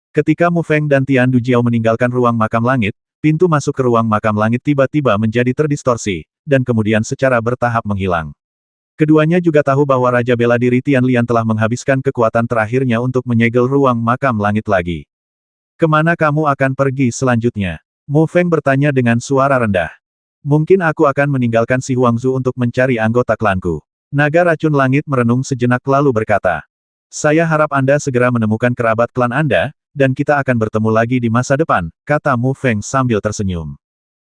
Ketika Mu Feng dan Tian Dujiao meninggalkan ruang makam langit, pintu masuk ke ruang makam langit tiba-tiba menjadi terdistorsi, dan kemudian secara bertahap menghilang. Keduanya juga tahu bahwa Raja Bela Diri Tian Lian telah menghabiskan kekuatan terakhirnya untuk menyegel ruang makam langit lagi. Kemana kamu akan pergi selanjutnya? Mu Feng bertanya dengan suara rendah. Mungkin aku akan meninggalkan si Huangzu untuk mencari anggota klanku. Naga racun langit merenung sejenak lalu berkata. Saya harap Anda segera menemukan kerabat klan Anda, dan kita akan bertemu lagi di masa depan, kata Mu Feng sambil tersenyum.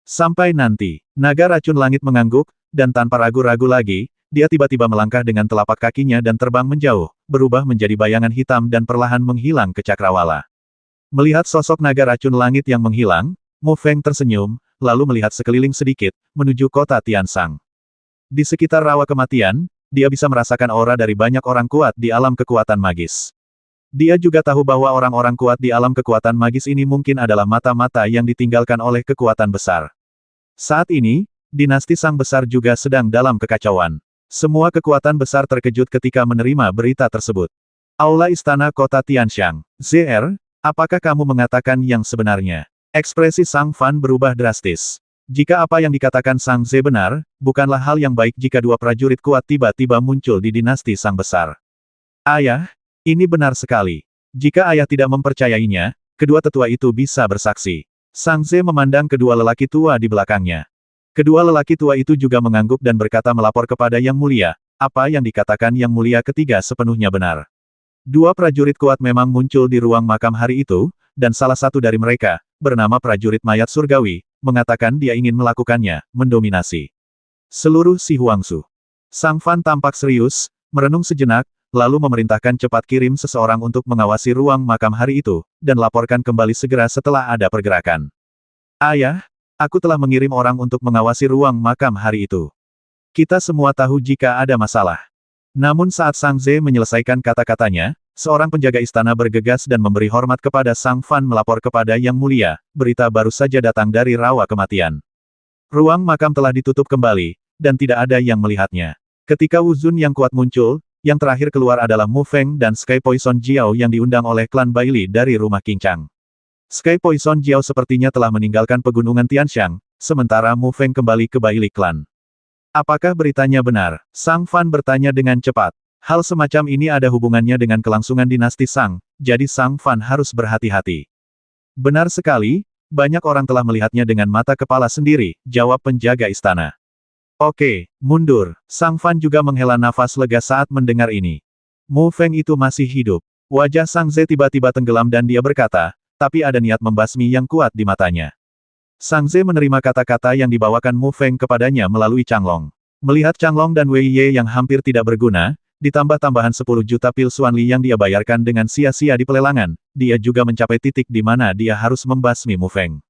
Sampai nanti, naga racun langit mengangguk, dan tanpa ragu-ragu lagi, dia tiba-tiba melangkah dengan telapak kakinya dan terbang menjauh, berubah menjadi bayangan hitam dan perlahan menghilang ke cakrawala. Melihat sosok naga racun langit yang menghilang, Mu Feng tersenyum, lalu melihat sekeliling sedikit, menuju kota Tianshan. Di sekitar rawa kematian, dia bisa merasakan aura dari banyak orang kuat di alam kekuatan magis. Dia juga tahu bahwa orang-orang kuat di alam kekuatan magis ini mungkin adalah mata-mata yang ditinggalkan oleh kekuatan besar. Saat ini, dinasti Sang Besar juga sedang dalam kekacauan. Semua kekuatan besar terkejut ketika menerima berita tersebut. Aula Istana Kota Tianshan. ZR, apakah kamu mengatakan yang sebenarnya? Ekspresi Sang Fan berubah drastis. Jika apa yang dikatakan Sang Ze benar, bukanlah hal yang baik jika dua prajurit kuat tiba-tiba muncul di dinasti Sang Besar. Ayah, ini benar sekali. Jika ayah tidak mempercayainya, kedua tetua itu bisa bersaksi. Sang Ze memandang kedua lelaki tua di belakangnya. Kedua lelaki tua itu juga mengangguk dan berkata melapor kepada Yang Mulia, apa yang dikatakan Yang Mulia ketiga sepenuhnya benar. Dua prajurit kuat memang muncul di ruang makam hari itu, dan salah satu dari mereka, bernama prajurit mayat surgawi, mengatakan dia ingin melakukannya, mendominasi seluruh si Huangzu. Sang Fan tampak serius, merenung sejenak, lalu memerintahkan cepat kirim seseorang untuk mengawasi ruang makam hari itu, dan laporkan kembali segera setelah ada pergerakan. Ayah, aku telah mengirim orang untuk mengawasi ruang makam hari itu. Kita semua tahu jika ada masalah. Namun saat Sang Ze menyelesaikan kata-katanya, seorang penjaga istana bergegas dan memberi hormat kepada Sang Fan melapor kepada Yang Mulia, berita baru saja datang dari rawa kematian. Ruang makam telah ditutup kembali, dan tidak ada yang melihatnya. Ketika Wu Zun yang kuat muncul, yang terakhir keluar adalah Mu Feng dan Sky Poison Jiao yang diundang oleh klan Baili dari rumah King Chang. Sky Poison Jiao sepertinya telah meninggalkan pegunungan Tianshan, sementara Mu Feng kembali ke Baili klan. Apakah beritanya benar? Sang Fan bertanya dengan cepat. Hal semacam ini ada hubungannya dengan kelangsungan dinasti Sang, jadi Sang Fan harus berhati-hati. Benar sekali, banyak orang telah melihatnya dengan mata kepala sendiri, jawab penjaga istana. Oke, mundur. Sang Fan juga menghela nafas lega saat mendengar ini. Mu Feng itu masih hidup. Wajah Sang Ze tiba-tiba tenggelam dan dia berkata, tapi ada niat membasmi yang kuat di matanya. Sang Ze menerima kata-kata yang dibawakan Mu Feng kepadanya melalui Changlong. Melihat Changlong dan Wei Ye yang hampir tidak berguna, ditambah tambahan 10 juta pil Xuanli yang dia bayarkan dengan sia-sia di pelelangan, dia juga mencapai titik di mana dia harus membasmi Mu Feng.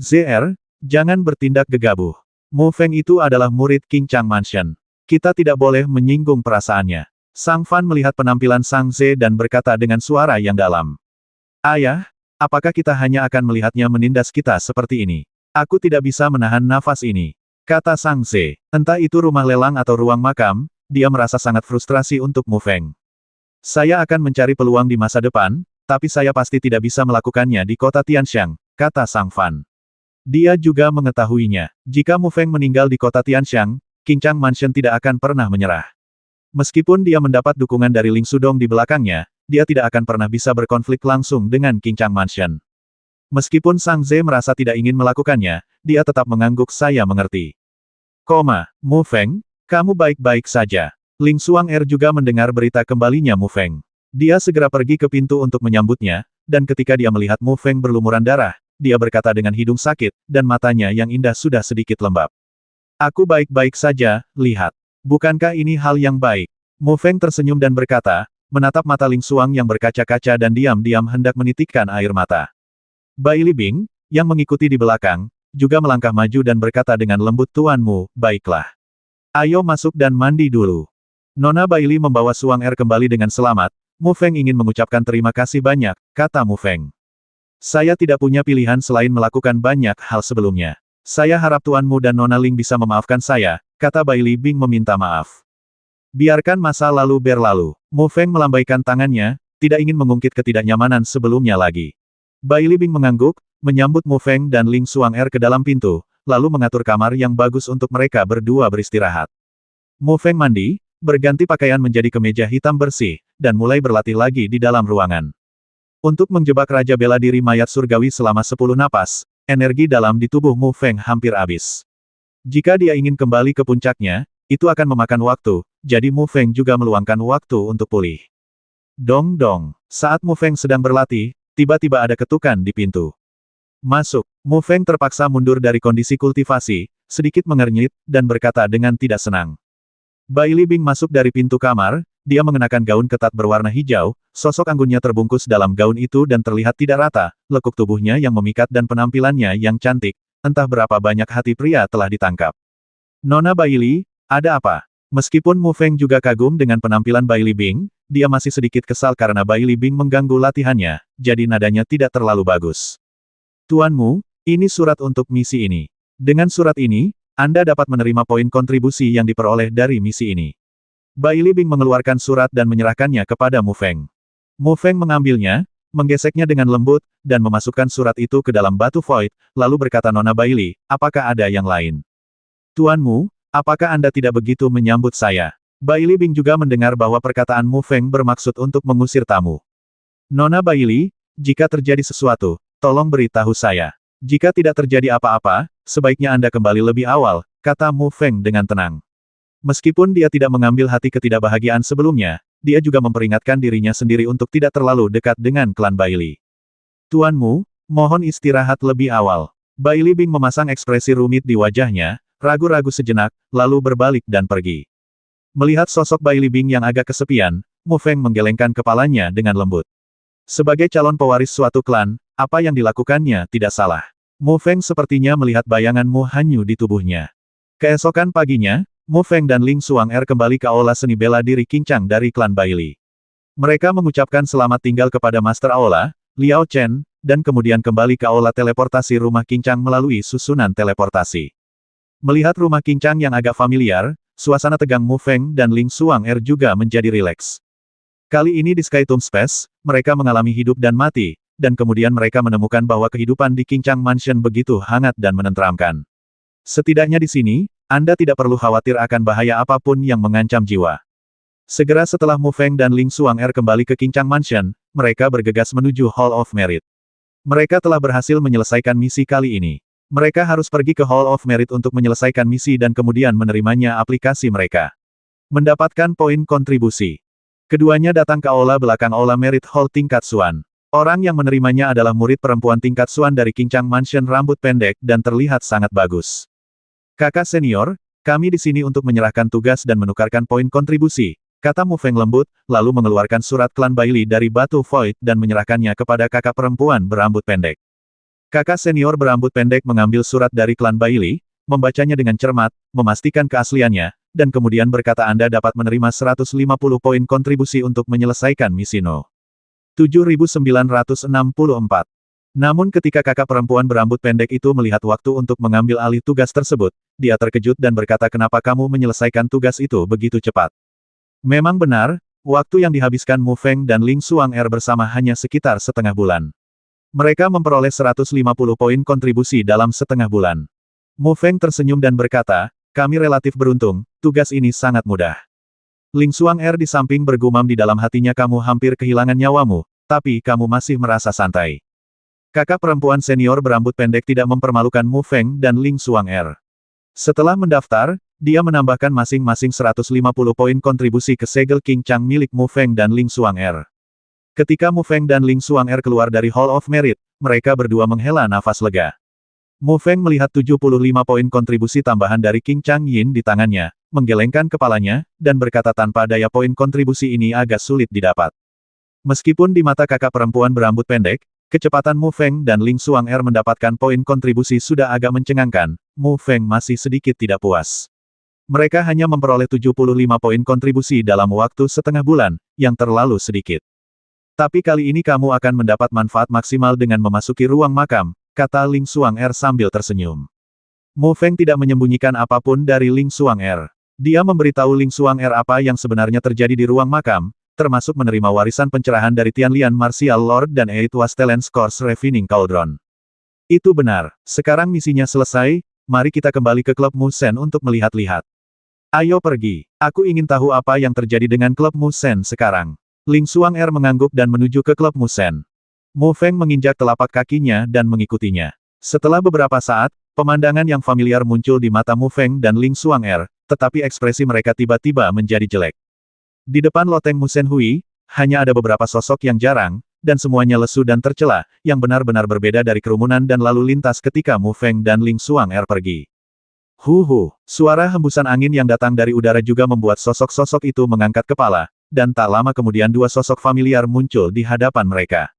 ZR, jangan bertindak gegabah. Mu Feng itu adalah murid King Chang Mansion. Kita tidak boleh menyinggung perasaannya. Sang Fan melihat penampilan Sang Ze dan berkata dengan suara yang dalam. Ayah, apakah kita hanya akan melihatnya menindas kita seperti ini? Aku tidak bisa menahan nafas ini. Kata Sang Ze. Entah itu rumah lelang atau ruang makam, dia merasa sangat frustrasi untuk Mu Feng. Saya akan mencari peluang di masa depan, tapi saya pasti tidak bisa melakukannya di kota Tianshan, kata Sang Fan. Dia juga mengetahuinya. Jika Mu Feng meninggal di kota Tianshan, King Chang Mansion tidak akan pernah menyerah. Meskipun dia mendapat dukungan dari Ling Sudong di belakangnya, dia tidak akan pernah bisa berkonflik langsung dengan King Chang Mansion. Meskipun Sang Ze merasa tidak ingin melakukannya, dia tetap mengangguk saya mengerti. Mu Feng, kamu baik-baik saja. Ling Xuanger juga mendengar berita kembalinya Mu Feng. Dia segera pergi ke pintu untuk menyambutnya, dan ketika dia melihat Mu Feng berlumuran darah, dia berkata dengan hidung sakit, dan matanya yang indah sudah sedikit lembab. Aku baik-baik saja, lihat. Bukankah ini hal yang baik? Mu Feng tersenyum dan berkata, menatap mata Ling Xuang yang berkaca-kaca dan diam-diam hendak menitikkan air mata. Bai Libing, yang mengikuti di belakang, juga melangkah maju dan berkata dengan lembut tuanmu, baiklah. Ayo masuk dan mandi dulu. Nona Baili membawa Xuanger kembali dengan selamat, Mu Feng ingin mengucapkan terima kasih banyak, kata Mu Feng. Saya tidak punya pilihan selain melakukan banyak hal sebelumnya. Saya harap tuanmu dan Nona Ling bisa memaafkan saya, kata Baili Bing meminta maaf. Biarkan masa lalu berlalu. Mu Feng melambaikan tangannya, tidak ingin mengungkit ketidaknyamanan sebelumnya lagi. Bai Libing mengangguk, menyambut Mu Feng dan Ling Xuan'er ke dalam pintu, lalu mengatur kamar yang bagus untuk mereka berdua beristirahat. Mu Feng mandi, berganti pakaian menjadi kemeja hitam bersih, dan mulai berlatih lagi di dalam ruangan. Untuk menjebak Raja Bela Diri mayat surgawi selama 10 napas, energi dalam di tubuh Mu Feng hampir habis. Jika dia ingin kembali ke puncaknya, itu akan memakan waktu, jadi Mu Feng juga meluangkan waktu untuk pulih. Dong dong. Saat Mu Feng sedang berlatih, tiba-tiba ada ketukan di pintu. Masuk. Mu Feng terpaksa mundur dari kondisi kultivasi, sedikit mengernyit, dan berkata dengan tidak senang. Bai Libing masuk dari pintu kamar, dia mengenakan gaun ketat berwarna hijau, sosok anggunnya terbungkus dalam gaun itu dan terlihat tidak rata, lekuk tubuhnya yang memikat dan penampilannya yang cantik, entah berapa banyak hati pria telah ditangkap. Nona Bai Li, ada apa? Meskipun Mu Feng juga kagum dengan penampilan Bai Libing, dia masih sedikit kesal karena Bai Libing mengganggu latihannya, jadi nadanya tidak terlalu bagus. Tuanmu, ini surat untuk misi ini. Dengan surat ini, Anda dapat menerima poin kontribusi yang diperoleh dari misi ini. Bai Libing mengeluarkan surat dan menyerahkannya kepada Mu Feng. Mu Feng mengambilnya, menggeseknya dengan lembut, dan memasukkan surat itu ke dalam batu void, lalu berkata Nona Bai Li, apakah ada yang lain? Tuanmu, apakah Anda tidak begitu menyambut saya? Bai Libing juga mendengar bahwa perkataan Mu Feng bermaksud untuk mengusir tamu. Nona Bai Li, jika terjadi sesuatu, tolong beritahu saya. Jika tidak terjadi apa-apa, sebaiknya Anda kembali lebih awal, kata Mu Feng dengan tenang. Meskipun dia tidak mengambil hati ketidakbahagiaan sebelumnya, dia juga memperingatkan dirinya sendiri untuk tidak terlalu dekat dengan klan Bai Li. Tuanmu, mohon istirahat lebih awal. Bai Libing memasang ekspresi rumit di wajahnya, ragu-ragu sejenak, lalu berbalik dan pergi. Melihat sosok Bai Libing yang agak kesepian, Mu Feng menggelengkan kepalanya dengan lembut. Sebagai calon pewaris suatu klan, apa yang dilakukannya tidak salah. Mu Feng sepertinya melihat bayangan Mu Hanyu di tubuhnya. Keesokan paginya, Mu Feng dan Ling Xuan'er kembali ke aula seni bela diri Qincang dari klan Bai Li. Mereka mengucapkan selamat tinggal kepada Master Aula, Liao Chen, dan kemudian kembali ke aula teleportasi rumah Qincang melalui susunan teleportasi. Melihat rumah Qincang yang agak familiar, suasana tegang Mu Feng dan Ling Xuan'er juga menjadi rileks. Kali ini di Sky Tomb Space, mereka mengalami hidup dan mati, dan kemudian mereka menemukan bahwa kehidupan di Qincang Mansion begitu hangat dan menenteramkan. Setidaknya di sini, Anda tidak perlu khawatir akan bahaya apapun yang mengancam jiwa. Segera setelah Mu Feng dan Ling Xuan'er kembali ke Qincang Mansion, mereka bergegas menuju Hall of Merit. Mereka telah berhasil menyelesaikan misi kali ini. Mereka harus pergi ke Hall of Merit untuk menyelesaikan misi dan kemudian menerimanya aplikasi mereka. Mendapatkan poin kontribusi. Keduanya datang ke aula belakang aula Merit Hall tingkat Xuan. Orang yang menerimanya adalah murid perempuan tingkat Xuan dari Qincang Mansion rambut pendek dan terlihat sangat bagus. Kakak senior, kami di sini untuk menyerahkan tugas dan menukarkan poin kontribusi, kata Mu Feng lembut, lalu mengeluarkan surat klan Bai Li dari batu void dan menyerahkannya kepada kakak perempuan berambut pendek. Kakak senior berambut pendek mengambil surat dari klan Bai Li, membacanya dengan cermat, memastikan keasliannya, dan kemudian berkata Anda dapat menerima 150 poin kontribusi untuk menyelesaikan misi No. 7964. Namun ketika kakak perempuan berambut pendek itu melihat waktu untuk mengambil alih tugas tersebut, dia terkejut dan berkata kenapa kamu menyelesaikan tugas itu begitu cepat. Memang benar, waktu yang dihabiskan Mu Feng dan Ling Xuan'er bersama hanya sekitar setengah bulan. Mereka memperoleh 150 poin kontribusi dalam setengah bulan. Mu Feng tersenyum dan berkata, kami relatif beruntung, tugas ini sangat mudah. Ling Xuan'er di samping bergumam di dalam hatinya kamu hampir kehilangan nyawamu, tapi kamu masih merasa santai. Kakak perempuan senior berambut pendek tidak mempermalukan Mu Feng dan Ling Xuan'er. Setelah mendaftar, dia menambahkan masing-masing 150 poin kontribusi ke segel Qincang milik Mu Feng dan Ling Xuan'er. Ketika Mu Feng dan Ling Xuan'er keluar dari Hall of Merit, mereka berdua menghela nafas lega. Mu Feng melihat 75 poin kontribusi tambahan dari Qincang Yin di tangannya, menggelengkan kepalanya, dan berkata tanpa daya poin kontribusi ini agak sulit didapat. Meskipun di mata kakak perempuan berambut pendek, kecepatan Mu Feng dan Ling Xuan'er mendapatkan poin kontribusi sudah agak mencengangkan, Mu Feng masih sedikit tidak puas. Mereka hanya memperoleh 75 poin kontribusi dalam waktu setengah bulan, yang terlalu sedikit. Tapi kali ini kamu akan mendapat manfaat maksimal dengan memasuki ruang makam, kata Ling Xuan'er sambil tersenyum. Mu Feng tidak menyembunyikan apapun dari Ling Xuan'er. Dia memberitahu Ling Xuan'er apa yang sebenarnya terjadi di ruang makam, termasuk menerima warisan pencerahan dari Tianlian Martial Lord dan Eight Wastelens Course Refining Cauldron. Itu benar. Sekarang misinya selesai, mari kita kembali ke klub Musen untuk melihat-lihat. Ayo pergi. Aku ingin tahu apa yang terjadi dengan klub Musen sekarang. Ling Xuan'er mengangguk dan menuju ke klub Musen. Mu Feng menginjak telapak kakinya dan mengikutinya. Setelah beberapa saat, pemandangan yang familiar muncul di mata Mu Feng dan Ling Xuan'er, tetapi ekspresi mereka tiba-tiba menjadi jelek. Di depan loteng Musen Hui, hanya ada beberapa sosok yang jarang, dan semuanya lesu dan tercela, yang benar-benar berbeda dari kerumunan dan lalu lintas ketika Mu Feng dan Ling Xuan'er pergi. Suara hembusan angin yang datang dari udara juga membuat sosok-sosok itu mengangkat kepala, dan tak lama kemudian dua sosok familiar muncul di hadapan mereka.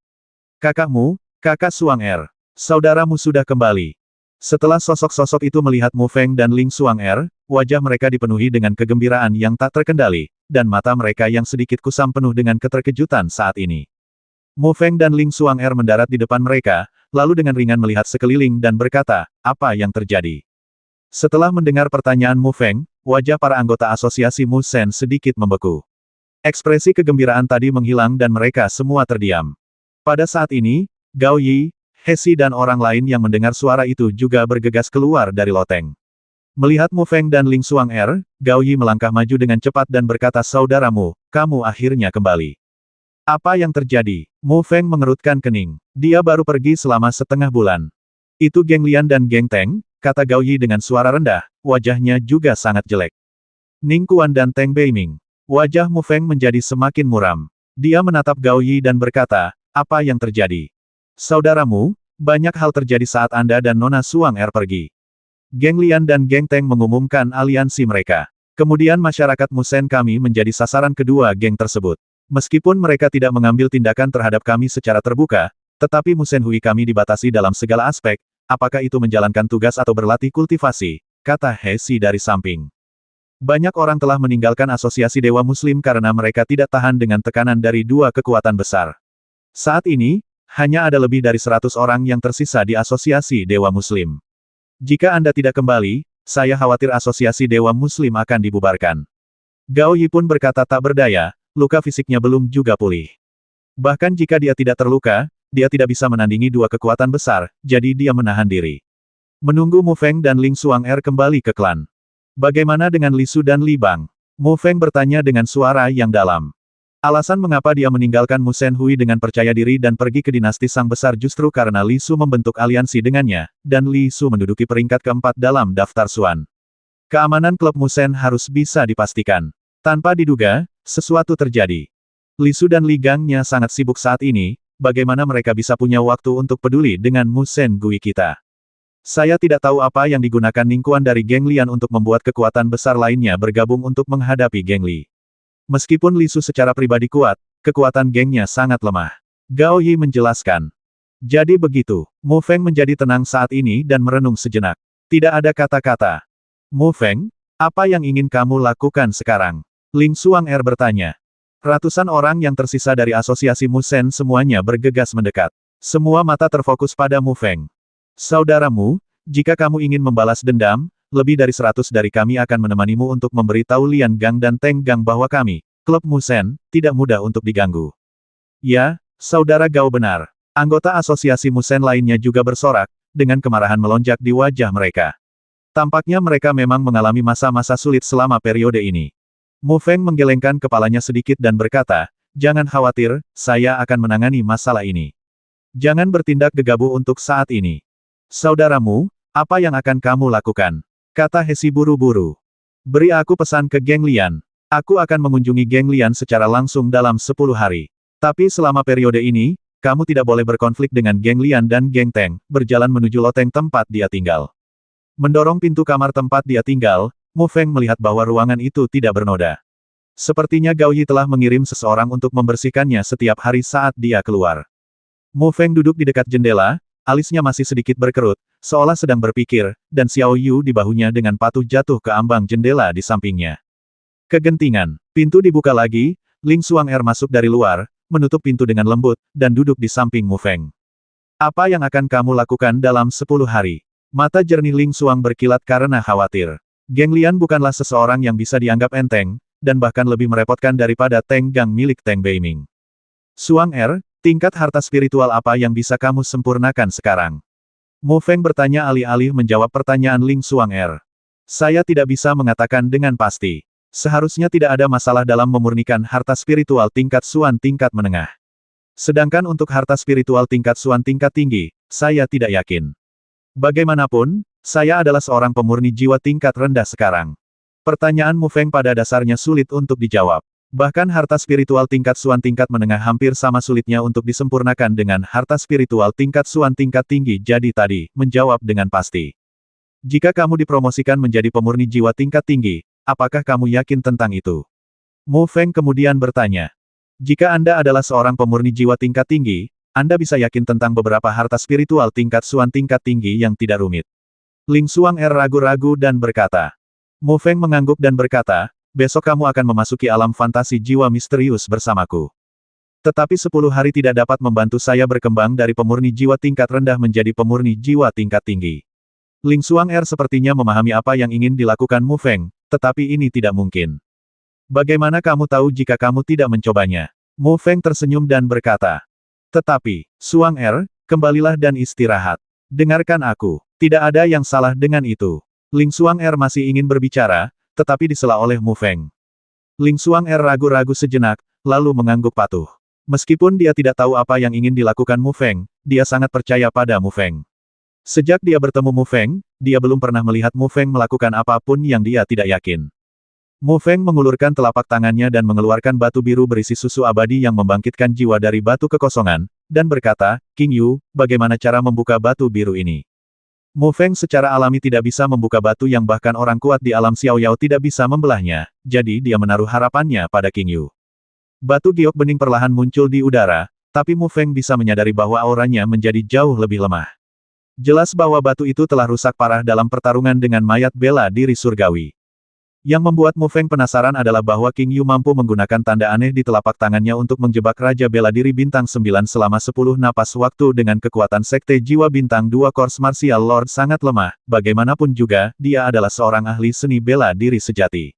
Kakakmu, kakak Xuan'er, saudaramu sudah kembali. Setelah sosok-sosok itu melihat Mu Feng dan Ling Xuan'er, wajah mereka dipenuhi dengan kegembiraan yang tak terkendali, dan mata mereka yang sedikit kusam penuh dengan keterkejutan saat ini. Mu Feng dan Ling Xuan'er mendarat di depan mereka, lalu dengan ringan melihat sekeliling dan berkata, apa yang terjadi? Setelah mendengar pertanyaan Mu Feng, wajah para anggota asosiasi Mu Sen sedikit membeku. Ekspresi kegembiraan tadi menghilang dan mereka semua terdiam. Pada saat ini, Gao Yi, Hesi dan orang lain yang mendengar suara itu juga bergegas keluar dari loteng. Melihat Mu Feng dan Ling Xuan'er, Gao Yi melangkah maju dengan cepat dan berkata, saudaramu, kamu akhirnya kembali. Apa yang terjadi? Mu Feng mengerutkan kening. Dia baru pergi selama setengah bulan. Itu Geng Lian dan Geng Teng, kata Gao Yi dengan suara rendah, wajahnya juga sangat jelek. Ning Kuan dan Teng Beiming. Wajah Mu Feng menjadi semakin muram. Dia menatap Gao Yi dan berkata, apa yang terjadi? Saudaramu, banyak hal terjadi saat Anda dan Nona Xuan'er pergi. Geng Lian dan Geng Teng mengumumkan aliansi mereka. Kemudian masyarakat Musen kami menjadi sasaran kedua geng tersebut. Meskipun mereka tidak mengambil tindakan terhadap kami secara terbuka, tetapi Musen Hui kami dibatasi dalam segala aspek, apakah itu menjalankan tugas atau berlatih kultivasi, kata Hesi dari samping. Banyak orang telah meninggalkan asosiasi Dewa Muslim karena mereka tidak tahan dengan tekanan dari dua kekuatan besar. Saat ini, hanya ada lebih dari 100 orang yang tersisa di asosiasi Dewa Muslim. Jika Anda tidak kembali, saya khawatir asosiasi Dewa Muslim akan dibubarkan. Gao Yi pun berkata tak berdaya, luka fisiknya belum juga pulih. Bahkan jika dia tidak terluka, dia tidak bisa menandingi dua kekuatan besar, jadi dia menahan diri. Menunggu Mu Feng dan Ling Xuan'er kembali ke klan. Bagaimana dengan Li Su dan Li Bang? Mu Feng bertanya dengan suara yang dalam. Alasan mengapa dia meninggalkan Musen Hui dengan percaya diri dan pergi ke dinasti Sang Besar justru karena Li Su membentuk aliansi dengannya, dan Li Su menduduki peringkat keempat dalam daftar Suan. Keamanan klub Musen harus bisa dipastikan. Tanpa diduga, sesuatu terjadi. Li Su dan Li Gangnya sangat sibuk saat ini, bagaimana mereka bisa punya waktu untuk peduli dengan Musen Gui kita? Saya tidak tahu apa yang digunakan Ning Kuan dari Geng Lian untuk membuat kekuatan besar lainnya bergabung untuk menghadapi Geng Li. Meskipun Li Su secara pribadi kuat, kekuatan gengnya sangat lemah. Gao Yi menjelaskan. Jadi begitu, Mu Feng menjadi tenang saat ini dan merenung sejenak. Tidak ada kata-kata. Mu Feng, apa yang ingin kamu lakukan sekarang? Ling Xuan'er bertanya. Ratusan orang yang tersisa dari asosiasi Musen semuanya bergegas mendekat. Semua mata terfokus pada Mu Feng. Saudaramu, jika kamu ingin membalas dendam, lebih dari 100 dari kami akan menemanimu untuk memberitahu Lian Gang dan Teng Gang bahwa kami, klub Musen, tidak mudah untuk diganggu. Ya, saudara Gao benar. Anggota asosiasi Musen lainnya juga bersorak, dengan kemarahan melonjak di wajah mereka. Tampaknya mereka memang mengalami masa-masa sulit selama periode ini. Mu Feng menggelengkan kepalanya sedikit dan berkata, jangan khawatir, saya akan menangani masalah ini. Jangan bertindak gegabah untuk saat ini. Saudaramu, apa yang akan kamu lakukan? Kata Hesi buru-buru. Beri aku pesan ke Geng Lian. Aku akan mengunjungi Geng Lian secara langsung dalam 10 hari. Tapi selama periode ini, kamu tidak boleh berkonflik dengan Geng Lian dan Geng Teng, berjalan menuju loteng tempat dia tinggal. Mendorong pintu kamar tempat dia tinggal, Mu Feng melihat bahwa ruangan itu tidak bernoda. Sepertinya Gao Yi telah mengirim seseorang untuk membersihkannya setiap hari saat dia keluar. Mu Feng duduk di dekat jendela, alisnya masih sedikit berkerut, seolah sedang berpikir, dan Xiao Yu di bahunya dengan patuh jatuh ke ambang jendela di sampingnya. Kegentingan. Pintu dibuka lagi, Ling Xuan'er masuk dari luar, menutup pintu dengan lembut, dan duduk di samping Mu Feng. Apa yang akan kamu lakukan dalam 10 hari? Mata jernih Ling Xuang berkilat karena khawatir. Geng Lian bukanlah seseorang yang bisa dianggap enteng, dan bahkan lebih merepotkan daripada Teng Gang milik Teng Beiming. Suang Er, tingkat harta spiritual apa yang bisa kamu sempurnakan sekarang? Mu Feng bertanya alih-alih menjawab pertanyaan Ling Suang Er. Saya tidak bisa mengatakan dengan pasti. Seharusnya tidak ada masalah dalam memurnikan harta spiritual tingkat Suan tingkat menengah. Sedangkan untuk harta spiritual tingkat Suan tingkat tinggi, saya tidak yakin. Bagaimanapun, saya adalah seorang pemurni jiwa tingkat rendah sekarang. Pertanyaan Mu Feng pada dasarnya sulit untuk dijawab. Bahkan harta spiritual tingkat Suan tingkat menengah hampir sama sulitnya untuk disempurnakan dengan harta spiritual tingkat Suan tingkat tinggi. Jadi tadi, menjawab dengan pasti. Jika kamu dipromosikan menjadi pemurni jiwa tingkat tinggi, apakah kamu yakin tentang itu? Mu Feng kemudian bertanya. Jika Anda adalah seorang pemurni jiwa tingkat tinggi, Anda bisa yakin tentang beberapa harta spiritual tingkat Suan tingkat tinggi yang tidak rumit. Ling Suang Er ragu-ragu dan berkata. Mu Feng mengangguk dan berkata, besok kamu akan memasuki alam fantasi jiwa misterius bersamaku. Tetapi 10 hari tidak dapat membantu saya berkembang dari pemurni jiwa tingkat rendah menjadi pemurni jiwa tingkat tinggi. Ling Suang Er sepertinya memahami apa yang ingin dilakukan Mu Feng, tetapi ini tidak mungkin. Bagaimana kamu tahu jika kamu tidak mencobanya? Mu Feng tersenyum dan berkata. Tetapi, Suang Er, kembalilah dan istirahat. Dengarkan aku. Tidak ada yang salah dengan itu. Ling Suang Er masih ingin berbicara, tetapi disela oleh Mu Feng. Ling Suang Er ragu-ragu sejenak, lalu mengangguk patuh. Meskipun dia tidak tahu apa yang ingin dilakukan Mu Feng, dia sangat percaya pada Mu Feng. Sejak dia bertemu Mu Feng, dia belum pernah melihat Mu Feng melakukan apapun yang dia tidak yakin. Mu Feng mengulurkan telapak tangannya dan mengeluarkan batu biru berisi susu abadi yang membangkitkan jiwa dari batu kekosongan, dan berkata, King Yu, bagaimana cara membuka batu biru ini? Mu Feng secara alami tidak bisa membuka batu yang bahkan orang kuat di alam Xiao Yao tidak bisa membelahnya, jadi dia menaruh harapannya pada King Yu. Batu giok bening perlahan muncul di udara, tapi Mu Feng bisa menyadari bahwa auranya menjadi jauh lebih lemah. Jelas bahwa batu itu telah rusak parah dalam pertarungan dengan mayat bela diri surgawi. Yang membuat Mu Feng penasaran adalah bahwa King Yu mampu menggunakan tanda aneh di telapak tangannya untuk menjebak Raja Bela Diri Bintang 9 selama 10 napas waktu dengan kekuatan Sekte Jiwa Bintang 2 Course Martial Lord sangat lemah, bagaimanapun juga, dia adalah seorang ahli seni bela diri sejati.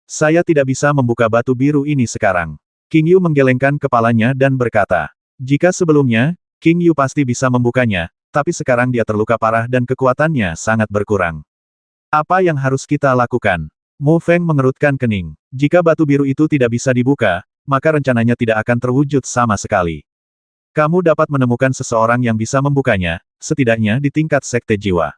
Saya tidak bisa membuka batu biru ini sekarang. King Yu menggelengkan kepalanya dan berkata, jika sebelumnya, King Yu pasti bisa membukanya, tapi sekarang dia terluka parah dan kekuatannya sangat berkurang. Apa yang harus kita lakukan? Mu Feng mengerutkan kening. Jika batu biru itu tidak bisa dibuka, maka rencananya tidak akan terwujud sama sekali. Kamu dapat menemukan seseorang yang bisa membukanya, setidaknya di tingkat Sekte Jiwa.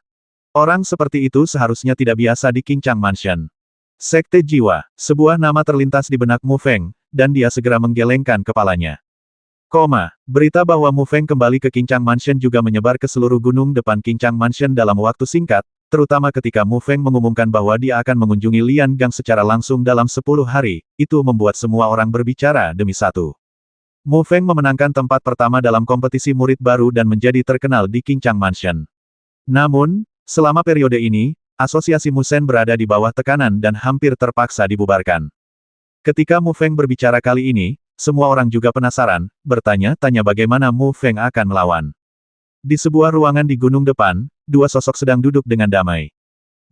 Orang seperti itu seharusnya tidak biasa di Qingchang Mansion. Sekte Jiwa, sebuah nama terlintas di benak Mu Feng, dan dia segera menggelengkan kepalanya. Berita bahwa Mu Feng kembali ke Qingchang Mansion juga menyebar ke seluruh gunung depan Qingchang Mansion dalam waktu singkat, terutama ketika Mu Feng mengumumkan bahwa dia akan mengunjungi Lian Gang secara langsung dalam 10 hari, itu membuat semua orang berbicara demi satu. Mu Feng memenangkan tempat pertama dalam kompetisi murid baru dan menjadi terkenal di Qingchang Mansion. Namun, selama periode ini, asosiasi Musen berada di bawah tekanan dan hampir terpaksa dibubarkan. Ketika Mu Feng berbicara kali ini, semua orang juga penasaran, bertanya-tanya bagaimana Mu Feng akan melawan. Di sebuah ruangan di gunung depan, dua sosok sedang duduk dengan damai.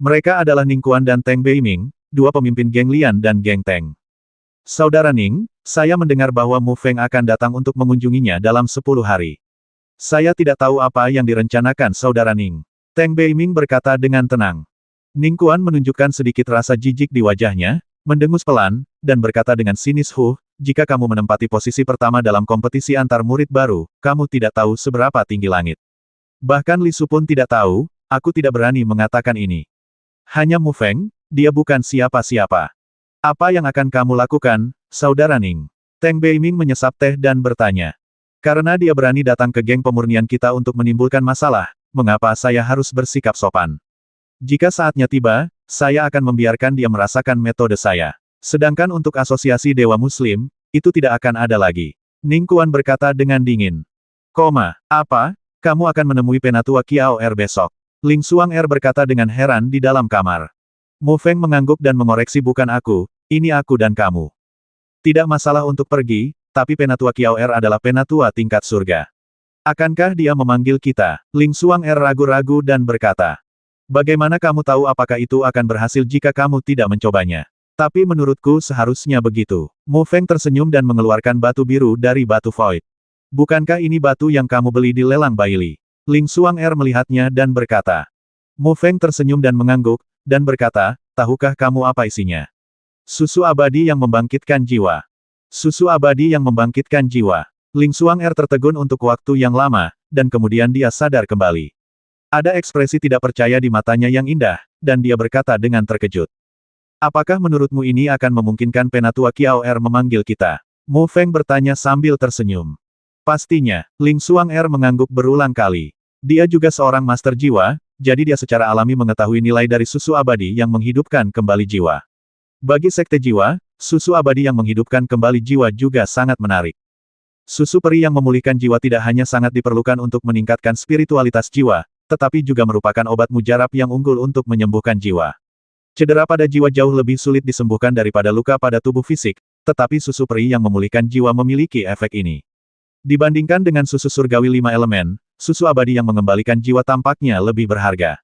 Mereka adalah Ning Kuan dan Teng Beiming, dua pemimpin geng Lian dan geng Teng. Saudara Ning, saya mendengar bahwa Mu Feng akan datang untuk mengunjunginya dalam 10 hari. Saya tidak tahu apa yang direncanakan Saudara Ning. Teng Beiming berkata dengan tenang. Ning Kuan menunjukkan sedikit rasa jijik di wajahnya, mendengus pelan, dan berkata dengan sinis, jika kamu menempati posisi pertama dalam kompetisi antar murid baru, kamu tidak tahu seberapa tinggi langit. Bahkan Li Su pun tidak tahu, aku tidak berani mengatakan ini. Hanya Mu Feng, dia bukan siapa-siapa. Apa yang akan kamu lakukan, Saudara Ning? Teng Beiming menyesap teh dan bertanya. Karena dia berani datang ke geng pemurnian kita untuk menimbulkan masalah, mengapa saya harus bersikap sopan? Jika saatnya tiba, saya akan membiarkan dia merasakan metode saya. Sedangkan untuk asosiasi Dewa Muslim, itu tidak akan ada lagi. Ning Kuan berkata dengan dingin. Apa? Kamu akan menemui Penatua Kiao Er besok. Ling Suang Er berkata dengan heran di dalam kamar. Mu Feng mengangguk dan mengoreksi, bukan aku, ini aku dan kamu. Tidak masalah untuk pergi, tapi Penatua Kiao Er adalah Penatua tingkat surga. Akankah dia memanggil kita? Ling Suang Er ragu-ragu dan berkata. Bagaimana kamu tahu apakah itu akan berhasil jika kamu tidak mencobanya? Tapi menurutku seharusnya begitu. Mu Feng tersenyum dan mengeluarkan batu biru dari batu void. Bukankah ini batu yang kamu beli di lelang Baili? Ling Xuan'er melihatnya dan berkata. Mu Feng tersenyum dan mengangguk, dan berkata, tahukah kamu apa isinya? Susu abadi yang membangkitkan jiwa. Susu abadi yang membangkitkan jiwa. Ling Xuan'er tertegun untuk waktu yang lama, dan kemudian dia sadar kembali. Ada ekspresi tidak percaya di matanya yang indah, dan dia berkata dengan terkejut. Apakah menurutmu ini akan memungkinkan Penatua Kiao Er memanggil kita? Mu Feng bertanya sambil tersenyum. Pastinya, Ling Xuan'er mengangguk berulang kali. Dia juga seorang master jiwa, jadi dia secara alami mengetahui nilai dari susu abadi yang menghidupkan kembali jiwa. Bagi sekte jiwa, susu abadi yang menghidupkan kembali jiwa juga sangat menarik. Susu peri yang memulihkan jiwa tidak hanya sangat diperlukan untuk meningkatkan spiritualitas jiwa, tetapi juga merupakan obat mujarab yang unggul untuk menyembuhkan jiwa. Cedera pada jiwa jauh lebih sulit disembuhkan daripada luka pada tubuh fisik, tetapi susu peri yang memulihkan jiwa memiliki efek ini. Dibandingkan dengan susu surgawi 5 elemen, susu abadi yang mengembalikan jiwa tampaknya lebih berharga.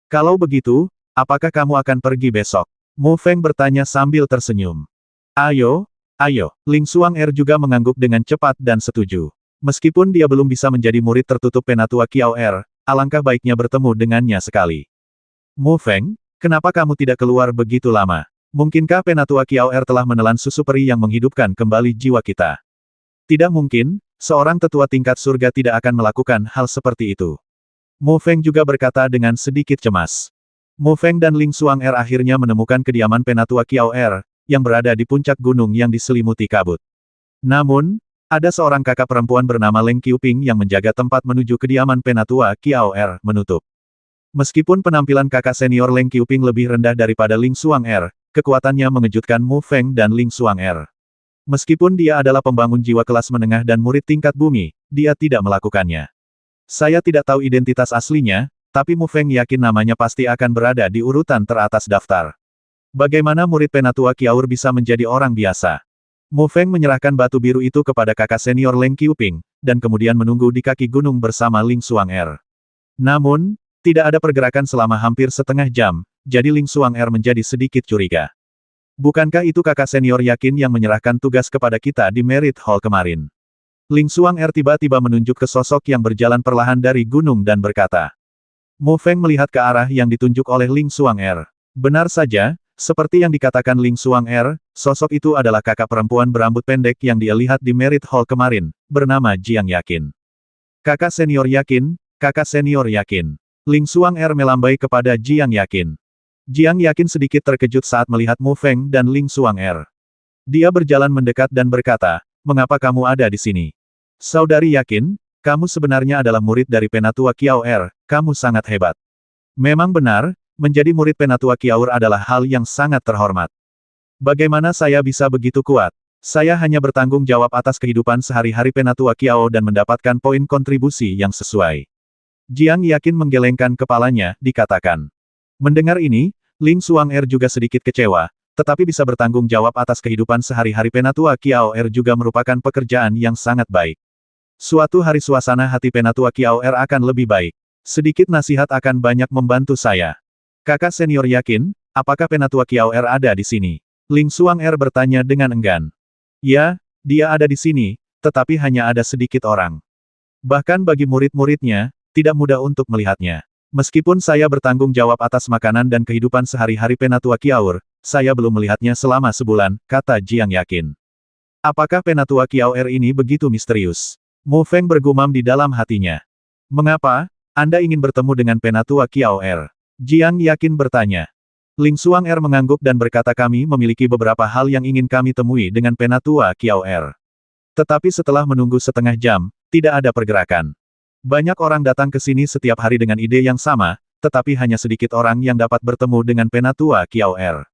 Kalau begitu, apakah kamu akan pergi besok? Mu Feng bertanya sambil tersenyum. Ayo, ayo. Ling Xuan'er juga mengangguk dengan cepat dan setuju. Meskipun dia belum bisa menjadi murid tertutup Penatua Kiao Er, alangkah baiknya bertemu dengannya sekali. Mu Feng, kenapa kamu tidak keluar begitu lama? Mungkinkah Penatua Kiao Er telah menelan susu peri yang menghidupkan kembali jiwa kita? Tidak mungkin, seorang tetua tingkat surga tidak akan melakukan hal seperti itu. Mu Feng juga berkata dengan sedikit cemas. Mu Feng dan Ling Xuan'er akhirnya menemukan kediaman Penatua Kiao Er, yang berada di puncak gunung yang diselimuti kabut. Namun, ada seorang kakak perempuan bernama Leng Qiuping yang menjaga tempat menuju kediaman Penatua Kiao Er menutup. Meskipun penampilan kakak senior Leng Qiuping lebih rendah daripada Ling Xuan'er, kekuatannya mengejutkan Mu Feng dan Ling Xuan'er. Meskipun dia adalah pembangun jiwa kelas menengah dan murid tingkat bumi, dia tidak melakukannya. Saya tidak tahu identitas aslinya, tapi Mu Feng yakin namanya pasti akan berada di urutan teratas daftar. Bagaimana murid Penatua Kiaur bisa menjadi orang biasa? Mu Feng menyerahkan batu biru itu kepada kakak senior Leng Qiuping, dan kemudian menunggu di kaki gunung bersama Ling Xuan'er. Namun, tidak ada pergerakan selama hampir setengah jam, jadi Ling Xuan'er menjadi sedikit curiga. Bukankah itu kakak senior Yakin yang menyerahkan tugas kepada kita di Merit Hall kemarin? Ling Xuan'er tiba-tiba menunjuk ke sosok yang berjalan perlahan dari gunung dan berkata. Mu Feng melihat ke arah yang ditunjuk oleh Ling Xuan'er. Benar saja, seperti yang dikatakan Ling Xuan'er, sosok itu adalah kakak perempuan berambut pendek yang dia lihat di Merit Hall kemarin, bernama Jiang Yakin. Kakak senior Yakin, kakak senior Yakin. Ling Xuan'er melambai kepada Jiang Yakin. Jiang Yakin sedikit terkejut saat melihat Mu Feng dan Ling Xuan'er. Dia berjalan mendekat dan berkata, mengapa kamu ada di sini? Saudari Yakin, kamu sebenarnya adalah murid dari Penatua Kiao Er, kamu sangat hebat. Memang benar, menjadi murid Penatua Kiaur adalah hal yang sangat terhormat. Bagaimana saya bisa begitu kuat? Saya hanya bertanggung jawab atas kehidupan sehari-hari Penatua Kiao dan mendapatkan poin kontribusi yang sesuai. Jiang Yakin menggelengkan kepalanya, dikatakan. Mendengar ini, Ling Xuan'er juga sedikit kecewa, tetapi bisa bertanggung jawab atas kehidupan sehari-hari Penatua Kiao Er juga merupakan pekerjaan yang sangat baik. Suatu hari suasana hati Penatua Kiao Er akan lebih baik. Sedikit nasihat akan banyak membantu saya. Kakak senior Yakin, apakah Penatua Kiao Er ada di sini? Ling Xuan'er bertanya dengan enggan. Ya, dia ada di sini, tetapi hanya ada sedikit orang. Bahkan bagi murid-muridnya, tidak mudah untuk melihatnya. Meskipun saya bertanggung jawab atas makanan dan kehidupan sehari-hari Penatua Kiaur, saya belum melihatnya selama sebulan, kata Jiang Yakin. Apakah Penatua Kiao Er ini begitu misterius? Mu Feng bergumam di dalam hatinya. Mengapa? Anda ingin bertemu dengan Penatua Kiao Er? Jiang Yakin bertanya. Ling Xuan'er mengangguk dan berkata kami memiliki beberapa hal yang ingin kami temui dengan Penatua Kiao Er. Tetapi setelah menunggu setengah jam, tidak ada pergerakan. Banyak orang datang ke sini setiap hari dengan ide yang sama, tetapi hanya sedikit orang yang dapat bertemu dengan Penatua Kiao Er.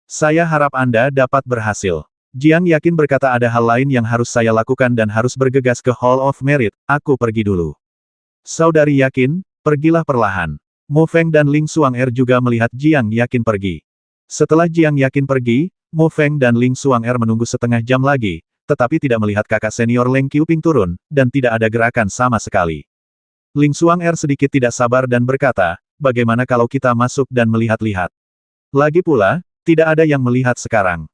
Saya harap Anda dapat berhasil. Jiang Yakin berkata ada hal lain yang harus saya lakukan dan harus bergegas ke Hall of Merit, aku pergi dulu. Saudari Yakin, pergilah perlahan. Mu Feng dan Ling Xuan'er juga melihat Jiang Yakin pergi. Setelah Jiang Yakin pergi, Mu Feng dan Ling Xuan'er menunggu setengah jam lagi, tetapi tidak melihat kakak senior Leng Qiuping turun, dan tidak ada gerakan sama sekali. Ling Xuan'er sedikit tidak sabar dan berkata, bagaimana kalau kita masuk dan melihat-lihat? Lagi pula, Tidak ada yang melihat sekarang.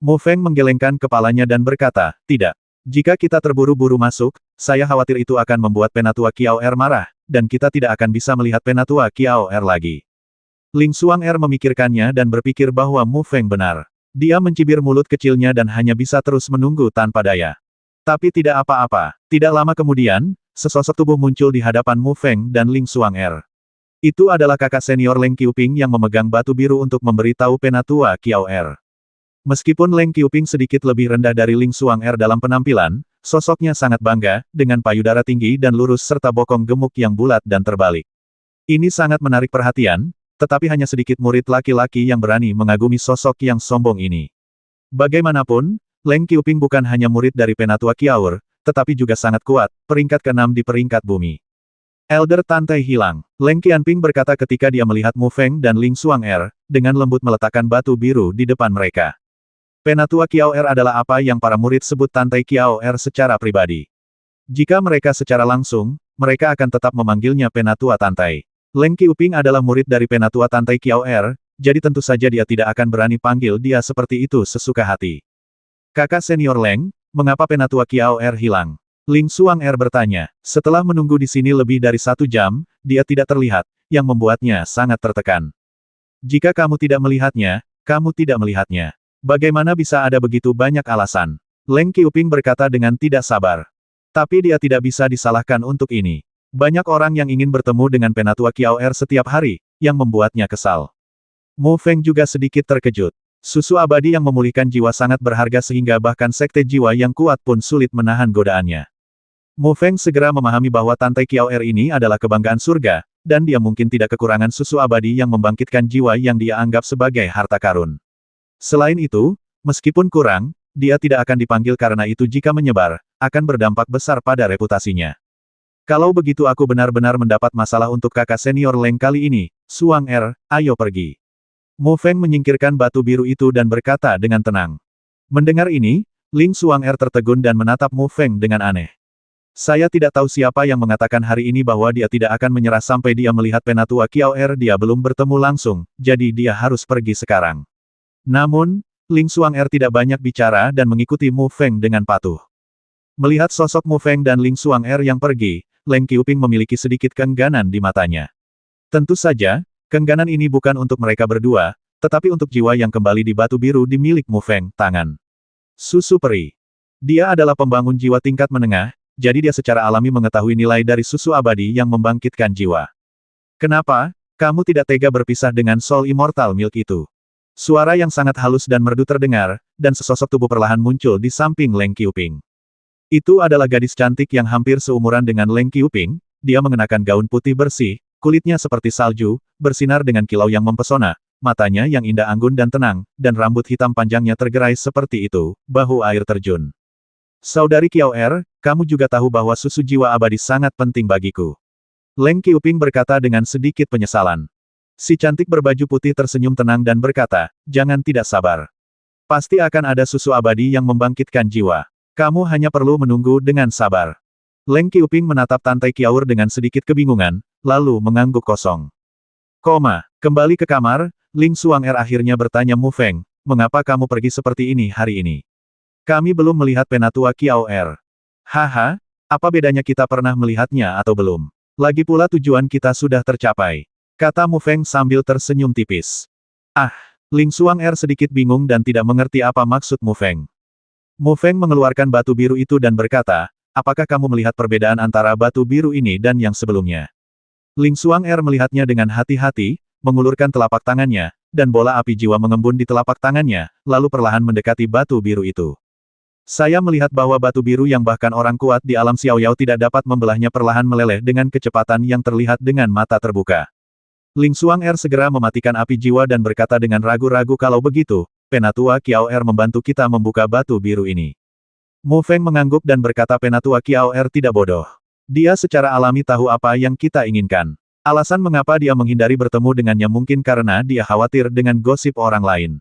Mu Feng menggelengkan kepalanya dan berkata, tidak. Jika kita terburu-buru masuk, saya khawatir itu akan membuat Penatua Kiao Er marah, dan kita tidak akan bisa melihat Penatua Kiao Er lagi. Ling Xuan'er memikirkannya dan berpikir bahwa Mu Feng benar. Dia mencibir mulut kecilnya dan hanya bisa terus menunggu tanpa daya. Tapi tidak apa-apa. Tidak lama kemudian, sesosok tubuh muncul di hadapan Mu Feng dan Ling Xuan'er. Itu adalah kakak senior Leng Qiuping yang memegang batu biru untuk memberitahu Penatua Kiao Er. Meskipun Leng Qiuping sedikit lebih rendah dari Ling Xuan'er dalam penampilan, sosoknya sangat bangga, dengan payudara tinggi dan lurus serta bokong gemuk yang bulat dan terbalik. Ini sangat menarik perhatian, tetapi hanya sedikit murid laki-laki yang berani mengagumi sosok yang sombong ini. Bagaimanapun, Leng Qiuping bukan hanya murid dari Penatua Kiao Er, tetapi juga sangat kuat, peringkat ke-6 di peringkat bumi. Elder Tantai hilang. Leng Qianping berkata ketika dia melihat Mu Feng dan Ling Xuan'er, dengan lembut meletakkan batu biru di depan mereka. Penatua Kiao Er adalah apa yang para murid sebut Tantai Kiao Er secara pribadi. Jika mereka secara langsung, mereka akan tetap memanggilnya Penatua Tantai. Leng Qiuping adalah murid dari Penatua Tantai Kiao Er, jadi tentu saja dia tidak akan berani panggil dia seperti itu sesuka hati. Kakak senior Leng, mengapa Penatua Kiao Er hilang? Ling Xuan'er bertanya. Setelah menunggu di sini lebih dari 1 jam, dia tidak terlihat, yang membuatnya sangat tertekan. Jika kamu tidak melihatnya, kamu tidak melihatnya. Bagaimana bisa ada begitu banyak alasan? Leng Qiuping berkata dengan tidak sabar. Tapi dia tidak bisa disalahkan untuk ini. Banyak orang yang ingin bertemu dengan Penatua Kiao Er setiap hari, yang membuatnya kesal. Mu Feng juga sedikit terkejut. Susu abadi yang memulihkan jiwa sangat berharga sehingga bahkan sekte jiwa yang kuat pun sulit menahan godaannya. Mu Feng segera memahami bahwa Tantai Kiao Er ini adalah kebanggaan surga, dan dia mungkin tidak kekurangan susu abadi yang membangkitkan jiwa yang dia anggap sebagai harta karun. Selain itu, meskipun kurang, dia tidak akan dipanggil karena itu jika menyebar, akan berdampak besar pada reputasinya. Kalau begitu aku benar-benar mendapat masalah untuk kakak senior Leng kali ini, Xuan'er, ayo pergi. Mu Feng menyingkirkan batu biru itu dan berkata dengan tenang. Mendengar ini, Ling Xuan'er tertegun dan menatap Mu Feng dengan aneh. Saya tidak tahu siapa yang mengatakan hari ini bahwa dia tidak akan menyerah sampai dia melihat Penatua Kiao Er. Dia belum bertemu langsung, jadi dia harus pergi sekarang. Namun, Ling Xuan'er tidak banyak bicara dan mengikuti Mu Feng dengan patuh. Melihat sosok Mu Feng dan Ling Xuan'er yang pergi, Leng Qiuping memiliki sedikit keengganan di matanya. Tentu saja, keengganan ini bukan untuk mereka berdua, tetapi untuk jiwa yang kembali di batu biru di milik Mu Feng, tangan. Susu peri. Dia adalah pembangun jiwa tingkat menengah, jadi dia secara alami mengetahui nilai dari susu abadi yang membangkitkan jiwa. Kenapa, kamu tidak tega berpisah dengan Soul Immortal Milk itu? Suara yang sangat halus dan merdu terdengar, dan sesosok tubuh perlahan muncul di samping Leng Qiuping. Itu adalah gadis cantik yang hampir seumuran dengan Leng Qiuping, dia mengenakan gaun putih bersih, kulitnya seperti salju, bersinar dengan kilau yang mempesona, matanya yang indah anggun dan tenang, dan rambut hitam panjangnya tergerai seperti itu, bahu air terjun. Saudari Kiao Er, kamu juga tahu bahwa susu jiwa abadi sangat penting bagiku. Leng Qiuping berkata dengan sedikit penyesalan. Si cantik berbaju putih tersenyum tenang dan berkata, jangan tidak sabar. Pasti akan ada susu abadi yang membangkitkan jiwa. Kamu hanya perlu menunggu dengan sabar. Leng Qiuping menatap Tantai Kiao Er dengan sedikit kebingungan, lalu mengangguk kosong. Kembali ke kamar, Ling Xuan'er akhirnya bertanya Mu Feng, mengapa kamu pergi seperti ini hari ini? Kami belum melihat Penatua Kiao Er. Haha, apa bedanya kita pernah melihatnya atau belum? Lagi pula tujuan kita sudah tercapai. Kata Mu Feng sambil tersenyum tipis. Ling Xuan'er sedikit bingung dan tidak mengerti apa maksud Mu Feng. Mu Feng mengeluarkan batu biru itu dan berkata, apakah kamu melihat perbedaan antara batu biru ini dan yang sebelumnya? Ling Xuan'er melihatnya dengan hati-hati, mengulurkan telapak tangannya, dan bola api jiwa mengembun di telapak tangannya, lalu perlahan mendekati batu biru itu. Saya melihat bahwa batu biru yang bahkan orang kuat di alam Xiaoyao tidak dapat membelahnya perlahan meleleh dengan kecepatan yang terlihat dengan mata terbuka. Ling Xuan'er segera mematikan api jiwa dan berkata dengan ragu-ragu kalau begitu, Penatua Kiao Er membantu kita membuka batu biru ini. Mu Feng mengangguk dan berkata Penatua Kiao Er tidak bodoh. Dia secara alami tahu apa yang kita inginkan. Alasan mengapa dia menghindari bertemu dengannya mungkin karena dia khawatir dengan gosip orang lain.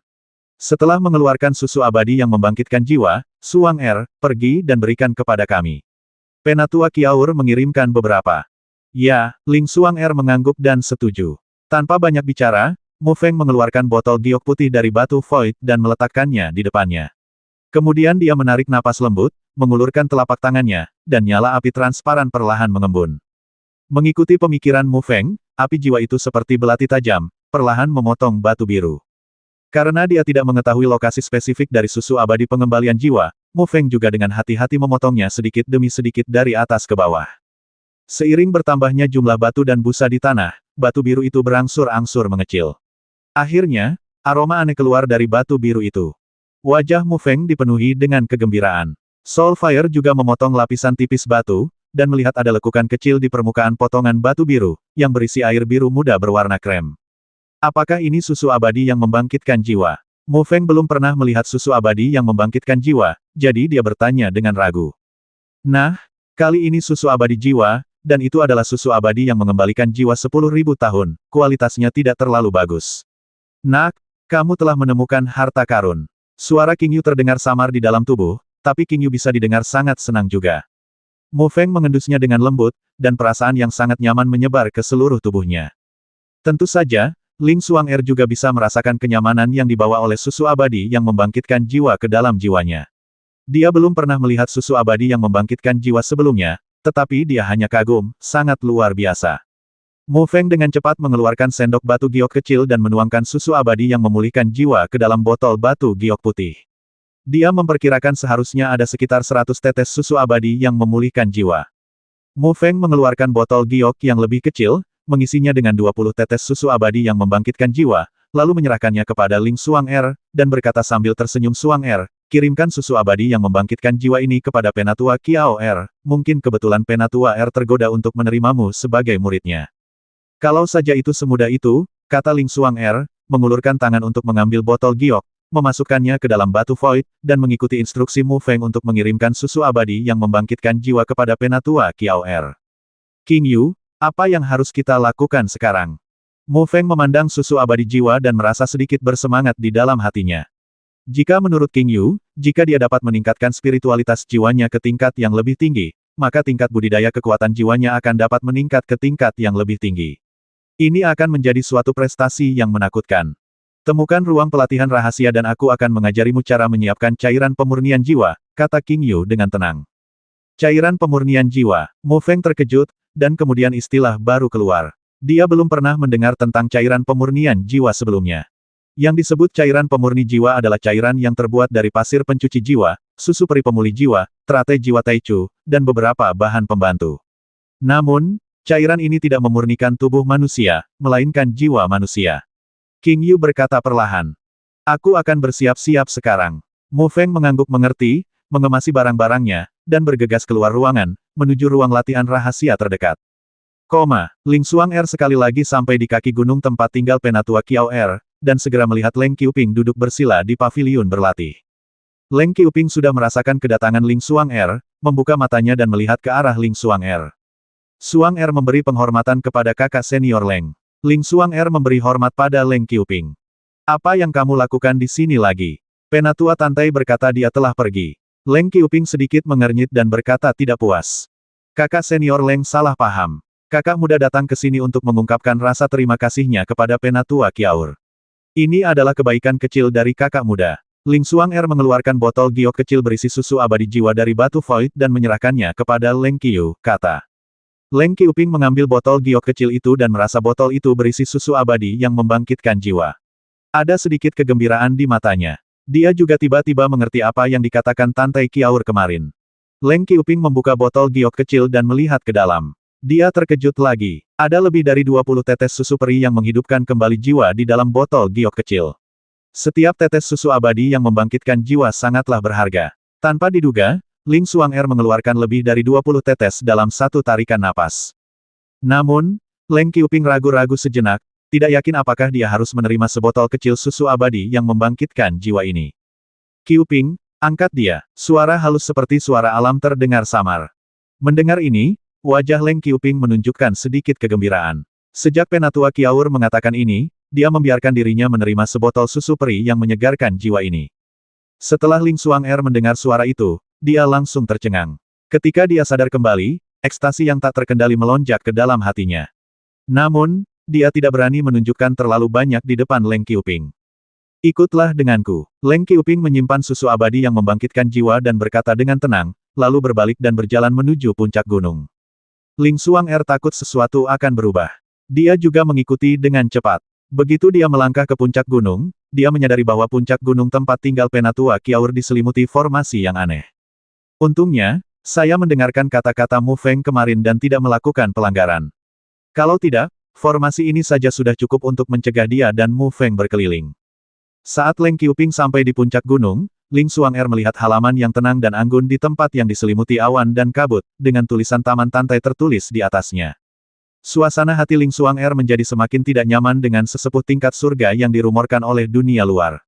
Setelah mengeluarkan susu abadi yang membangkitkan jiwa, Xuan'er, pergi dan berikan kepada kami. Penatua Kiao Er mengirimkan beberapa. Ya, Ling Xuan'er mengangguk dan setuju. Tanpa banyak bicara, Mu Feng mengeluarkan botol giok putih dari batu void dan meletakkannya di depannya. Kemudian dia menarik napas lembut, mengulurkan telapak tangannya, dan nyala api transparan perlahan mengembun. Mengikuti pemikiran Mu Feng, api jiwa itu seperti belati tajam, perlahan memotong batu biru. Karena dia tidak mengetahui lokasi spesifik dari susu abadi pengembalian jiwa, Mu Feng juga dengan hati-hati memotongnya sedikit demi sedikit dari atas ke bawah. Seiring bertambahnya jumlah batu dan busa di tanah, batu biru itu berangsur-angsur mengecil. Akhirnya, aroma aneh keluar dari batu biru itu. Wajah Mu Feng dipenuhi dengan kegembiraan. Soulfire juga memotong lapisan tipis batu, dan melihat ada lekukan kecil di permukaan potongan batu biru, yang berisi air biru muda berwarna krem. Apakah ini susu abadi yang membangkitkan jiwa? Mu Feng belum pernah melihat susu abadi yang membangkitkan jiwa, jadi dia bertanya dengan ragu. Nah, kali ini susu abadi jiwa, dan itu adalah susu abadi yang mengembalikan jiwa 10.000 tahun, kualitasnya tidak terlalu bagus. Nak, kamu telah menemukan harta karun. Suara King Yu terdengar samar di dalam tubuh, tapi King Yu bisa didengar sangat senang juga. Mu Feng mengendusnya dengan lembut, dan perasaan yang sangat nyaman menyebar ke seluruh tubuhnya. Tentu saja, Ling Xuanger juga bisa merasakan kenyamanan yang dibawa oleh susu abadi yang membangkitkan jiwa ke dalam jiwanya. Dia belum pernah melihat susu abadi yang membangkitkan jiwa sebelumnya, tetapi dia hanya kagum, sangat luar biasa. Mu Feng dengan cepat mengeluarkan sendok batu giok kecil dan menuangkan susu abadi yang memulihkan jiwa ke dalam botol batu giok putih. Dia memperkirakan seharusnya ada sekitar 100 tetes susu abadi yang memulihkan jiwa. Mu Feng mengeluarkan botol giok yang lebih kecil, mengisinya dengan 20 tetes susu abadi yang membangkitkan jiwa, lalu menyerahkannya kepada Ling Xuanger, dan berkata sambil tersenyum, Xuanger, kirimkan susu abadi yang membangkitkan jiwa ini kepada Penatua Kiao Er, mungkin kebetulan Penatua Er tergoda untuk menerimamu sebagai muridnya. Kalau saja itu semudah itu, kata Ling Xuanger, mengulurkan tangan untuk mengambil botol giok, memasukkannya ke dalam batu void, dan mengikuti instruksi Mu Feng untuk mengirimkan susu abadi yang membangkitkan jiwa kepada Penatua Kiao Er. King Yu, apa yang harus kita lakukan sekarang? Mu Feng memandang susu abadi jiwa dan merasa sedikit bersemangat di dalam hatinya. Jika menurut King Yu, jika dia dapat meningkatkan spiritualitas jiwanya ke tingkat yang lebih tinggi, maka tingkat budidaya kekuatan jiwanya akan dapat meningkat ke tingkat yang lebih tinggi. Ini akan menjadi suatu prestasi yang menakutkan. Temukan ruang pelatihan rahasia dan aku akan mengajarimu cara menyiapkan cairan pemurnian jiwa, kata King Yu dengan tenang. Cairan pemurnian jiwa. Mu Feng terkejut, dan kemudian istilah baru keluar. Dia belum pernah mendengar tentang cairan pemurnian jiwa sebelumnya. Yang disebut cairan pemurni jiwa adalah cairan yang terbuat dari pasir pencuci jiwa, susu peri pemulih jiwa, teratai jiwa Taichu, dan beberapa bahan pembantu. Namun, cairan ini tidak memurnikan tubuh manusia, melainkan jiwa manusia. King Yu berkata perlahan. Aku akan bersiap-siap sekarang. Mu Feng mengangguk mengerti, mengemasi barang-barangnya, dan bergegas keluar ruangan, menuju ruang latihan rahasia terdekat. Ling Xuanger sekali lagi sampai di kaki gunung tempat tinggal Penatua Kiao Er, dan segera melihat Leng Qiuping duduk bersila di paviliun berlatih. Leng Qiuping sudah merasakan kedatangan Ling Xuanger, membuka matanya dan melihat ke arah Ling Xuanger. Xuanger memberi penghormatan kepada kakak senior Leng. Ling Xuanger memberi hormat pada Leng Qiuping. Apa yang kamu lakukan di sini lagi? Penatua Tantai berkata dia telah pergi. Leng Qiuping sedikit mengernyit dan berkata tidak puas. Kakak senior Leng salah paham. Kakak muda datang ke sini untuk mengungkapkan rasa terima kasihnya kepada Penatua Kiaur. Ini adalah kebaikan kecil dari kakak muda. Ling Xuanger mengeluarkan botol giok kecil berisi susu abadi jiwa dari batu void dan menyerahkannya kepada Leng Qiu, kata. Leng Qiuping mengambil botol giok kecil itu dan merasa botol itu berisi susu abadi yang membangkitkan jiwa. Ada sedikit kegembiraan di matanya. Dia juga tiba-tiba mengerti apa yang dikatakan Tantai Kiaur kemarin. Leng Qiuping membuka botol giok kecil dan melihat ke dalam. Dia terkejut lagi. Ada lebih dari 20 tetes susu peri yang menghidupkan kembali jiwa di dalam botol giok kecil. Setiap tetes susu abadi yang membangkitkan jiwa sangatlah berharga. Tanpa diduga, Ling Xuanger mengeluarkan lebih dari 20 tetes dalam satu tarikan napas. Namun, Leng Qiuping ragu-ragu sejenak, tidak yakin apakah dia harus menerima sebotol kecil susu abadi yang membangkitkan jiwa ini. Qiuping, angkat dia. Suara halus seperti suara alam terdengar samar. Mendengar ini, wajah Leng Qiuping menunjukkan sedikit kegembiraan. Sejak Penatua Kiaur mengatakan ini, dia membiarkan dirinya menerima sebotol susu peri yang menyegarkan jiwa ini. Setelah Ling Xuanger mendengar suara itu, dia langsung tercengang. Ketika dia sadar kembali, ekstasi yang tak terkendali melonjak ke dalam hatinya. Namun, dia tidak berani menunjukkan terlalu banyak di depan Leng Qiuping. Ikutlah denganku. Leng Qiuping menyimpan susu abadi yang membangkitkan jiwa dan berkata dengan tenang, lalu berbalik dan berjalan menuju puncak gunung. Ling Xuan'er takut sesuatu akan berubah. Dia juga mengikuti dengan cepat. Begitu dia melangkah ke puncak gunung, dia menyadari bahwa puncak gunung tempat tinggal Penatua Kiaur diselimuti formasi yang aneh. Untungnya, saya mendengarkan kata-kata Mu Feng kemarin dan tidak melakukan pelanggaran. Kalau tidak, formasi ini saja sudah cukup untuk mencegah dia dan Mu Feng berkeliling. Saat Leng Qiuping sampai di puncak gunung, Ling Xuan'er melihat halaman yang tenang dan anggun di tempat yang diselimuti awan dan kabut, dengan tulisan Taman Tantai tertulis di atasnya. Suasana hati Ling Xuan'er menjadi semakin tidak nyaman dengan sesepuh tingkat surga yang dirumorkan oleh dunia luar.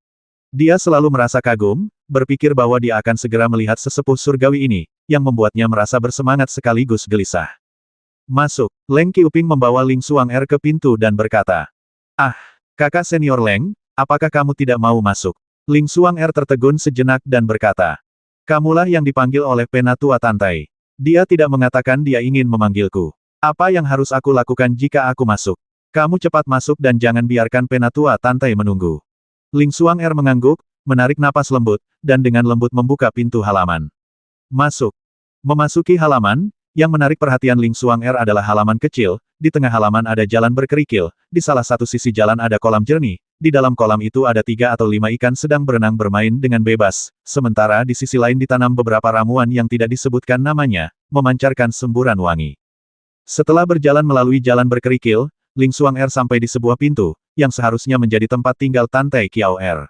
Dia selalu merasa kagum, berpikir bahwa dia akan segera melihat sesepuh surgawi ini, yang membuatnya merasa bersemangat sekaligus gelisah. Masuk. Leng Qiuping membawa Ling Xuan'er ke pintu dan berkata, "Ah, kakak senior Leng, apakah kamu tidak mau masuk?" Ling Xuan'er tertegun sejenak dan berkata, "Kamulah yang dipanggil oleh Penatua Tantai." Dia tidak mengatakan dia ingin memanggilku. Apa yang harus aku lakukan jika aku masuk? Kamu cepat masuk dan jangan biarkan Penatua Tantai menunggu. Ling Xuan'er mengangguk, menarik napas lembut, dan dengan lembut membuka pintu halaman. Masuk. Memasuki halaman, yang menarik perhatian Ling Xuan'er adalah halaman kecil, di tengah halaman ada jalan berkerikil, di salah satu sisi jalan ada kolam jernih, di dalam kolam itu ada 3 atau 5 ikan sedang berenang bermain dengan bebas, sementara di sisi lain ditanam beberapa ramuan yang tidak disebutkan namanya, memancarkan semburan wangi. Setelah berjalan melalui jalan berkerikil, Ling Xuan'er sampai di sebuah pintu, yang seharusnya menjadi tempat tinggal Tantai Kiaoer.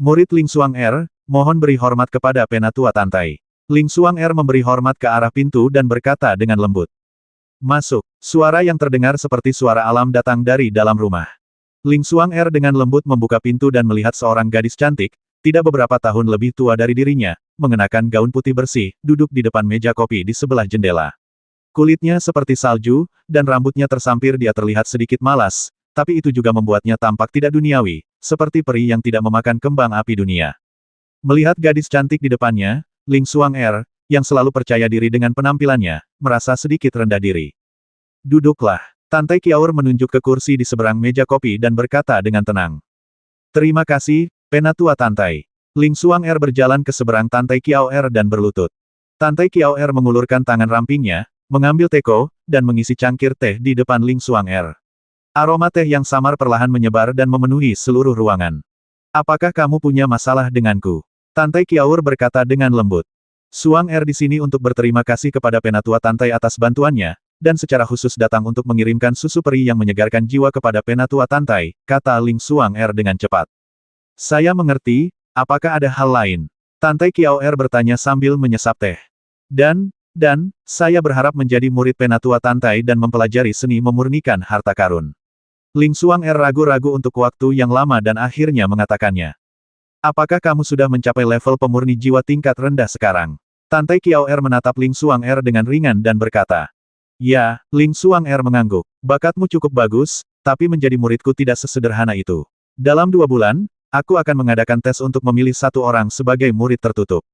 Murid Ling Xuan'er, mohon beri hormat kepada Penatua Tantai. Ling Xuan'er memberi hormat ke arah pintu dan berkata dengan lembut. Masuk. Suara yang terdengar seperti suara alam datang dari dalam rumah. Ling Xuan'er dengan lembut membuka pintu dan melihat seorang gadis cantik, tidak beberapa tahun lebih tua dari dirinya, mengenakan gaun putih bersih, duduk di depan meja kopi di sebelah jendela. Kulitnya seperti salju, dan rambutnya tersampir. Dia terlihat sedikit malas, tapi itu juga membuatnya tampak tidak duniawi, seperti peri yang tidak memakan kembang api dunia. Melihat gadis cantik di depannya, Ling Xuan'er, yang selalu percaya diri dengan penampilannya, merasa sedikit rendah diri. Duduklah. Tantai Kiaur menunjuk ke kursi di seberang meja kopi dan berkata dengan tenang. Terima kasih, Penatua Tantai. Ling Xuan'er berjalan ke seberang Tantai Kiaor dan berlutut. Tantai Kiaor mengulurkan tangan rampingnya, mengambil teko, dan mengisi cangkir teh di depan Ling Xuan'er. Aroma teh yang samar perlahan menyebar dan memenuhi seluruh ruangan. Apakah kamu punya masalah denganku? Tantai Kiaor berkata dengan lembut. Xuan'er di sini untuk berterima kasih kepada Penatua Tantai atas bantuannya, dan secara khusus datang untuk mengirimkan susu peri yang menyegarkan jiwa kepada Penatua Tantai, kata Ling Xuan'er dengan cepat. Saya mengerti, apakah ada hal lain? Tantai Kiaor bertanya sambil menyesap teh. Dan, saya berharap menjadi murid Penatua Tantai dan mempelajari seni memurnikan harta karun. Ling Xuan'er ragu-ragu untuk waktu yang lama dan akhirnya mengatakannya. Apakah kamu sudah mencapai level pemurni jiwa tingkat rendah sekarang? Tantai Kiaor menatap Ling Xuan'er dengan ringan dan berkata. Ya, Ling Xuan'er mengangguk. Bakatmu cukup bagus, tapi menjadi muridku tidak sesederhana itu. Dalam 2 bulan, aku akan mengadakan tes untuk memilih 1 orang sebagai murid tertutup.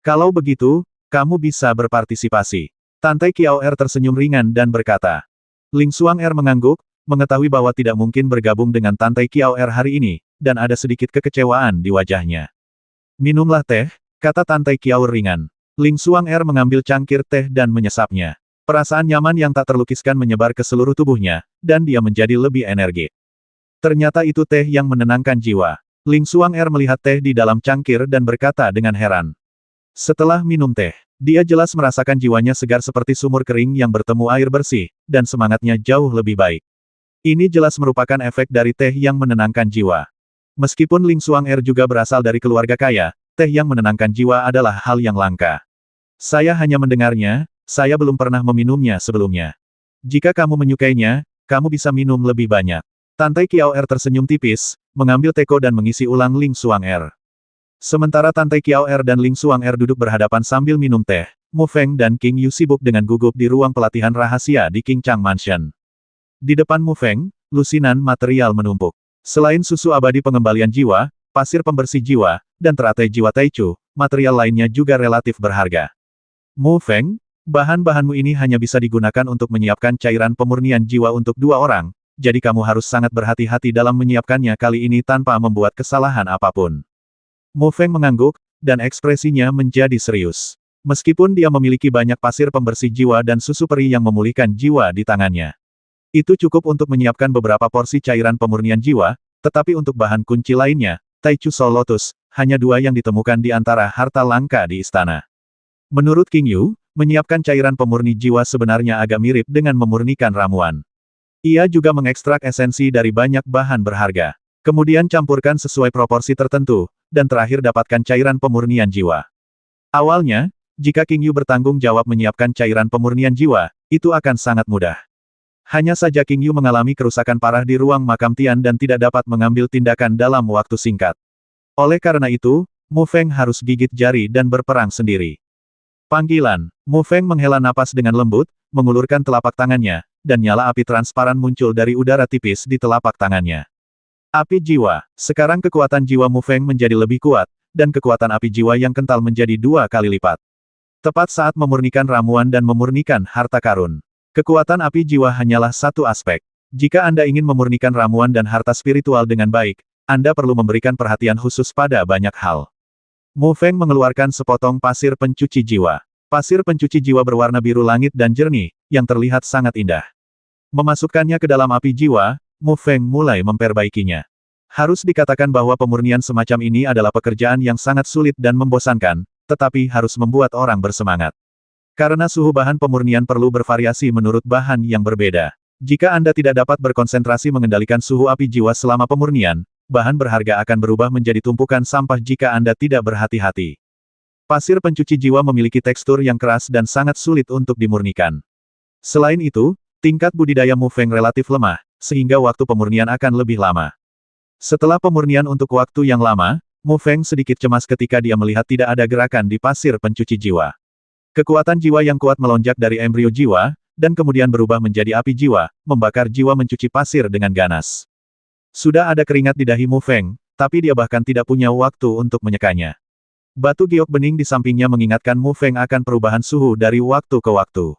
Kalau begitu, kamu bisa berpartisipasi. Tantai Kiaor tersenyum ringan dan berkata. Ling Xuan'er mengangguk, mengetahui bahwa tidak mungkin bergabung dengan Tantai Kiaor hari ini, dan ada sedikit kekecewaan di wajahnya. Minumlah teh, kata Tantai Kiaor ringan. Ling Xuan'er mengambil cangkir teh dan menyesapnya. Perasaan nyaman yang tak terlukiskan menyebar ke seluruh tubuhnya, dan dia menjadi lebih energik. Ternyata itu teh yang menenangkan jiwa. Ling Xuan'er melihat teh di dalam cangkir dan berkata dengan heran. Setelah minum teh, dia jelas merasakan jiwanya segar seperti sumur kering yang bertemu air bersih, dan semangatnya jauh lebih baik. Ini jelas merupakan efek dari teh yang menenangkan jiwa. Meskipun Ling Xuan'er juga berasal dari keluarga kaya, teh yang menenangkan jiwa adalah hal yang langka. Saya hanya mendengarnya, saya belum pernah meminumnya sebelumnya. Jika kamu menyukainya, kamu bisa minum lebih banyak. Tantai Kiaor tersenyum tipis, mengambil teko dan mengisi ulang Ling Xuan'er. Sementara Tantai Kiaor dan Ling Xuan'er duduk berhadapan sambil minum teh, Mu Feng dan King Yu sibuk dengan gugup di ruang pelatihan rahasia di King Chang Mansion. Di depan Mu Feng, lusinan material menumpuk. Selain susu abadi pengembalian jiwa, pasir pembersih jiwa, dan teratai jiwa Taichu, material lainnya juga relatif berharga. Mu Feng, bahan-bahanmu ini hanya bisa digunakan untuk menyiapkan cairan pemurnian jiwa untuk 2 orang, jadi kamu harus sangat berhati-hati dalam menyiapkannya kali ini tanpa membuat kesalahan apapun. Mu Feng mengangguk, dan ekspresinya menjadi serius. Meskipun dia memiliki banyak pasir pembersih jiwa dan susu peri yang memulihkan jiwa di tangannya. Itu cukup untuk menyiapkan beberapa porsi cairan pemurnian jiwa, tetapi untuk bahan kunci lainnya, Taichu Soul Lotus, hanya 2 yang ditemukan di antara harta langka di istana. Menurut King Yu, menyiapkan cairan pemurni jiwa sebenarnya agak mirip dengan memurnikan ramuan. Ia juga mengekstrak esensi dari banyak bahan berharga. Kemudian campurkan sesuai proporsi tertentu, dan terakhir dapatkan cairan pemurnian jiwa. Awalnya, jika King Yu bertanggung jawab menyiapkan cairan pemurnian jiwa, itu akan sangat mudah. Hanya saja King Yu mengalami kerusakan parah di ruang makam Tian dan tidak dapat mengambil tindakan dalam waktu singkat. Oleh karena itu, Mu Feng harus gigit jari dan berperang sendiri. Panggilan. Mu Feng menghela napas dengan lembut, mengulurkan telapak tangannya, dan nyala api transparan muncul dari udara tipis di telapak tangannya. Api jiwa. Sekarang kekuatan jiwa Mu Feng menjadi lebih kuat, dan kekuatan api jiwa yang kental menjadi 2 kali lipat. Tepat saat memurnikan ramuan dan memurnikan harta karun. Kekuatan api jiwa hanyalah satu aspek. Jika Anda ingin memurnikan ramuan dan harta spiritual dengan baik, Anda perlu memberikan perhatian khusus pada banyak hal. Mu Feng mengeluarkan sepotong pasir pencuci jiwa. Pasir pencuci jiwa berwarna biru langit dan jernih, yang terlihat sangat indah. Memasukkannya ke dalam api jiwa, Mu Feng mulai memperbaikinya. Harus dikatakan bahwa pemurnian semacam ini adalah pekerjaan yang sangat sulit dan membosankan, tetapi harus membuat orang bersemangat. Karena suhu bahan pemurnian perlu bervariasi menurut bahan yang berbeda. Jika Anda tidak dapat berkonsentrasi mengendalikan suhu api jiwa selama pemurnian, bahan berharga akan berubah menjadi tumpukan sampah jika Anda tidak berhati-hati. Pasir pencuci jiwa memiliki tekstur yang keras dan sangat sulit untuk dimurnikan. Selain itu, tingkat budidaya Mu Feng relatif lemah, sehingga waktu pemurnian akan lebih lama. Setelah pemurnian untuk waktu yang lama, Mu Feng sedikit cemas ketika dia melihat tidak ada gerakan di pasir pencuci jiwa. Kekuatan jiwa yang kuat melonjak dari embrio jiwa, dan kemudian berubah menjadi api jiwa, membakar jiwa mencuci pasir dengan ganas. Sudah ada keringat di dahi Mu Feng, tapi dia bahkan tidak punya waktu untuk menyekanya. Batu giok bening di sampingnya mengingatkan Mu Feng akan perubahan suhu dari waktu ke waktu.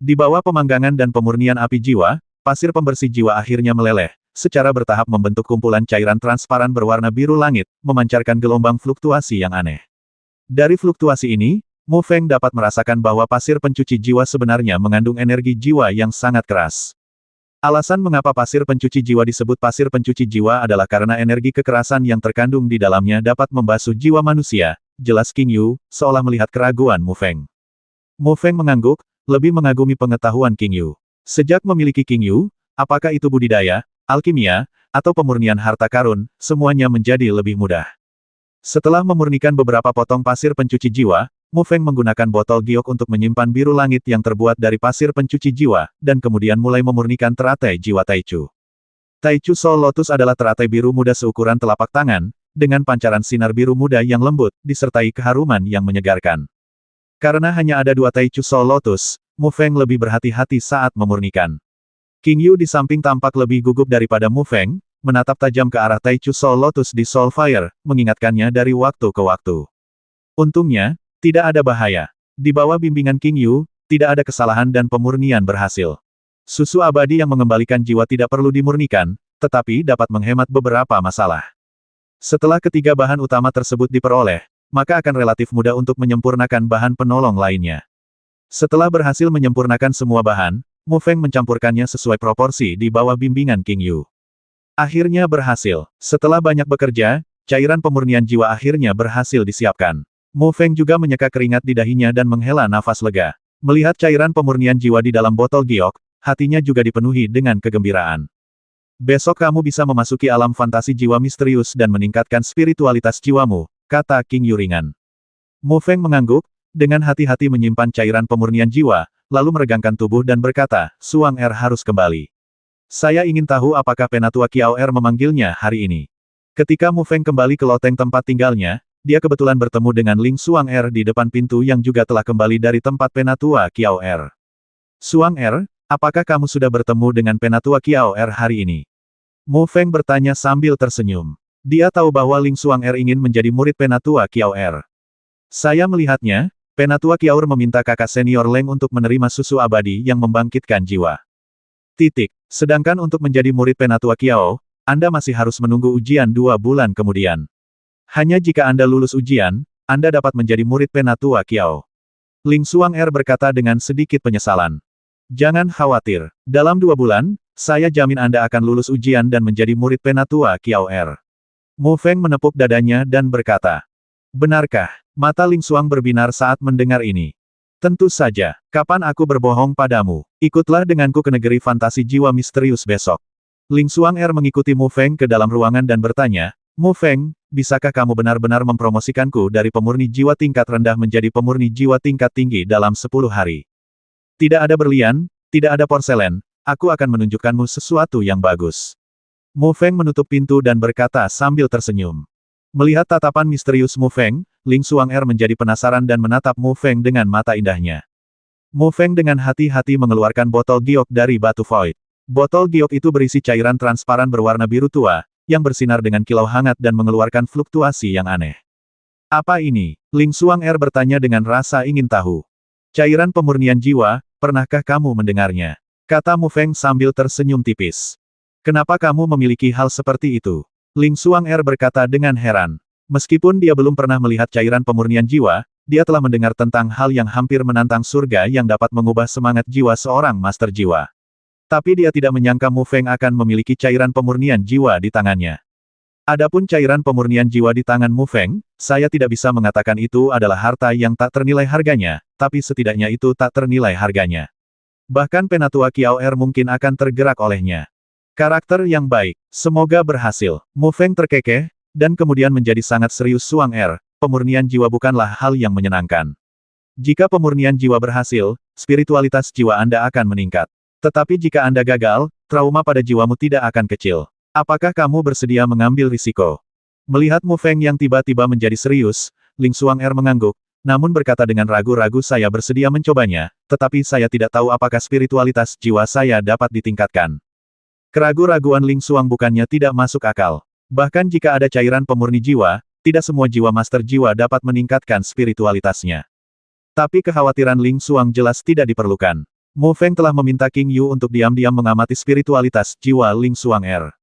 Di bawah pemanggangan dan pemurnian api jiwa, pasir pembersih jiwa akhirnya meleleh, secara bertahap membentuk kumpulan cairan transparan berwarna biru langit, memancarkan gelombang fluktuasi yang aneh. Dari fluktuasi ini, Mu Feng dapat merasakan bahwa pasir pencuci jiwa sebenarnya mengandung energi jiwa yang sangat keras. Alasan mengapa pasir pencuci jiwa disebut pasir pencuci jiwa adalah karena energi kekerasan yang terkandung di dalamnya dapat membasuh jiwa manusia, jelas King Yu, seolah melihat keraguan Mu Feng. Mu Feng mengangguk, lebih mengagumi pengetahuan King Yu. Sejak memiliki King Yu, apakah itu budidaya, alkimia, atau pemurnian harta karun, semuanya menjadi lebih mudah. Setelah memurnikan beberapa potong pasir pencuci jiwa, Mu Feng menggunakan botol giok untuk menyimpan biru langit yang terbuat dari pasir pencuci jiwa, dan kemudian mulai memurnikan teratai jiwa Taichu. Taichu Soul Lotus adalah teratai biru muda seukuran telapak tangan, dengan pancaran sinar biru muda yang lembut, disertai keharuman yang menyegarkan. Karena hanya ada 2 Taichu Soul Lotus, Mu Feng lebih berhati-hati saat memurnikan. King Yu di samping tampak lebih gugup daripada Mu Feng, menatap tajam ke arah Taichu Soul Lotus di Soul Fire, mengingatkannya dari waktu ke waktu. Untungnya, tidak ada bahaya. Di bawah bimbingan King Yu, tidak ada kesalahan dan pemurnian berhasil. Susu abadi yang mengembalikan jiwa tidak perlu dimurnikan, tetapi dapat menghemat beberapa masalah. Setelah ketiga bahan utama tersebut diperoleh, maka akan relatif mudah untuk menyempurnakan bahan penolong lainnya. Setelah berhasil menyempurnakan semua bahan, Mu Feng mencampurkannya sesuai proporsi di bawah bimbingan King Yu. Akhirnya berhasil. Setelah banyak bekerja, cairan pemurnian jiwa akhirnya berhasil disiapkan. Mu Feng juga menyeka keringat di dahinya dan menghela nafas lega. Melihat cairan pemurnian jiwa di dalam botol giok, hatinya juga dipenuhi dengan kegembiraan. Besok kamu bisa memasuki alam fantasi jiwa misterius dan meningkatkan spiritualitas jiwamu, kata King Yu ringan. Mu Feng mengangguk, dengan hati-hati menyimpan cairan pemurnian jiwa, lalu meregangkan tubuh dan berkata, Suang Er harus kembali. Saya ingin tahu apakah Penatua Kiao Er memanggilnya hari ini. Ketika Mu Feng kembali ke loteng tempat tinggalnya, dia kebetulan bertemu dengan Ling Suang Er di depan pintu yang juga telah kembali dari tempat Penatua Kiao Er. Suang Er, apakah kamu sudah bertemu dengan Penatua Kiao Er hari ini? Mu Feng bertanya sambil tersenyum. Dia tahu bahwa Ling Suang Er ingin menjadi murid Penatua Kiao Er. Saya melihatnya, Penatua Kiao Er meminta kakak senior Leng untuk menerima susu abadi yang membangkitkan jiwa. Sedangkan untuk menjadi murid Penatua Kiao, Anda masih harus menunggu ujian 2 bulan kemudian. Hanya jika Anda lulus ujian, Anda dapat menjadi murid Penatua Kiao. Ling Xuanger berkata dengan sedikit penyesalan. Jangan khawatir, dalam 2 bulan, saya jamin Anda akan lulus ujian dan menjadi murid Penatua Kiao R. Mu Feng menepuk dadanya dan berkata. Benarkah? Mata Ling Xuang berbinar saat mendengar ini. Tentu saja, kapan aku berbohong padamu? Ikutlah denganku ke negeri fantasi jiwa misterius besok. Ling Xuanger mengikuti Mu Feng ke dalam ruangan dan bertanya, Mu Feng, bisakah kamu benar-benar mempromosikanku dari pemurni jiwa tingkat rendah menjadi pemurni jiwa tingkat tinggi dalam 10 hari? Tidak ada berlian, tidak ada porselen, aku akan menunjukkanmu sesuatu yang bagus. Mu Feng menutup pintu dan berkata sambil tersenyum. Melihat tatapan misterius Mu Feng, Ling Xuanger menjadi penasaran dan menatap Mu Feng dengan mata indahnya. Mu Feng dengan hati-hati mengeluarkan botol giok dari batu void. Botol giok itu berisi cairan transparan berwarna biru tua, yang bersinar dengan kilau hangat dan mengeluarkan fluktuasi yang aneh. Apa ini? Ling Xuanger bertanya dengan rasa ingin tahu. Cairan pemurnian jiwa, pernahkah kamu mendengarnya? Kata Mu Feng sambil tersenyum tipis. Kenapa kamu memiliki hal seperti itu? Ling Xuanger berkata dengan heran. Meskipun dia belum pernah melihat cairan pemurnian jiwa, dia telah mendengar tentang hal yang hampir menantang surga yang dapat mengubah semangat jiwa seorang master jiwa. Tapi dia tidak menyangka Mu Feng akan memiliki cairan pemurnian jiwa di tangannya. Adapun cairan pemurnian jiwa di tangan Mu Feng, saya tidak bisa mengatakan itu adalah harta yang tak ternilai harganya, tapi setidaknya itu tak ternilai harganya. Bahkan Penatua Kiao R mungkin akan tergerak olehnya. Karakter yang baik. Semoga berhasil. Mu Feng terkekeh, dan kemudian menjadi sangat serius. Xuang R, pemurnian jiwa bukanlah hal yang menyenangkan. Jika pemurnian jiwa berhasil, spiritualitas jiwa Anda akan meningkat. Tetapi jika Anda gagal, trauma pada jiwamu tidak akan kecil. Apakah kamu bersedia mengambil risiko? Melihat Mu Feng yang tiba-tiba menjadi serius, Ling Xuang R mengangguk, namun berkata dengan ragu-ragu saya bersedia mencobanya, tetapi saya tidak tahu apakah spiritualitas jiwa saya dapat ditingkatkan. Keragu-raguan Ling Xuang bukannya tidak masuk akal. Bahkan jika ada cairan pemurni jiwa, tidak semua jiwa master jiwa dapat meningkatkan spiritualitasnya. Tapi kekhawatiran Ling Xuang jelas tidak diperlukan. Mu Feng telah meminta King Yu untuk diam-diam mengamati spiritualitas jiwa Ling Xuang R.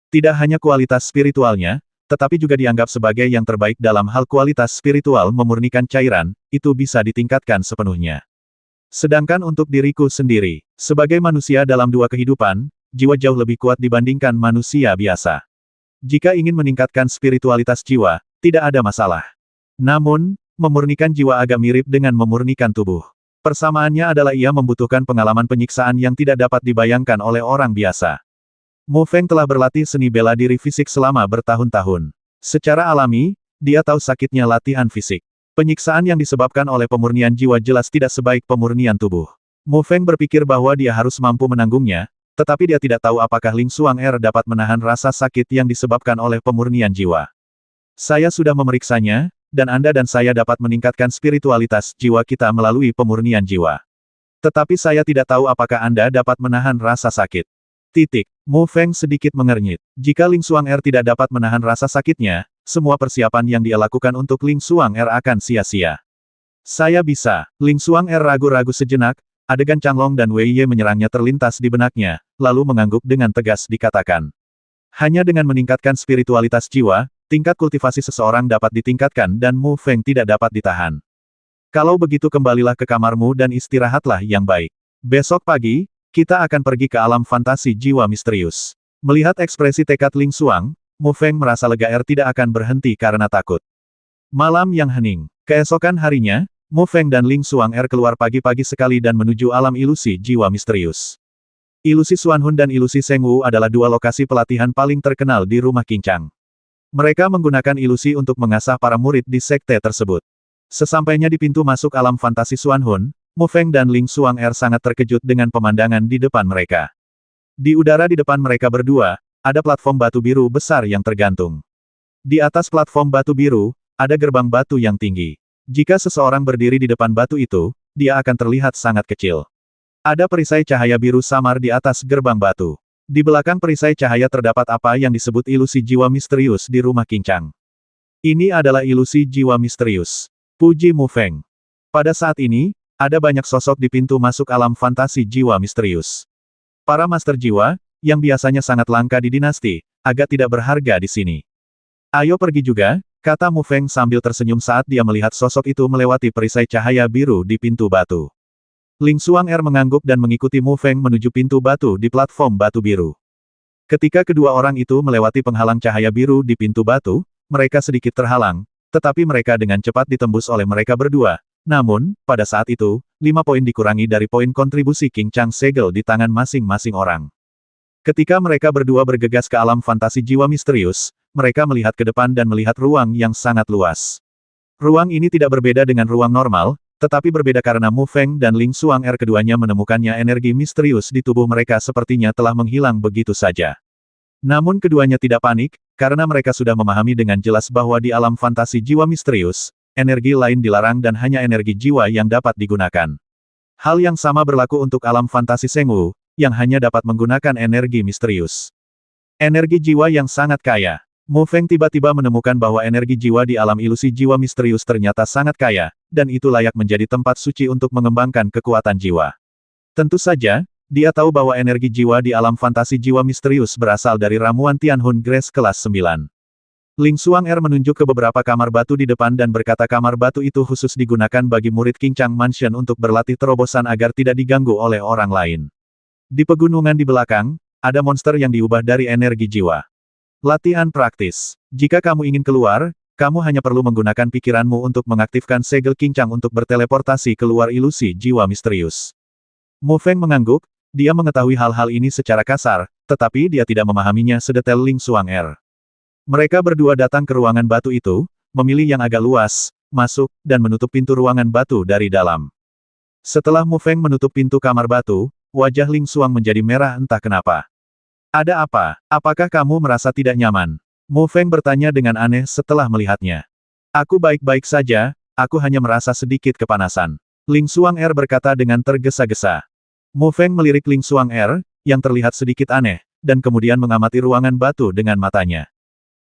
Tidak hanya kualitas spiritualnya, tetapi juga dianggap sebagai yang terbaik dalam hal kualitas spiritual memurnikan cairan, itu bisa ditingkatkan sepenuhnya. Sedangkan untuk diriku sendiri, sebagai manusia dalam 2 kehidupan, jiwa jauh lebih kuat dibandingkan manusia biasa. Jika ingin meningkatkan spiritualitas jiwa, tidak ada masalah. Namun, memurnikan jiwa agak mirip dengan memurnikan tubuh. Persamaannya adalah ia membutuhkan pengalaman penyiksaan yang tidak dapat dibayangkan oleh orang biasa. Mu Feng telah berlatih seni bela diri fisik selama bertahun-tahun. Secara alami, dia tahu sakitnya latihan fisik. Penyiksaan yang disebabkan oleh pemurnian jiwa jelas tidak sebaik pemurnian tubuh. Mu Feng berpikir bahwa dia harus mampu menanggungnya, tetapi dia tidak tahu apakah Ling Xuanger dapat menahan rasa sakit yang disebabkan oleh pemurnian jiwa. Saya sudah memeriksanya, dan Anda dan saya dapat meningkatkan spiritualitas jiwa kita melalui pemurnian jiwa. Tetapi saya tidak tahu apakah Anda dapat menahan rasa sakit. Mu Feng sedikit mengernyit. Jika Ling Xuanger tidak dapat menahan rasa sakitnya, semua persiapan yang dia lakukan untuk Ling Xuanger akan sia-sia. Saya bisa. Ling Xuanger ragu-ragu sejenak. Adegan Changlong dan Wei Ye menyerangnya terlintas di benaknya, lalu mengangguk dengan tegas dikatakan. Hanya dengan meningkatkan spiritualitas jiwa, tingkat kultivasi seseorang dapat ditingkatkan dan Mu Feng tidak dapat ditahan. Kalau begitu kembalilah ke kamarmu dan istirahatlah yang baik. Besok pagi, kita akan pergi ke alam fantasi jiwa misterius. Melihat ekspresi tekad Ling Xuang, Mu Feng merasa lega tidak akan berhenti karena takut. Malam yang hening. Keesokan harinya, Mu Feng dan Ling Xuanger keluar pagi-pagi sekali dan menuju alam ilusi jiwa misterius. Ilusi Xuanhun dan ilusi Seng Wu adalah 2 lokasi pelatihan paling terkenal di rumah Qincang. Mereka menggunakan ilusi untuk mengasah para murid di sekte tersebut. Sesampainya di pintu masuk alam fantasi Xuanhun, Mu Feng dan Ling Xuanger sangat terkejut dengan pemandangan di depan mereka. Di udara di depan mereka berdua, ada platform batu biru besar yang tergantung. Di atas platform batu biru, ada gerbang batu yang tinggi. Jika seseorang berdiri di depan batu itu, dia akan terlihat sangat kecil. Ada perisai cahaya biru samar di atas gerbang batu. Di belakang perisai cahaya terdapat apa yang disebut ilusi jiwa misterius di rumah Qincang. Ini adalah ilusi jiwa misterius. Puji Mu Feng. Pada saat ini, ada banyak sosok di pintu masuk alam fantasi jiwa misterius. Para master jiwa, yang biasanya sangat langka di dinasti, agak tidak berharga di sini. Ayo pergi juga, kata Mu Feng sambil tersenyum saat dia melihat sosok itu melewati perisai cahaya biru di pintu batu. Ling Xuan'er mengangguk dan mengikuti Mu Feng menuju pintu batu di platform batu biru. Ketika kedua orang itu melewati penghalang cahaya biru di pintu batu, mereka sedikit terhalang, tetapi mereka dengan cepat ditembus oleh mereka berdua. Namun, pada saat itu, 5 poin dikurangi dari poin kontribusi King Chang segel di tangan masing-masing orang. Ketika mereka berdua bergegas ke alam fantasi jiwa misterius, mereka melihat ke depan dan melihat ruang yang sangat luas. Ruang ini tidak berbeda dengan ruang normal, tetapi berbeda karena Mu Feng dan Ling Xuan'er keduanya menemukannya energi misterius di tubuh mereka sepertinya telah menghilang begitu saja. Namun keduanya tidak panik, karena mereka sudah memahami dengan jelas bahwa di alam fantasi jiwa misterius, energi lain dilarang dan hanya energi jiwa yang dapat digunakan. Hal yang sama berlaku untuk alam fantasi Sengwu, yang hanya dapat menggunakan energi misterius. Energi jiwa yang sangat kaya. Mu Feng tiba-tiba menemukan bahwa energi jiwa di alam ilusi jiwa misterius ternyata sangat kaya, dan itu layak menjadi tempat suci untuk mengembangkan kekuatan jiwa. Tentu saja, dia tahu bahwa energi jiwa di alam fantasi jiwa misterius berasal dari ramuan Tianhun Grace kelas 9. Ling Xuan'er menunjuk ke beberapa kamar batu di depan dan berkata kamar batu itu khusus digunakan bagi murid King Chang Mansion untuk berlatih terobosan agar tidak diganggu oleh orang lain. Di pegunungan di belakang, ada monster yang diubah dari energi jiwa. Latihan praktis. Jika kamu ingin keluar, kamu hanya perlu menggunakan pikiranmu untuk mengaktifkan segel King Chang untuk berteleportasi keluar ilusi jiwa misterius. Mu Feng mengangguk, dia mengetahui hal-hal ini secara kasar, tetapi dia tidak memahaminya sedetail Ling Xuan'er. Mereka berdua datang ke ruangan batu itu, memilih yang agak luas, masuk, dan menutup pintu ruangan batu dari dalam. Setelah Mu Feng menutup pintu kamar batu, wajah Ling Xuang menjadi merah entah kenapa. Ada apa? Apakah kamu merasa tidak nyaman? Mu Feng bertanya dengan aneh setelah melihatnya. Aku baik-baik saja, aku hanya merasa sedikit kepanasan. Ling Xuan'er berkata dengan tergesa-gesa. Mu Feng melirik Ling Xuan'er, yang terlihat sedikit aneh, dan kemudian mengamati ruangan batu dengan matanya.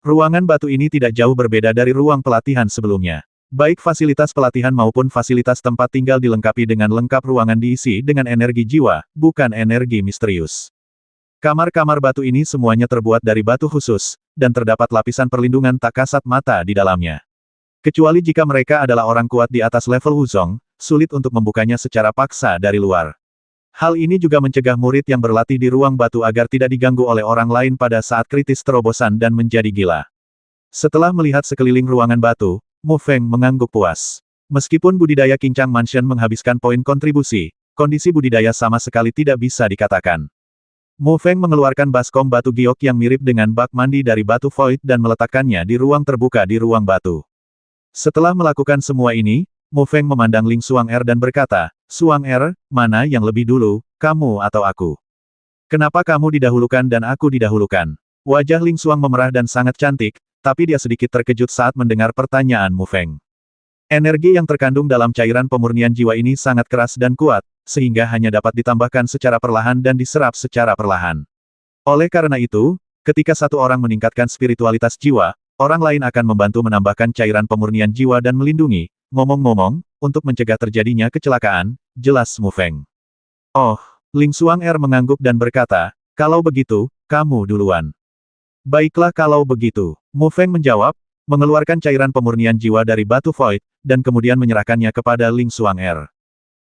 Ruangan batu ini tidak jauh berbeda dari ruang pelatihan sebelumnya. Baik fasilitas pelatihan maupun fasilitas tempat tinggal dilengkapi dengan lengkap ruangan diisi dengan energi jiwa, bukan energi misterius. Kamar-kamar batu ini semuanya terbuat dari batu khusus, dan terdapat lapisan perlindungan tak kasat mata di dalamnya. Kecuali jika mereka adalah orang kuat di atas level Wuzong, sulit untuk membukanya secara paksa dari luar. Hal ini juga mencegah murid yang berlatih di ruang batu agar tidak diganggu oleh orang lain pada saat kritis terobosan dan menjadi gila. Setelah melihat sekeliling ruangan batu, Mu Feng mengangguk puas. Meskipun budidaya King Chang Mansion menghabiskan poin kontribusi, kondisi budidaya sama sekali tidak bisa dikatakan. Mu Feng mengeluarkan baskom batu giok yang mirip dengan bak mandi dari batu void dan meletakkannya di ruang terbuka di ruang batu. Setelah melakukan semua ini, Mu Feng memandang Ling Xuan'er dan berkata, Xuan'er, mana yang lebih dulu, kamu atau aku? Kenapa kamu didahulukan dan aku didahulukan? Wajah Ling Xuang memerah dan sangat cantik, tapi dia sedikit terkejut saat mendengar pertanyaan Mu Feng. Energi yang terkandung dalam cairan pemurnian jiwa ini sangat keras dan kuat, sehingga hanya dapat ditambahkan secara perlahan dan diserap secara perlahan. Oleh karena itu, ketika satu orang meningkatkan spiritualitas jiwa, orang lain akan membantu menambahkan cairan pemurnian jiwa dan melindungi. Ngomong-ngomong, untuk mencegah terjadinya kecelakaan, jelas Mu Feng. Oh, Ling Xuan'er mengangguk dan berkata, kalau begitu, kamu duluan. Baiklah kalau begitu. Mu Feng menjawab, mengeluarkan cairan pemurnian jiwa dari batu void, dan kemudian menyerahkannya kepada Ling Xuan'er.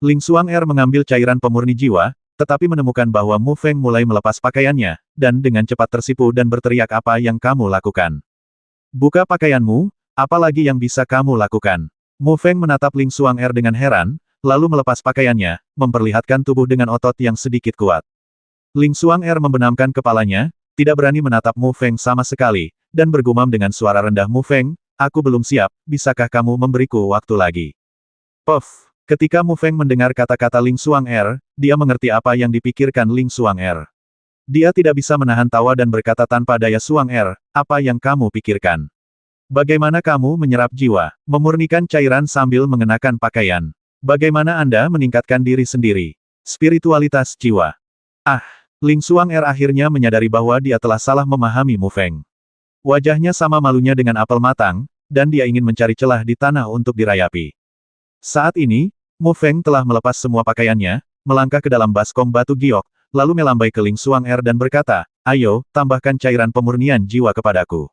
Ling Xuan'er mengambil cairan pemurni jiwa, tetapi menemukan bahwa Mu Feng mulai melepas pakaiannya, dan dengan cepat tersipu dan berteriak apa yang kamu lakukan. Buka pakaianmu, apa lagi yang bisa kamu lakukan? Mu Feng menatap Ling Xuan'er dengan heran, lalu melepas pakaiannya, memperlihatkan tubuh dengan otot yang sedikit kuat. Ling Xuan'er membenamkan kepalanya, tidak berani menatap Mu Feng sama sekali, dan bergumam dengan suara rendah Mu Feng, aku belum siap, bisakah kamu memberiku waktu lagi? Puff! Ketika Mu Feng mendengar kata-kata Ling Xuan'er, dia mengerti apa yang dipikirkan Ling Xuan'er. Dia tidak bisa menahan tawa dan berkata tanpa daya Xuan'er, apa yang kamu pikirkan? Bagaimana kamu menyerap jiwa, memurnikan cairan sambil mengenakan pakaian? Bagaimana Anda meningkatkan diri sendiri? Spiritualitas jiwa. Ah! Ling Xuan'er akhirnya menyadari bahwa dia telah salah memahami Mu Feng. Wajahnya sama malunya dengan apel matang, dan dia ingin mencari celah di tanah untuk dirayapi. Saat ini, Mu Feng telah melepas semua pakaiannya, melangkah ke dalam baskom batu giok, lalu melambai ke Ling Xuanger dan berkata, "Ayo, tambahkan cairan pemurnian jiwa kepadaku."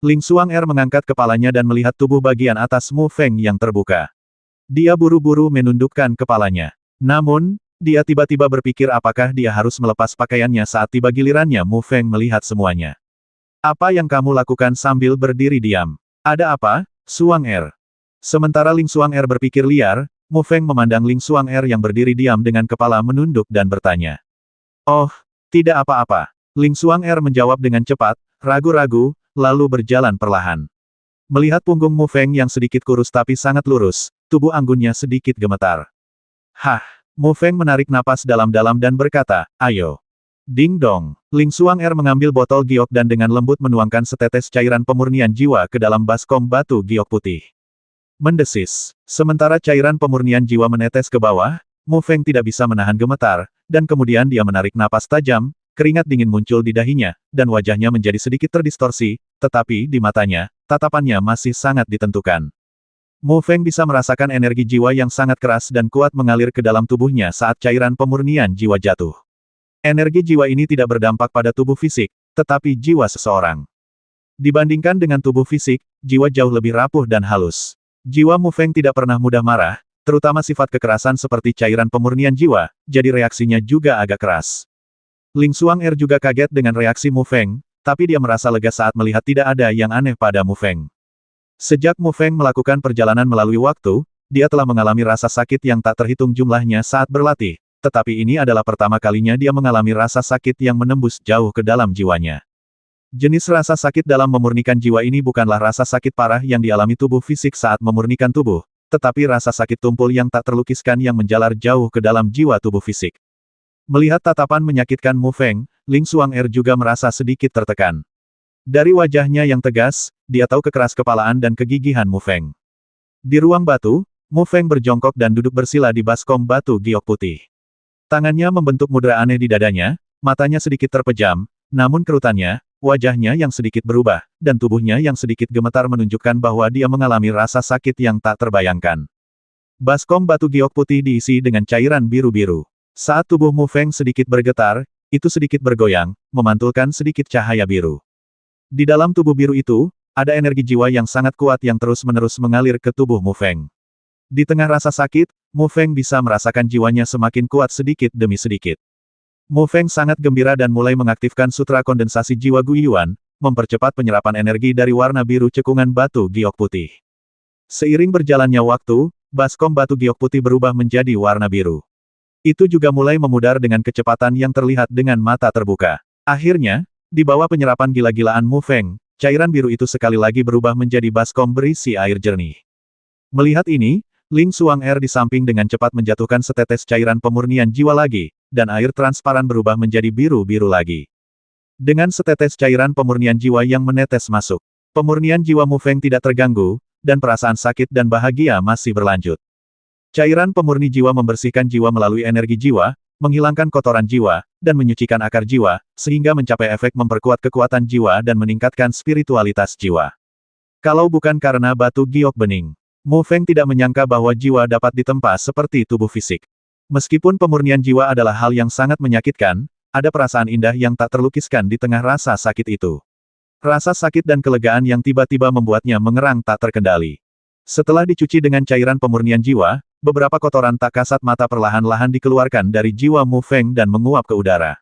Ling Xuanger mengangkat kepalanya dan melihat tubuh bagian atas Mu Feng yang terbuka. Dia buru-buru menundukkan kepalanya. Namun, dia tiba-tiba berpikir apakah dia harus melepas pakaiannya saat tiba gilirannya Mu Feng melihat semuanya. "Apa yang kamu lakukan sambil berdiri diam? Ada apa, Xuanger?" Sementara Ling Xuanger berpikir liar, Mu Feng memandang Ling Xuanger yang berdiri diam dengan kepala menunduk dan bertanya. "Oh, tidak apa-apa." Ling Xuanger menjawab dengan cepat, ragu-ragu, lalu berjalan perlahan. Melihat punggung Mu Feng yang sedikit kurus tapi sangat lurus, tubuh anggunnya sedikit gemetar. "Hah!" Mu Feng menarik napas dalam-dalam dan berkata, "Ayo." Ding dong. Ling Xuanger mengambil botol giok dan dengan lembut menuangkan setetes cairan pemurnian jiwa ke dalam baskom batu giok putih. Mendesis. Sementara cairan pemurnian jiwa menetes ke bawah, Mu Feng tidak bisa menahan gemetar, dan kemudian dia menarik napas tajam, keringat dingin muncul di dahinya, dan wajahnya menjadi sedikit terdistorsi, tetapi di matanya, tatapannya masih sangat ditentukan. Mu Feng bisa merasakan energi jiwa yang sangat keras dan kuat mengalir ke dalam tubuhnya saat cairan pemurnian jiwa jatuh. Energi jiwa ini tidak berdampak pada tubuh fisik, tetapi jiwa seseorang. Dibandingkan dengan tubuh fisik, jiwa jauh lebih rapuh dan halus. Jiwa Mu Feng tidak pernah mudah marah, terutama sifat kekerasan seperti cairan pemurnian jiwa, jadi reaksinya juga agak keras. Ling Xuanger juga kaget dengan reaksi Mu Feng, tapi dia merasa lega saat melihat tidak ada yang aneh pada Mu Feng. Sejak Mu Feng melakukan perjalanan melalui waktu, dia telah mengalami rasa sakit yang tak terhitung jumlahnya saat berlatih, tetapi ini adalah pertama kalinya dia mengalami rasa sakit yang menembus jauh ke dalam jiwanya. Jenis rasa sakit dalam memurnikan jiwa ini bukanlah rasa sakit parah yang dialami tubuh fisik saat memurnikan tubuh, tetapi rasa sakit tumpul yang tak terlukiskan yang menjalar jauh ke dalam jiwa tubuh fisik. Melihat tatapan menyakitkan Mu Feng, Ling Xuanger juga merasa sedikit tertekan. Dari wajahnya yang tegas, dia tahu kekeras kepalaan dan kegigihan Mu Feng. Di ruang batu, Mu Feng berjongkok dan duduk bersila di baskom batu giok putih. Tangannya membentuk mudra aneh di dadanya, matanya sedikit terpejam, namun kerutannya, wajahnya yang sedikit berubah, dan tubuhnya yang sedikit gemetar menunjukkan bahwa dia mengalami rasa sakit yang tak terbayangkan. Baskom batu giok putih diisi dengan cairan biru-biru. Saat tubuh Mu Feng sedikit bergetar, itu sedikit bergoyang, memantulkan sedikit cahaya biru. Di dalam tubuh biru itu, ada energi jiwa yang sangat kuat yang terus-menerus mengalir ke tubuh Mu Feng. Di tengah rasa sakit, Mu Feng bisa merasakan jiwanya semakin kuat sedikit demi sedikit. Mu Feng sangat gembira dan mulai mengaktifkan sutra kondensasi jiwa Guiyuan, mempercepat penyerapan energi dari warna biru cekungan batu giok putih. Seiring berjalannya waktu, baskom batu giok putih berubah menjadi warna biru. Itu juga mulai memudar dengan kecepatan yang terlihat dengan mata terbuka. Akhirnya, di bawah penyerapan gila-gilaan Mu Feng, cairan biru itu sekali lagi berubah menjadi baskom berisi air jernih. Melihat ini, Ling Xuanger di samping dengan cepat menjatuhkan setetes cairan pemurnian jiwa lagi, dan air transparan berubah menjadi biru-biru lagi. Dengan setetes cairan pemurnian jiwa yang menetes masuk, pemurnian jiwa Mu Feng tidak terganggu, dan perasaan sakit dan bahagia masih berlanjut. Cairan pemurni jiwa membersihkan jiwa melalui energi jiwa, menghilangkan kotoran jiwa, dan menyucikan akar jiwa, sehingga mencapai efek memperkuat kekuatan jiwa dan meningkatkan spiritualitas jiwa. Kalau bukan karena batu giok bening, Mu Feng tidak menyangka bahwa jiwa dapat ditempa seperti tubuh fisik. Meskipun pemurnian jiwa adalah hal yang sangat menyakitkan, ada perasaan indah yang tak terlukiskan di tengah rasa sakit itu. Rasa sakit dan kelegaan yang tiba-tiba membuatnya mengerang tak terkendali. Setelah dicuci dengan cairan pemurnian jiwa, beberapa kotoran tak kasat mata perlahan-lahan dikeluarkan dari jiwa Mu Feng dan menguap ke udara.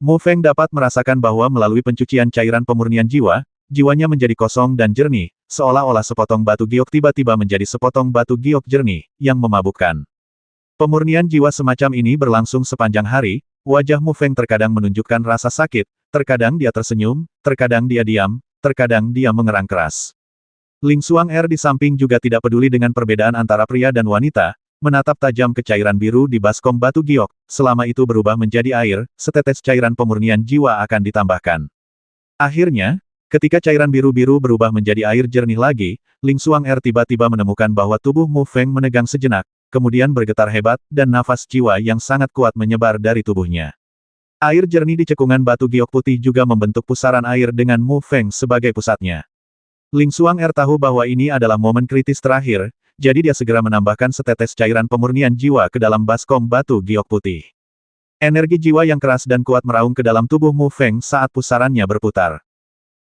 Mu Feng dapat merasakan bahwa melalui pencucian cairan pemurnian jiwa, jiwanya menjadi kosong dan jernih, seolah-olah sepotong batu giok tiba-tiba menjadi sepotong batu giok jernih, yang memabukkan. Pemurnian jiwa semacam ini berlangsung sepanjang hari, wajah Mu Feng terkadang menunjukkan rasa sakit, terkadang dia tersenyum, terkadang dia diam, terkadang dia mengerang keras. Ling Xuanger di samping juga tidak peduli dengan perbedaan antara pria dan wanita, menatap tajam ke cairan biru di baskom batu giok, selama itu berubah menjadi air, setetes cairan pemurnian jiwa akan ditambahkan. Akhirnya, ketika cairan biru-biru berubah menjadi air jernih lagi, Ling Xuanger tiba-tiba menemukan bahwa tubuh Mu Feng menegang sejenak, kemudian bergetar hebat, dan nafas jiwa yang sangat kuat menyebar dari tubuhnya. Air jernih di cekungan batu giok putih juga membentuk pusaran air dengan Mu Feng sebagai pusatnya. Ling Xuanger tahu bahwa ini adalah momen kritis terakhir, jadi dia segera menambahkan setetes cairan pemurnian jiwa ke dalam baskom batu giok putih. Energi jiwa yang keras dan kuat meraung ke dalam tubuh Mu Feng saat pusarannya berputar.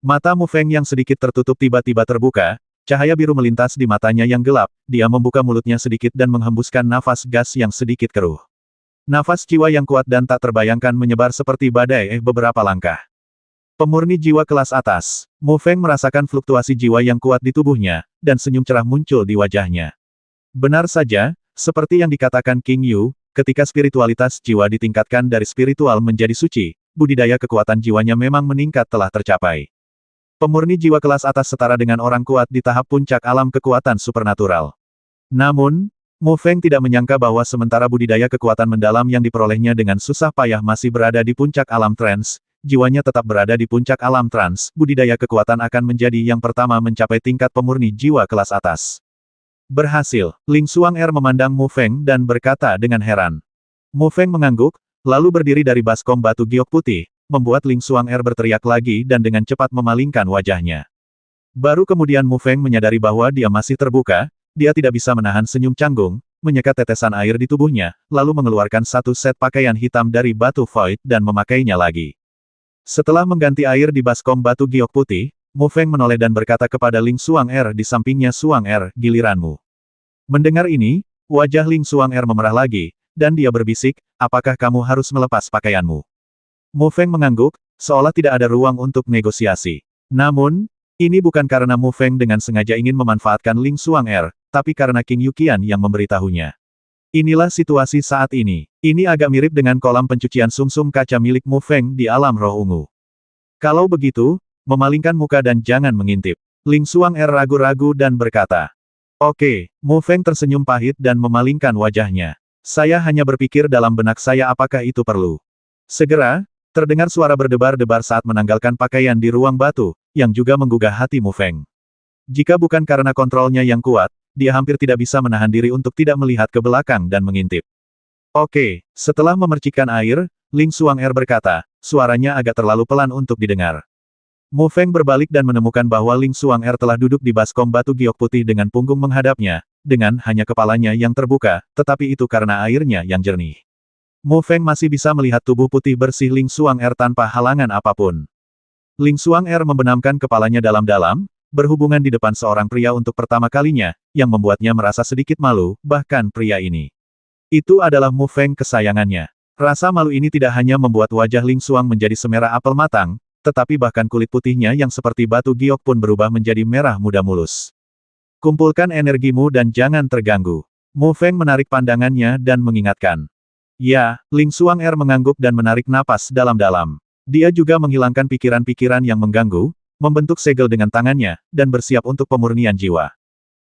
Mata Mu Feng yang sedikit tertutup tiba-tiba terbuka, cahaya biru melintas di matanya yang gelap, dia membuka mulutnya sedikit dan menghembuskan nafas gas yang sedikit keruh. Nafas jiwa yang kuat dan tak terbayangkan menyebar seperti badai beberapa langkah. Pemurni jiwa kelas atas, Mu Feng merasakan fluktuasi jiwa yang kuat di tubuhnya, dan senyum cerah muncul di wajahnya. Benar saja, seperti yang dikatakan King Yu, ketika spiritualitas jiwa ditingkatkan dari spiritual menjadi suci, budidaya kekuatan jiwanya memang meningkat telah tercapai. Pemurni jiwa kelas atas setara dengan orang kuat di tahap puncak alam kekuatan supernatural. Namun, Mu Feng tidak menyangka bahwa sementara budidaya kekuatan mendalam yang diperolehnya dengan susah payah masih berada di puncak alam trans, jiwanya tetap berada di puncak alam trans, budidaya kekuatan akan menjadi yang pertama mencapai tingkat pemurni jiwa kelas atas. Berhasil, Ling Xuan'er memandang Mu Feng dan berkata dengan heran. Mu Feng mengangguk, lalu berdiri dari baskom batu giok putih, membuat Ling Xuan'er berteriak lagi dan dengan cepat memalingkan wajahnya. Baru kemudian Mu Feng menyadari bahwa dia masih terbuka, dia tidak bisa menahan senyum canggung, menyekat tetesan air di tubuhnya, lalu mengeluarkan satu set pakaian hitam dari batu void dan memakainya lagi. Setelah mengganti air di baskom batu giok putih, Mu Feng menoleh dan berkata kepada Ling Xuan'er di sampingnya, "Xuan'er, giliranmu." Mendengar ini, wajah Ling Xuan'er memerah lagi, dan dia berbisik, "Apakah kamu harus melepas pakaianmu?" Mu Feng mengangguk, seolah tidak ada ruang untuk negosiasi. Namun, ini bukan karena Mu Feng dengan sengaja ingin memanfaatkan Ling Xuan'er, tapi karena King Yuqian yang memberitahunya. Inilah situasi saat ini. Ini agak mirip dengan kolam pencucian sumsum kaca milik Mu Feng di alam roh ungu. Kalau begitu, memalingkan muka dan jangan mengintip. Ling Xuan'er ragu-ragu dan berkata, "Oke." Mu Feng tersenyum pahit dan memalingkan wajahnya. "Saya hanya berpikir dalam benak saya apakah itu perlu." Segera, terdengar suara berdebar-debar saat menanggalkan pakaian di ruang batu, yang juga menggugah hati Mu Feng. Jika bukan karena kontrolnya yang kuat, dia hampir tidak bisa menahan diri untuk tidak melihat ke belakang dan mengintip. "Oke." Setelah memercikkan air, Ling Xuan'er berkata, suaranya agak terlalu pelan untuk didengar. Mu Feng berbalik dan menemukan bahwa Ling Xuan'er telah duduk di baskom batu giok putih dengan punggung menghadapnya, dengan hanya kepalanya yang terbuka, tetapi itu karena airnya yang jernih. Mu Feng masih bisa melihat tubuh putih bersih Ling Xuan'er tanpa halangan apapun. Ling Xuan'er membenamkan kepalanya dalam-dalam, berhubungan di depan seorang pria untuk pertama kalinya, yang membuatnya merasa sedikit malu, bahkan pria ini. Itu adalah Mu Feng kesayangannya. Rasa malu ini tidak hanya membuat wajah Ling Xuang menjadi semerah apel matang, tetapi bahkan kulit putihnya yang seperti batu giok pun berubah menjadi merah muda mulus. "Kumpulkan energimu dan jangan terganggu." Mu Feng menarik pandangannya dan mengingatkan. "Ya." Ling Xuan'er mengangguk dan menarik napas dalam-dalam. Dia juga menghilangkan pikiran-pikiran yang mengganggu, membentuk segel dengan tangannya, dan bersiap untuk pemurnian jiwa.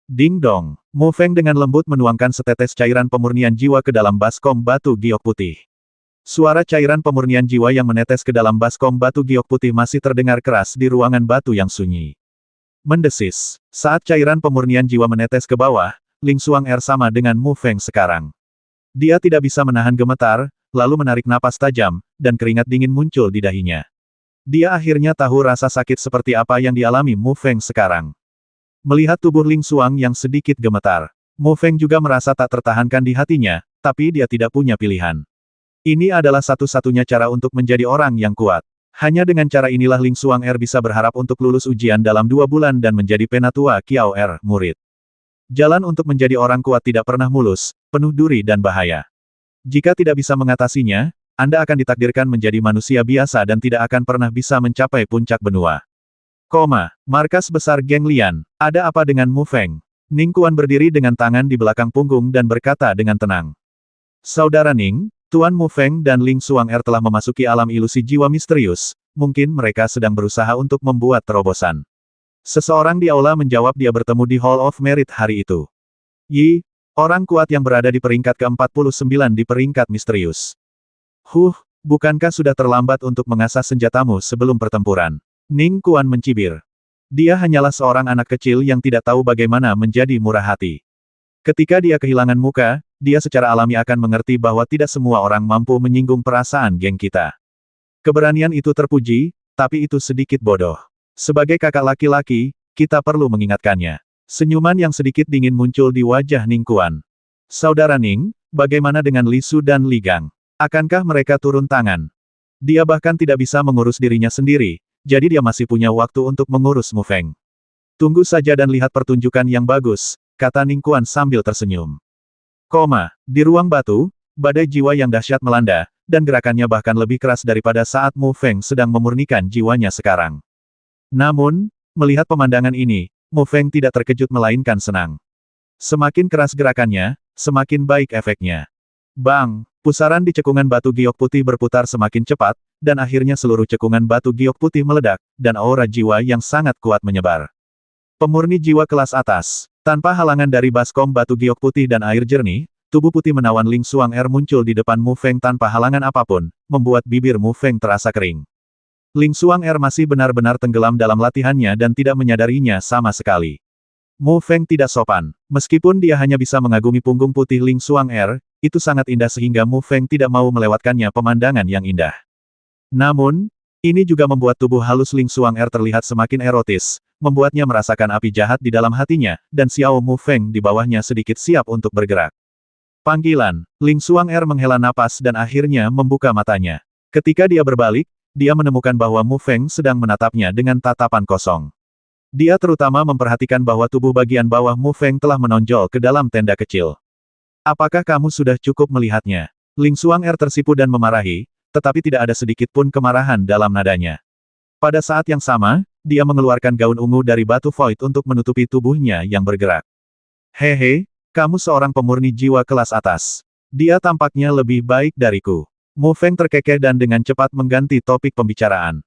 Ding dong. Mu Feng dengan lembut menuangkan setetes cairan pemurnian jiwa ke dalam baskom batu giok putih. Suara cairan pemurnian jiwa yang menetes ke dalam baskom batu giok putih masih terdengar keras di ruangan batu yang sunyi. Mendesis. Saat cairan pemurnian jiwa menetes ke bawah, Ling Xuan'er sama dengan Mu Feng sekarang. Dia tidak bisa menahan gemetar, lalu menarik napas tajam, dan keringat dingin muncul di dahinya. Dia akhirnya tahu rasa sakit seperti apa yang dialami Mu Feng sekarang. Melihat tubuh Ling Xuang yang sedikit gemetar, Mu Feng juga merasa tak tertahankan di hatinya, tapi dia tidak punya pilihan. Ini adalah satu-satunya cara untuk menjadi orang yang kuat. Hanya dengan cara inilah Ling Xuan'er bisa berharap untuk lulus ujian dalam 2 bulan dan menjadi penatua Kiao Er, murid. Jalan untuk menjadi orang kuat tidak pernah mulus, penuh duri dan bahaya. Jika tidak bisa mengatasinya, Anda akan ditakdirkan menjadi manusia biasa dan tidak akan pernah bisa mencapai puncak benua. Markas besar Geng Lian, ada apa dengan Mu Feng? Ning Kuan berdiri dengan tangan di belakang punggung dan berkata dengan tenang. "Saudara Ning, Tuan Mu Feng dan Ling Xuan'er telah memasuki alam ilusi jiwa misterius, mungkin mereka sedang berusaha untuk membuat terobosan." Seseorang di aula menjawab dia bertemu di Hall of Merit hari itu. "Yi, orang kuat yang berada di peringkat ke-49 di peringkat misterius. Bukankah sudah terlambat untuk mengasah senjatamu sebelum pertempuran?" Ning Kuan mencibir. Dia hanyalah seorang anak kecil yang tidak tahu bagaimana menjadi murah hati. Ketika dia kehilangan muka, dia secara alami akan mengerti bahwa tidak semua orang mampu menyinggung perasaan geng kita. Keberanian itu terpuji, tapi itu sedikit bodoh. Sebagai kakak laki-laki, kita perlu mengingatkannya. Senyuman yang sedikit dingin muncul di wajah Ning Kuan. "Saudara Ning, bagaimana dengan Li Su dan Li Gang? Akankah mereka turun tangan? Dia bahkan tidak bisa mengurus dirinya sendiri, jadi dia masih punya waktu untuk mengurus Mu Feng. Tunggu saja dan lihat pertunjukan yang bagus, kata Ning Kuan sambil tersenyum. Di ruang batu, badai jiwa yang dahsyat melanda, dan gerakannya bahkan lebih keras daripada saat Mu Feng sedang memurnikan jiwanya sekarang. Namun, melihat pemandangan ini, Mu Feng tidak terkejut melainkan senang. Semakin keras gerakannya, semakin baik efeknya. Bang! Pusaran di cekungan batu giok putih berputar semakin cepat, dan akhirnya seluruh cekungan batu giok putih meledak, dan aura jiwa yang sangat kuat menyebar. Pemurni jiwa kelas atas. Tanpa halangan dari baskom batu giok putih dan air jernih, tubuh putih menawan Ling Xuang Er muncul di depan Mu Feng tanpa halangan apapun, membuat bibir Mu Feng terasa kering. Ling Xuang Er masih benar-benar tenggelam dalam latihannya dan tidak menyadarinya sama sekali. Mu Feng tidak sopan. Meskipun dia hanya bisa mengagumi punggung putih Ling Xuang Er, itu sangat indah sehingga Mu Feng tidak mau melewatkannya pemandangan yang indah. Namun, ini juga membuat tubuh halus Ling Xuang Er terlihat semakin erotis, membuatnya merasakan api jahat di dalam hatinya, dan Xiao Mu Feng di bawahnya sedikit siap untuk bergerak. Panggilan. Ling Xuang Er menghela napas dan akhirnya membuka matanya. Ketika dia berbalik, dia menemukan bahwa Mu Feng sedang menatapnya dengan tatapan kosong. Dia terutama memperhatikan bahwa tubuh bagian bawah Mu Feng telah menonjol ke dalam tenda kecil. Apakah kamu sudah cukup melihatnya? Ling Xuang Er tersipu dan memarahi, tetapi tidak ada sedikit pun kemarahan dalam nadanya. Pada saat yang sama, dia mengeluarkan gaun ungu dari batu void untuk menutupi tubuhnya yang bergerak. Hehe, kamu seorang pemurni jiwa kelas atas. Dia tampaknya lebih baik dariku. Mu Feng terkekeh dan dengan cepat mengganti topik pembicaraan.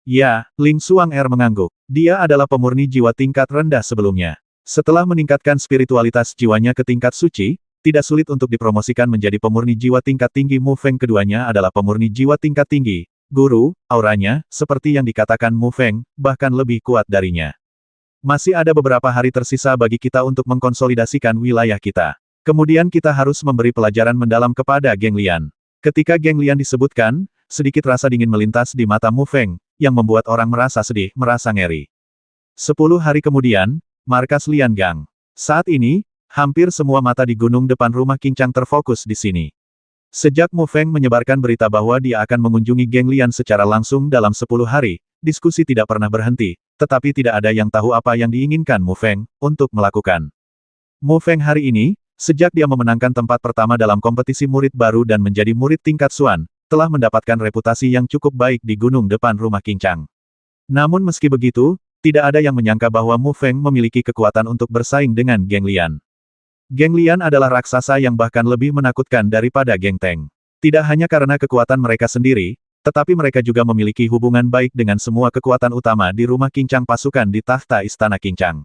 Ya, Ling Xuang Er mengangguk. Dia adalah pemurni jiwa tingkat rendah sebelumnya. Setelah meningkatkan spiritualitas jiwanya ke tingkat suci, tidak sulit untuk dipromosikan menjadi pemurni jiwa tingkat tinggi. Mu Feng keduanya adalah pemurni jiwa tingkat tinggi. Guru, auranya, seperti yang dikatakan Mu Feng, bahkan lebih kuat darinya. Masih ada beberapa hari tersisa bagi kita untuk mengkonsolidasikan wilayah kita. Kemudian kita harus memberi pelajaran mendalam kepada Geng Lian. Ketika Geng Lian disebutkan, sedikit rasa dingin melintas di mata Mu Feng, yang membuat orang merasa sedih, merasa ngeri. 10 hari kemudian, markas Lian Gang. Saat ini, hampir semua mata di gunung depan rumah Qincang terfokus di sini. Sejak Mu Feng menyebarkan berita bahwa dia akan mengunjungi Geng Lian secara langsung dalam 10 hari, diskusi tidak pernah berhenti, tetapi tidak ada yang tahu apa yang diinginkan Mu Feng untuk melakukan. Mu Feng hari ini, sejak dia memenangkan tempat pertama dalam kompetisi murid baru dan menjadi murid tingkat Xuan, telah mendapatkan reputasi yang cukup baik di gunung depan rumah Qincang. Namun meski begitu, tidak ada yang menyangka bahwa Mu Feng memiliki kekuatan untuk bersaing dengan Geng Lian. Geng Lian adalah raksasa yang bahkan lebih menakutkan daripada Geng Teng. Tidak hanya karena kekuatan mereka sendiri, tetapi mereka juga memiliki hubungan baik dengan semua kekuatan utama di rumah Qincang pasukan di tahta Istana Qincang.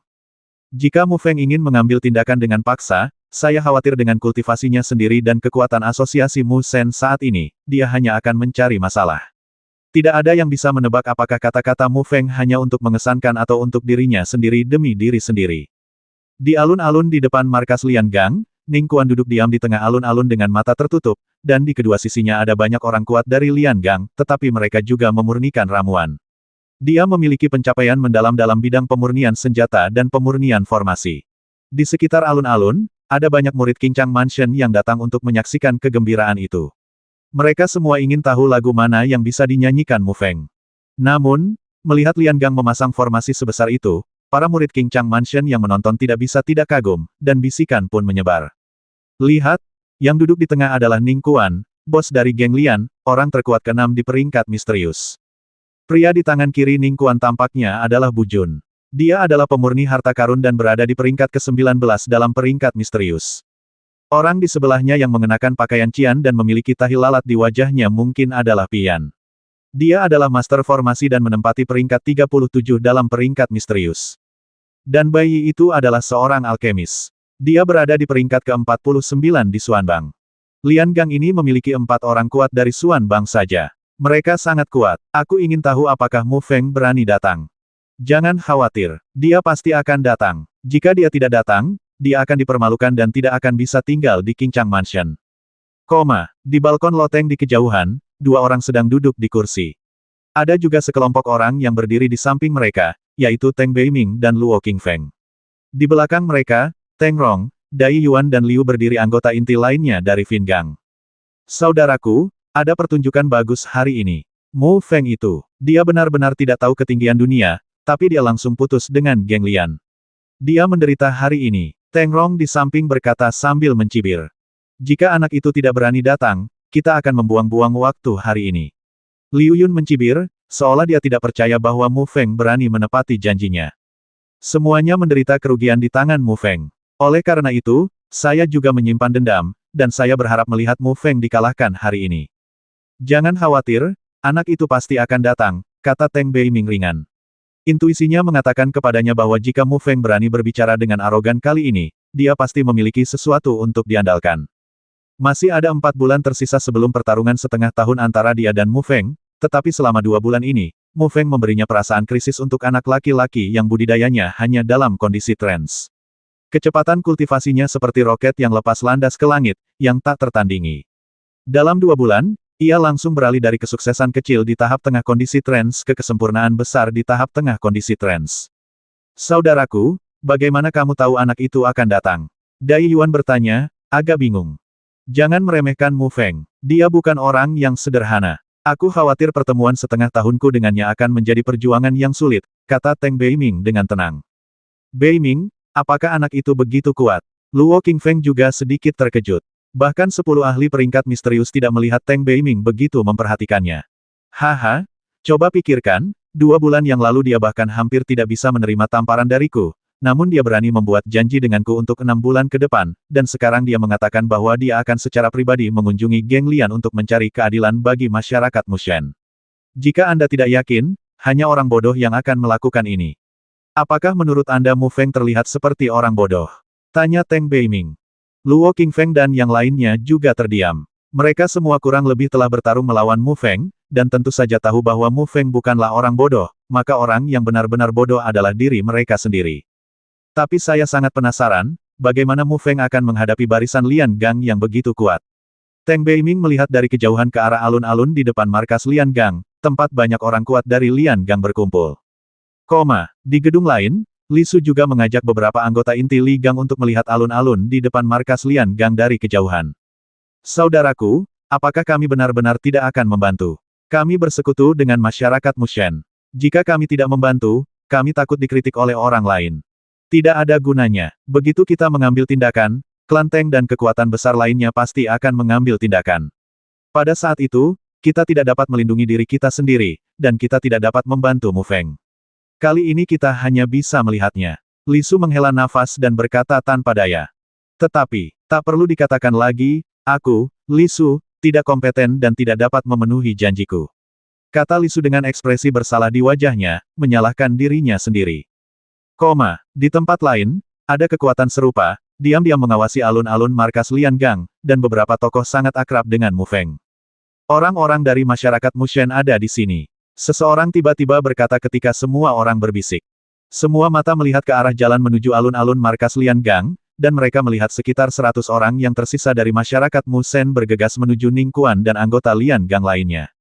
Jika Mu Feng ingin mengambil tindakan dengan paksa, saya khawatir dengan kultivasinya sendiri dan kekuatan asosiasi Mu Shen saat ini, dia hanya akan mencari masalah. Tidak ada yang bisa menebak apakah kata-kata Mu Feng hanya untuk mengesankan atau untuk dirinya sendiri demi diri sendiri. Di alun-alun di depan markas Lian Gang, Ning Kuan duduk diam di tengah alun-alun dengan mata tertutup, dan di kedua sisinya ada banyak orang kuat dari Lian Gang, tetapi mereka juga memurnikan ramuan. Dia memiliki pencapaian mendalam dalam bidang pemurnian senjata dan pemurnian formasi. Di sekitar alun-alun, ada banyak murid Qincang Mansion yang datang untuk menyaksikan kegembiraan itu. Mereka semua ingin tahu lagu mana yang bisa dinyanyikan Mu Feng. Namun, melihat Lian Gang memasang formasi sebesar itu, para murid Qincang Mansion yang menonton tidak bisa tidak kagum, dan bisikan pun menyebar. Lihat, yang duduk di tengah adalah Ning Kuan, bos dari Geng Lian, orang terkuat ke-6 di peringkat misterius. Pria di tangan kiri Ning Kuan tampaknya adalah Bu Jun. Dia adalah pemurni harta karun dan berada di peringkat ke-19 dalam peringkat misterius. Orang di sebelahnya yang mengenakan pakaian Qian dan memiliki tahi lalat di wajahnya mungkin adalah Pian. Dia adalah master formasi dan menempati peringkat 37 dalam peringkat misterius. Dan bayi itu adalah seorang alkemis. Dia berada di peringkat ke-49 di Xuanbang. Lian Gang ini memiliki 4 orang kuat dari Xuanbang saja. Mereka sangat kuat. Aku ingin tahu apakah Mu Feng berani datang. Jangan khawatir, dia pasti akan datang. Jika dia tidak datang, dia akan dipermalukan dan tidak akan bisa tinggal di Qincang Mansion. Di balkon loteng di kejauhan, 2 orang sedang duduk di kursi. Ada juga sekelompok orang yang berdiri di samping mereka, yaitu Teng Beiming dan Luo Qingfeng. Di belakang mereka, Teng Rong, Dai Yuan dan Liu berdiri anggota inti lainnya dari Fin Gang. Saudaraku, Ada pertunjukan bagus hari ini. Mu Feng itu, dia benar-benar tidak tahu ketinggian dunia, tapi dia langsung putus dengan Geng Lian. Dia menderita hari ini. Teng Rong di samping berkata sambil mencibir. Jika anak itu tidak berani datang, kita akan membuang-buang waktu hari ini. Liu Yun mencibir, seolah dia tidak percaya bahwa Mu Feng berani menepati janjinya. Semuanya menderita kerugian di tangan Mu Feng. Oleh karena itu, saya juga menyimpan dendam, dan saya berharap melihat Mu Feng dikalahkan hari ini. Jangan khawatir, anak itu pasti akan datang, kata Teng Beiming ringan. Intuisinya mengatakan kepadanya bahwa jika Mu Feng berani berbicara dengan arogan kali ini, dia pasti memiliki sesuatu untuk diandalkan. Masih ada 4 bulan tersisa sebelum pertarungan setengah tahun antara dia dan Mu Feng, tetapi selama 2 bulan ini, Mu Feng memberinya perasaan krisis untuk anak laki-laki yang budidayanya hanya dalam kondisi trans. Kecepatan kultivasinya seperti roket yang lepas landas ke langit, yang tak tertandingi. Dalam 2 bulan, ia langsung beralih dari kesuksesan kecil di tahap tengah kondisi trans ke kesempurnaan besar di tahap tengah kondisi trans. Saudaraku, bagaimana kamu tahu anak itu akan datang? Dai Yuan bertanya, agak bingung. Jangan meremehkan Mu Feng. Dia bukan orang yang sederhana. Aku khawatir pertemuan setengah tahunku dengannya akan menjadi perjuangan yang sulit, kata Teng Beiming dengan tenang. Beiming, apakah anak itu begitu kuat? Luo Qingfeng juga sedikit terkejut. Bahkan 10 ahli peringkat misterius tidak melihat Teng Beiming begitu memperhatikannya. Haha, coba pikirkan, 2 bulan yang lalu dia bahkan hampir tidak bisa menerima tamparan dariku, namun dia berani membuat janji denganku untuk 6 bulan ke depan, dan sekarang dia mengatakan bahwa dia akan secara pribadi mengunjungi Geng Lian untuk mencari keadilan bagi masyarakat Mushen. Jika Anda tidak yakin, hanya orang bodoh yang akan melakukan ini. Apakah menurut Anda Mu Feng terlihat seperti orang bodoh? Tanya Teng Beiming. Luo Qingfeng dan yang lainnya juga terdiam. Mereka semua kurang lebih telah bertarung melawan Mu Feng, dan tentu saja tahu bahwa Mu Feng bukanlah orang bodoh, maka orang yang benar-benar bodoh adalah diri mereka sendiri. Tapi saya sangat penasaran, bagaimana Mu Feng akan menghadapi barisan Lian Gang yang begitu kuat. Teng Beiming melihat dari kejauhan ke arah alun-alun di depan markas Lian Gang, tempat banyak orang kuat dari Lian Gang berkumpul. Di gedung lain, Li Su juga mengajak beberapa anggota inti Li Gang untuk melihat alun-alun di depan markas Lian Gang dari kejauhan. Saudaraku, apakah kami benar-benar tidak akan membantu? Kami bersekutu dengan masyarakat Mushen. Jika kami tidak membantu, kami takut dikritik oleh orang lain. Tidak ada gunanya. Begitu kita mengambil tindakan, klan Teng dan kekuatan besar lainnya pasti akan mengambil tindakan. Pada saat itu, kita tidak dapat melindungi diri kita sendiri, dan kita tidak dapat membantu Mu Feng. Kali ini kita hanya bisa melihatnya. Li Su menghela nafas dan berkata tanpa daya. Tetapi, tak perlu dikatakan lagi, aku, Li Su, tidak kompeten dan tidak dapat memenuhi janjiku. Kata Li Su dengan ekspresi bersalah di wajahnya, menyalahkan dirinya sendiri. Di tempat lain, ada kekuatan serupa, diam-diam mengawasi alun-alun markas Lian Gang, dan beberapa tokoh sangat akrab dengan Mu Feng. Orang-orang dari masyarakat Mushen ada di sini. Seseorang tiba-tiba berkata ketika semua orang berbisik. Semua mata melihat ke arah jalan menuju alun-alun markas Lian Gang, dan mereka melihat sekitar 100 orang yang tersisa dari masyarakat Mushen bergegas menuju Ningguan dan anggota Lian Gang lainnya.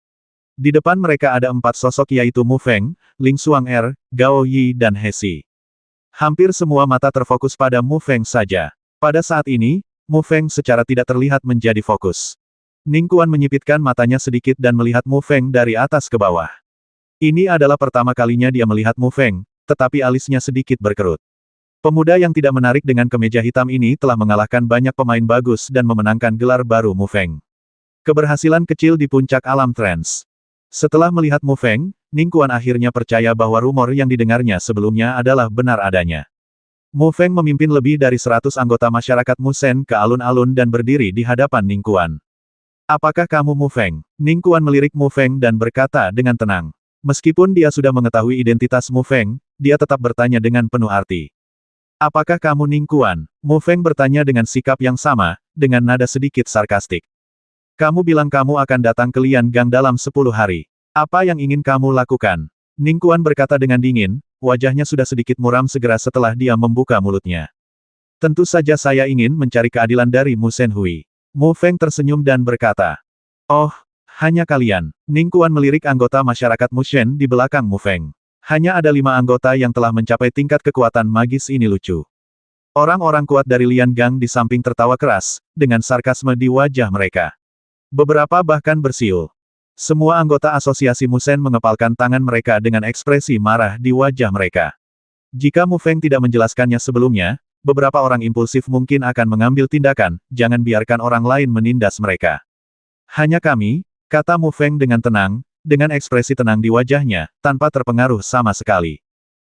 Di depan mereka ada 4 sosok yaitu Mu Feng, Ling Xuanger, Gao Yi dan He Si. Hampir semua mata terfokus pada Mu Feng saja. Pada saat ini, Mu Feng secara tidak terlihat menjadi fokus. Ningguan menyipitkan matanya sedikit dan melihat Mu Feng dari atas ke bawah. Ini adalah pertama kalinya dia melihat Mu Feng, tetapi alisnya sedikit berkerut. Pemuda yang tidak menarik dengan kemeja hitam ini telah mengalahkan banyak pemain bagus dan memenangkan gelar baru Mu Feng. Keberhasilan kecil di puncak alam trans. Setelah melihat Mu Feng, Ningguan akhirnya percaya bahwa rumor yang didengarnya sebelumnya adalah benar adanya. Mu Feng memimpin lebih dari 100 anggota masyarakat Mushen ke alun-alun dan berdiri di hadapan Ningguan. Apakah kamu Mu Feng? Ningguan melirik Mu Feng dan berkata dengan tenang. Meskipun dia sudah mengetahui identitas Mu Feng, dia tetap bertanya dengan penuh arti. Apakah kamu Ningguan? Mu Feng bertanya dengan sikap yang sama, dengan nada sedikit sarkastik. Kamu bilang kamu akan datang ke Lian Gang dalam 10 hari. Apa yang ingin kamu lakukan? Ningguan berkata dengan dingin, wajahnya sudah sedikit muram segera setelah dia membuka mulutnya. Tentu saja saya ingin mencari keadilan dari Mu Shenhui. Mu Feng tersenyum dan berkata. Oh, hanya kalian. Ningguan melirik anggota masyarakat Mushen di belakang Mu Feng. Hanya ada 5 anggota yang telah mencapai tingkat kekuatan magis ini lucu. Orang-orang kuat dari Lian Gang di samping tertawa keras, dengan sarkasme di wajah mereka. Beberapa bahkan bersiul. Semua anggota asosiasi Musen mengepalkan tangan mereka dengan ekspresi marah di wajah mereka. Jika Mu Feng tidak menjelaskannya sebelumnya, beberapa orang impulsif mungkin akan mengambil tindakan, jangan biarkan orang lain menindas mereka. Hanya kami, kata Mu Feng dengan tenang, dengan ekspresi tenang di wajahnya, tanpa terpengaruh sama sekali.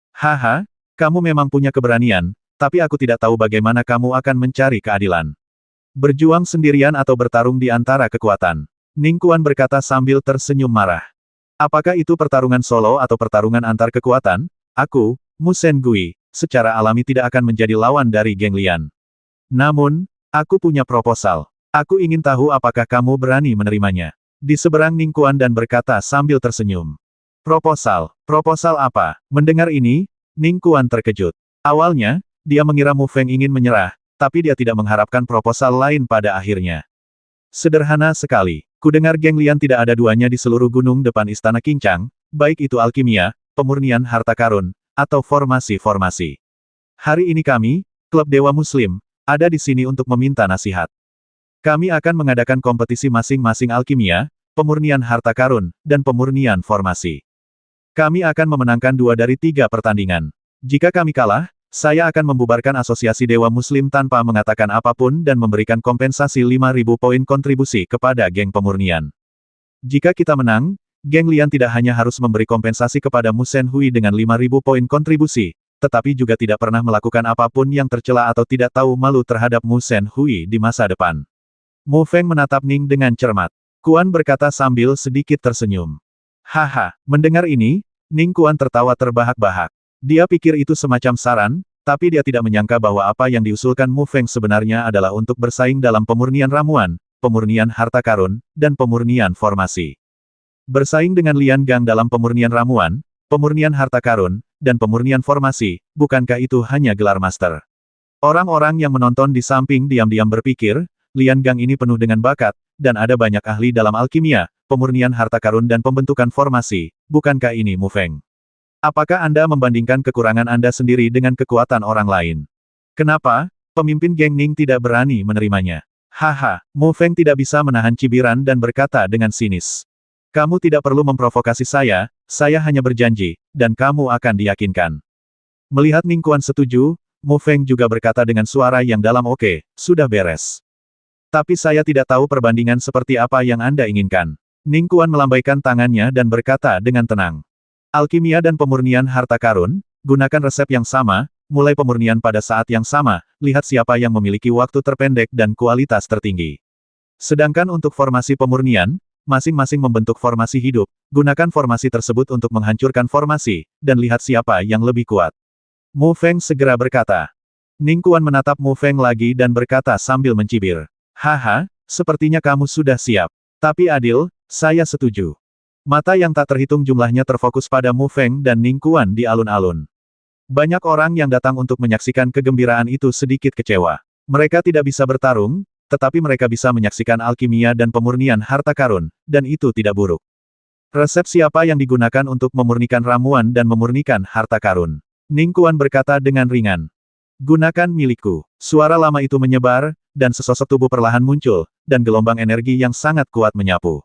Haha, kamu memang punya keberanian, tapi aku tidak tahu bagaimana kamu akan mencari keadilan. Berjuang sendirian atau bertarung di antara kekuatan. Ning Kuan berkata sambil tersenyum marah. Apakah itu pertarungan solo atau pertarungan antar kekuatan? Aku, Mu Sen Gui, secara alami tidak akan menjadi lawan dari Geng Lian. Namun, aku punya proposal. Aku ingin tahu apakah kamu berani menerimanya. Di seberang Ning Kuan dan berkata sambil tersenyum. Proposal? Proposal apa? Mendengar ini, Ning Kuan terkejut. Awalnya, dia mengira Mu Feng ingin menyerah, tapi dia tidak mengharapkan proposal lain pada akhirnya. Sederhana sekali. Kudengar Geng Lian tidak ada duanya di seluruh gunung depan Istana Kincang, baik itu alkimia, pemurnian harta karun, atau formasi-formasi. Hari ini kami, Klub Dewa Muslim, ada di sini untuk meminta nasihat. Kami akan mengadakan kompetisi masing-masing alkimia, pemurnian harta karun, dan pemurnian formasi. Kami akan memenangkan 2 dari 3 pertandingan. Jika kami kalah, saya akan membubarkan asosiasi Dewa Muslim tanpa mengatakan apapun dan memberikan kompensasi 5.000 poin kontribusi kepada geng pemurnian. Jika kita menang, Geng Lian tidak hanya harus memberi kompensasi kepada Mu Sen Hui dengan 5.000 poin kontribusi, tetapi juga tidak pernah melakukan apapun yang tercela atau tidak tahu malu terhadap Mu Sen Hui di masa depan. Mu Feng menatap Ning dengan cermat. Kuan berkata sambil sedikit tersenyum. Haha, mendengar ini, Ning Kuan tertawa terbahak-bahak. Dia pikir itu semacam saran, tapi dia tidak menyangka bahwa apa yang diusulkan Mu Feng sebenarnya adalah untuk bersaing dalam pemurnian ramuan, pemurnian harta karun, dan pemurnian formasi. Bersaing dengan Lian Gang dalam pemurnian ramuan, pemurnian harta karun, dan pemurnian formasi, bukankah itu hanya gelar master? Orang-orang yang menonton di samping diam-diam berpikir, Lian Gang ini penuh dengan bakat, dan ada banyak ahli dalam alkimia, pemurnian harta karun dan pembentukan formasi, bukankah ini Mu Feng? Apakah Anda membandingkan kekurangan Anda sendiri dengan kekuatan orang lain? Kenapa, pemimpin geng Ning tidak berani menerimanya? Haha, Mu Feng tidak bisa menahan cibiran dan berkata dengan sinis. Kamu tidak perlu memprovokasi saya hanya berjanji, dan kamu akan diyakinkan. Melihat Ning Kuan setuju, Mu Feng juga berkata dengan suara yang dalam oke, sudah beres. Tapi saya tidak tahu perbandingan seperti apa yang Anda inginkan. Ning Kuan melambaikan tangannya dan berkata dengan tenang. Alkimia dan pemurnian harta karun, gunakan resep yang sama, mulai pemurnian pada saat yang sama, lihat siapa yang memiliki waktu terpendek dan kualitas tertinggi. Sedangkan untuk formasi pemurnian, masing-masing membentuk formasi hidup, gunakan formasi tersebut untuk menghancurkan formasi, dan lihat siapa yang lebih kuat. Mu Feng segera berkata. Ning Kuan menatap Mu Feng lagi dan berkata sambil mencibir. Haha, sepertinya kamu sudah siap. Tapi adil, saya setuju. Mata yang tak terhitung jumlahnya terfokus pada Mu Feng dan Ning Kuan di alun-alun. Banyak orang yang datang untuk menyaksikan kegembiraan itu sedikit kecewa. Mereka tidak bisa bertarung, tetapi mereka bisa menyaksikan alkimia dan pemurnian harta karun, dan itu tidak buruk. Resep siapa yang digunakan untuk memurnikan ramuan dan memurnikan harta karun? Ning Kuan berkata dengan ringan. Gunakan milikku. Suara lama itu menyebar, dan sesosok tubuh perlahan muncul, dan gelombang energi yang sangat kuat menyapu.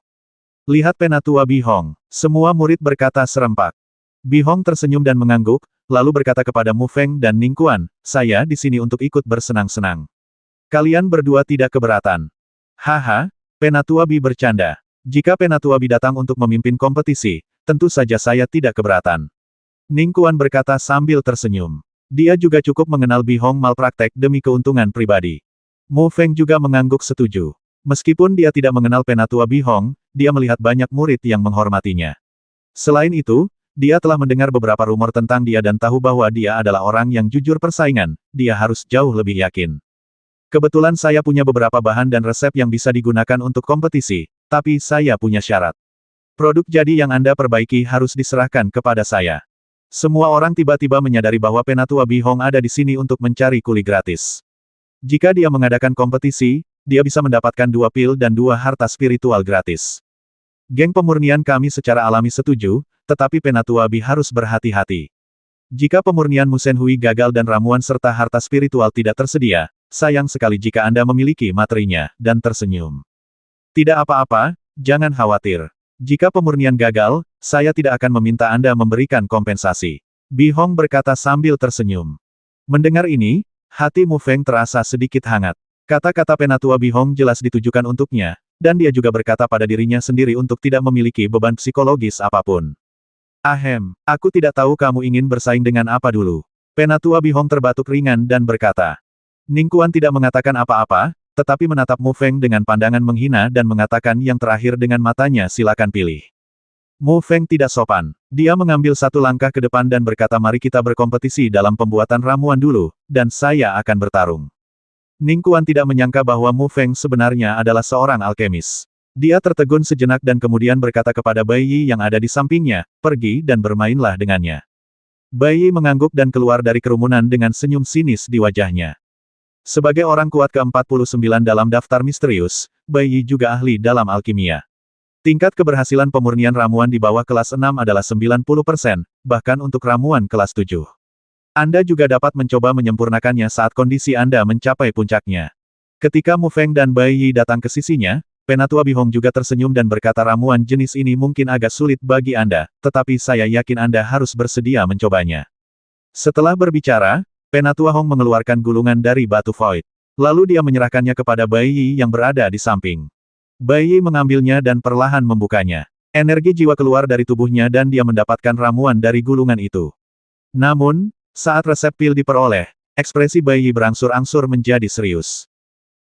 Lihat Penatua Bi Hong. Semua murid berkata serempak. Bi Hong tersenyum dan mengangguk, lalu berkata kepada Mu Feng dan Ning Kuan, saya di sini untuk ikut bersenang-senang. Kalian berdua tidak keberatan. Haha, Penatua Bi bercanda. Jika Penatua Bi datang untuk memimpin kompetisi, tentu saja saya tidak keberatan. Ning Kuan berkata sambil tersenyum. Dia juga cukup mengenal Bi Hong malpraktek demi keuntungan pribadi. Mu Feng juga mengangguk setuju. Meskipun dia tidak mengenal Penatua Bi Hong, dia melihat banyak murid yang menghormatinya. Selain itu, dia telah mendengar beberapa rumor tentang dia dan tahu bahwa dia adalah orang yang jujur persaingan, dia harus jauh lebih yakin. Kebetulan saya punya beberapa bahan dan resep yang bisa digunakan untuk kompetisi, tapi saya punya syarat. Produk jadi yang Anda perbaiki harus diserahkan kepada saya. Semua orang tiba-tiba menyadari bahwa Penatua Bi Hong ada di sini untuk mencari kuli gratis. Jika dia mengadakan kompetisi, dia bisa mendapatkan 2 pil dan 2 harta spiritual gratis. Geng pemurnian kami secara alami setuju, tetapi Penatua Bi harus berhati-hati. Jika pemurnian Mu Sen Hui gagal dan ramuan serta harta spiritual tidak tersedia, sayang sekali jika Anda memiliki materinya, dan tersenyum. Tidak apa-apa, jangan khawatir. Jika pemurnian gagal, saya tidak akan meminta Anda memberikan kompensasi. Bi Hong berkata sambil tersenyum. Mendengar ini, hati Mu Feng terasa sedikit hangat. Kata-kata penatua Bi Hong jelas ditujukan untuknya, dan dia juga berkata pada dirinya sendiri untuk tidak memiliki beban psikologis apapun. Ahem, aku tidak tahu kamu ingin bersaing dengan apa dulu. Penatua Bi Hong terbatuk ringan dan berkata. Ning Kuan tidak mengatakan apa-apa, tetapi menatap Mu Feng dengan pandangan menghina dan mengatakan yang terakhir dengan matanya, silakan pilih. Mu Feng tidak sopan. Dia mengambil satu langkah ke depan dan berkata, mari kita berkompetisi dalam pembuatan ramuan dulu, dan saya akan bertarung. Ning Kuan tidak menyangka bahwa Mu Feng sebenarnya adalah seorang alkemis. Dia tertegun sejenak dan kemudian berkata kepada Bai Yi yang ada di sampingnya, pergi dan bermainlah dengannya. Bai Yi mengangguk dan keluar dari kerumunan dengan senyum sinis di wajahnya. Sebagai orang kuat ke-49 dalam daftar misterius, Bai Yi juga ahli dalam alkimia. Tingkat keberhasilan pemurnian ramuan di bawah kelas 6 adalah 90%, bahkan untuk ramuan kelas 7. Anda juga dapat mencoba menyempurnakannya saat kondisi Anda mencapai puncaknya. Ketika Mu Feng dan Bai Yi datang ke sisinya, Penatua Bi Hong juga tersenyum dan berkata ramuan jenis ini mungkin agak sulit bagi Anda, tetapi saya yakin Anda harus bersedia mencobanya. Setelah berbicara, Penatua Hong mengeluarkan gulungan dari batu void. Lalu dia menyerahkannya kepada Bai Yi yang berada di samping. Bai Yi mengambilnya dan perlahan membukanya. Energi jiwa keluar dari tubuhnya dan dia mendapatkan ramuan dari gulungan itu. Namun, saat resep pil diperoleh, ekspresi Bai Yi berangsur-angsur menjadi serius.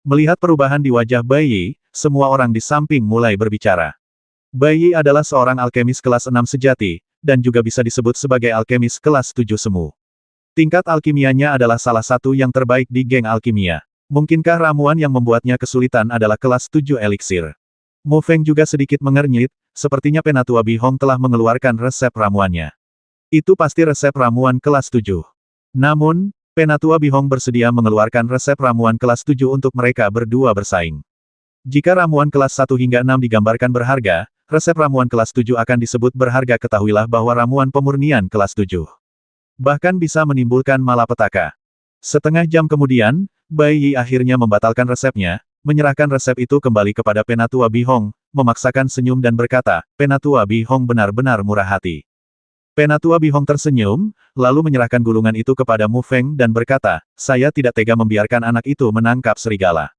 Melihat perubahan di wajah Bai Yi, semua orang di samping mulai berbicara. Bai Yi adalah seorang alkemis kelas 6 sejati, dan juga bisa disebut sebagai alkemis kelas 7 semu. Tingkat alkimianya adalah salah satu yang terbaik di geng alkimia. Mungkinkah ramuan yang membuatnya kesulitan adalah kelas 7 eliksir? Mu Feng juga sedikit mengernyit, sepertinya Penatua Bi Hong telah mengeluarkan resep ramuannya. Itu pasti resep ramuan kelas 7. Namun, Penatua Bi Hong bersedia mengeluarkan resep ramuan kelas 7 untuk mereka berdua bersaing. Jika ramuan kelas 1 hingga 6 digambarkan berharga, resep ramuan kelas 7 akan disebut berharga. Ketahuilah bahwa ramuan pemurnian kelas 7 bahkan bisa menimbulkan malapetaka. Setengah jam kemudian, Bai Yi akhirnya membatalkan resepnya, menyerahkan resep itu kembali kepada Penatua Bi Hong, memaksakan senyum dan berkata, Penatua Bi Hong benar-benar murah hati. Penatua Bi Hong tersenyum, lalu menyerahkan gulungan itu kepada Mu Feng dan berkata, saya tidak tega membiarkan anak itu menangkap serigala.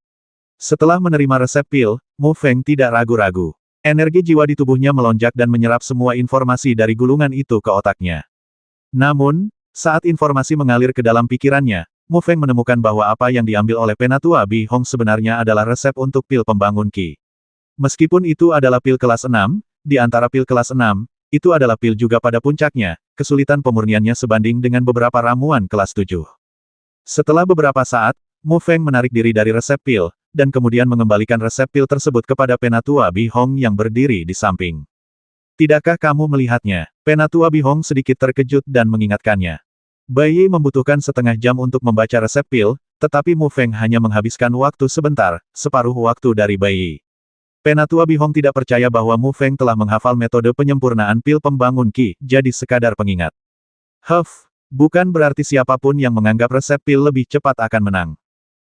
Setelah menerima resep pil, Mu Feng tidak ragu-ragu. Energi jiwa di tubuhnya melonjak dan menyerap semua informasi dari gulungan itu ke otaknya. Namun, saat informasi mengalir ke dalam pikirannya, Mu Feng menemukan bahwa apa yang diambil oleh Penatua Bi Hong sebenarnya adalah resep untuk pil pembangun Qi. Meskipun itu adalah pil kelas 6, di antara pil kelas 6, itu adalah pil juga pada puncaknya, kesulitan pemurniannya sebanding dengan beberapa ramuan kelas 7. Setelah beberapa saat, Mu Feng menarik diri dari resep pil, dan kemudian mengembalikan resep pil tersebut kepada Penatua Bi Hong yang berdiri di samping. Tidakkah kamu melihatnya? Penatua Bi Hong sedikit terkejut dan mengingatkannya. Bai Yi membutuhkan setengah jam untuk membaca resep pil, tetapi Mu Feng hanya menghabiskan waktu sebentar, separuh waktu dari Bai Yi. Penatua Bi Hong tidak percaya bahwa Mu Feng telah menghafal metode penyempurnaan pil pembangun Qi, jadi sekadar pengingat. Bukan berarti siapapun yang menganggap resep pil lebih cepat akan menang.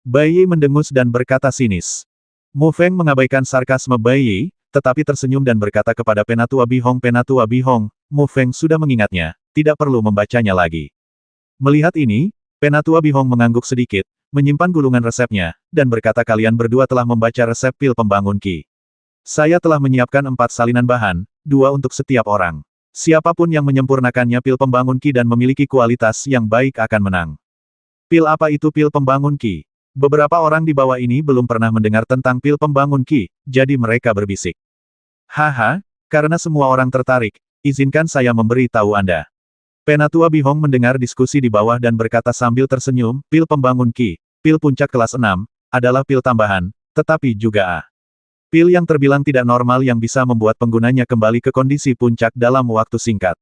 Bai Yi mendengus dan berkata sinis. Mu Feng mengabaikan sarkasme Bai Yi, tetapi tersenyum dan berkata kepada Penatua Bi Hong, Penatua Bi Hong, Mu Feng sudah mengingatnya, tidak perlu membacanya lagi. Melihat ini, Penatua Bi Hong mengangguk sedikit, menyimpan gulungan resepnya, dan berkata kalian berdua telah membaca resep pil pembangun Qi. Saya telah menyiapkan 4 salinan bahan, 2 untuk setiap orang. Siapapun yang menyempurnakannya pil pembangun Qi dan memiliki kualitas yang baik akan menang. Pil apa itu pil pembangun Qi? Beberapa orang di bawah ini belum pernah mendengar tentang pil pembangun Qi, jadi mereka berbisik. Haha, karena semua orang tertarik, izinkan saya memberi tahu Anda. Penatua Bi Hong mendengar diskusi di bawah dan berkata sambil tersenyum, pil pembangun Qi, pil puncak kelas 6, adalah pil tambahan, tetapi juga pil yang terbilang tidak normal yang bisa membuat penggunanya kembali ke kondisi puncak dalam waktu singkat.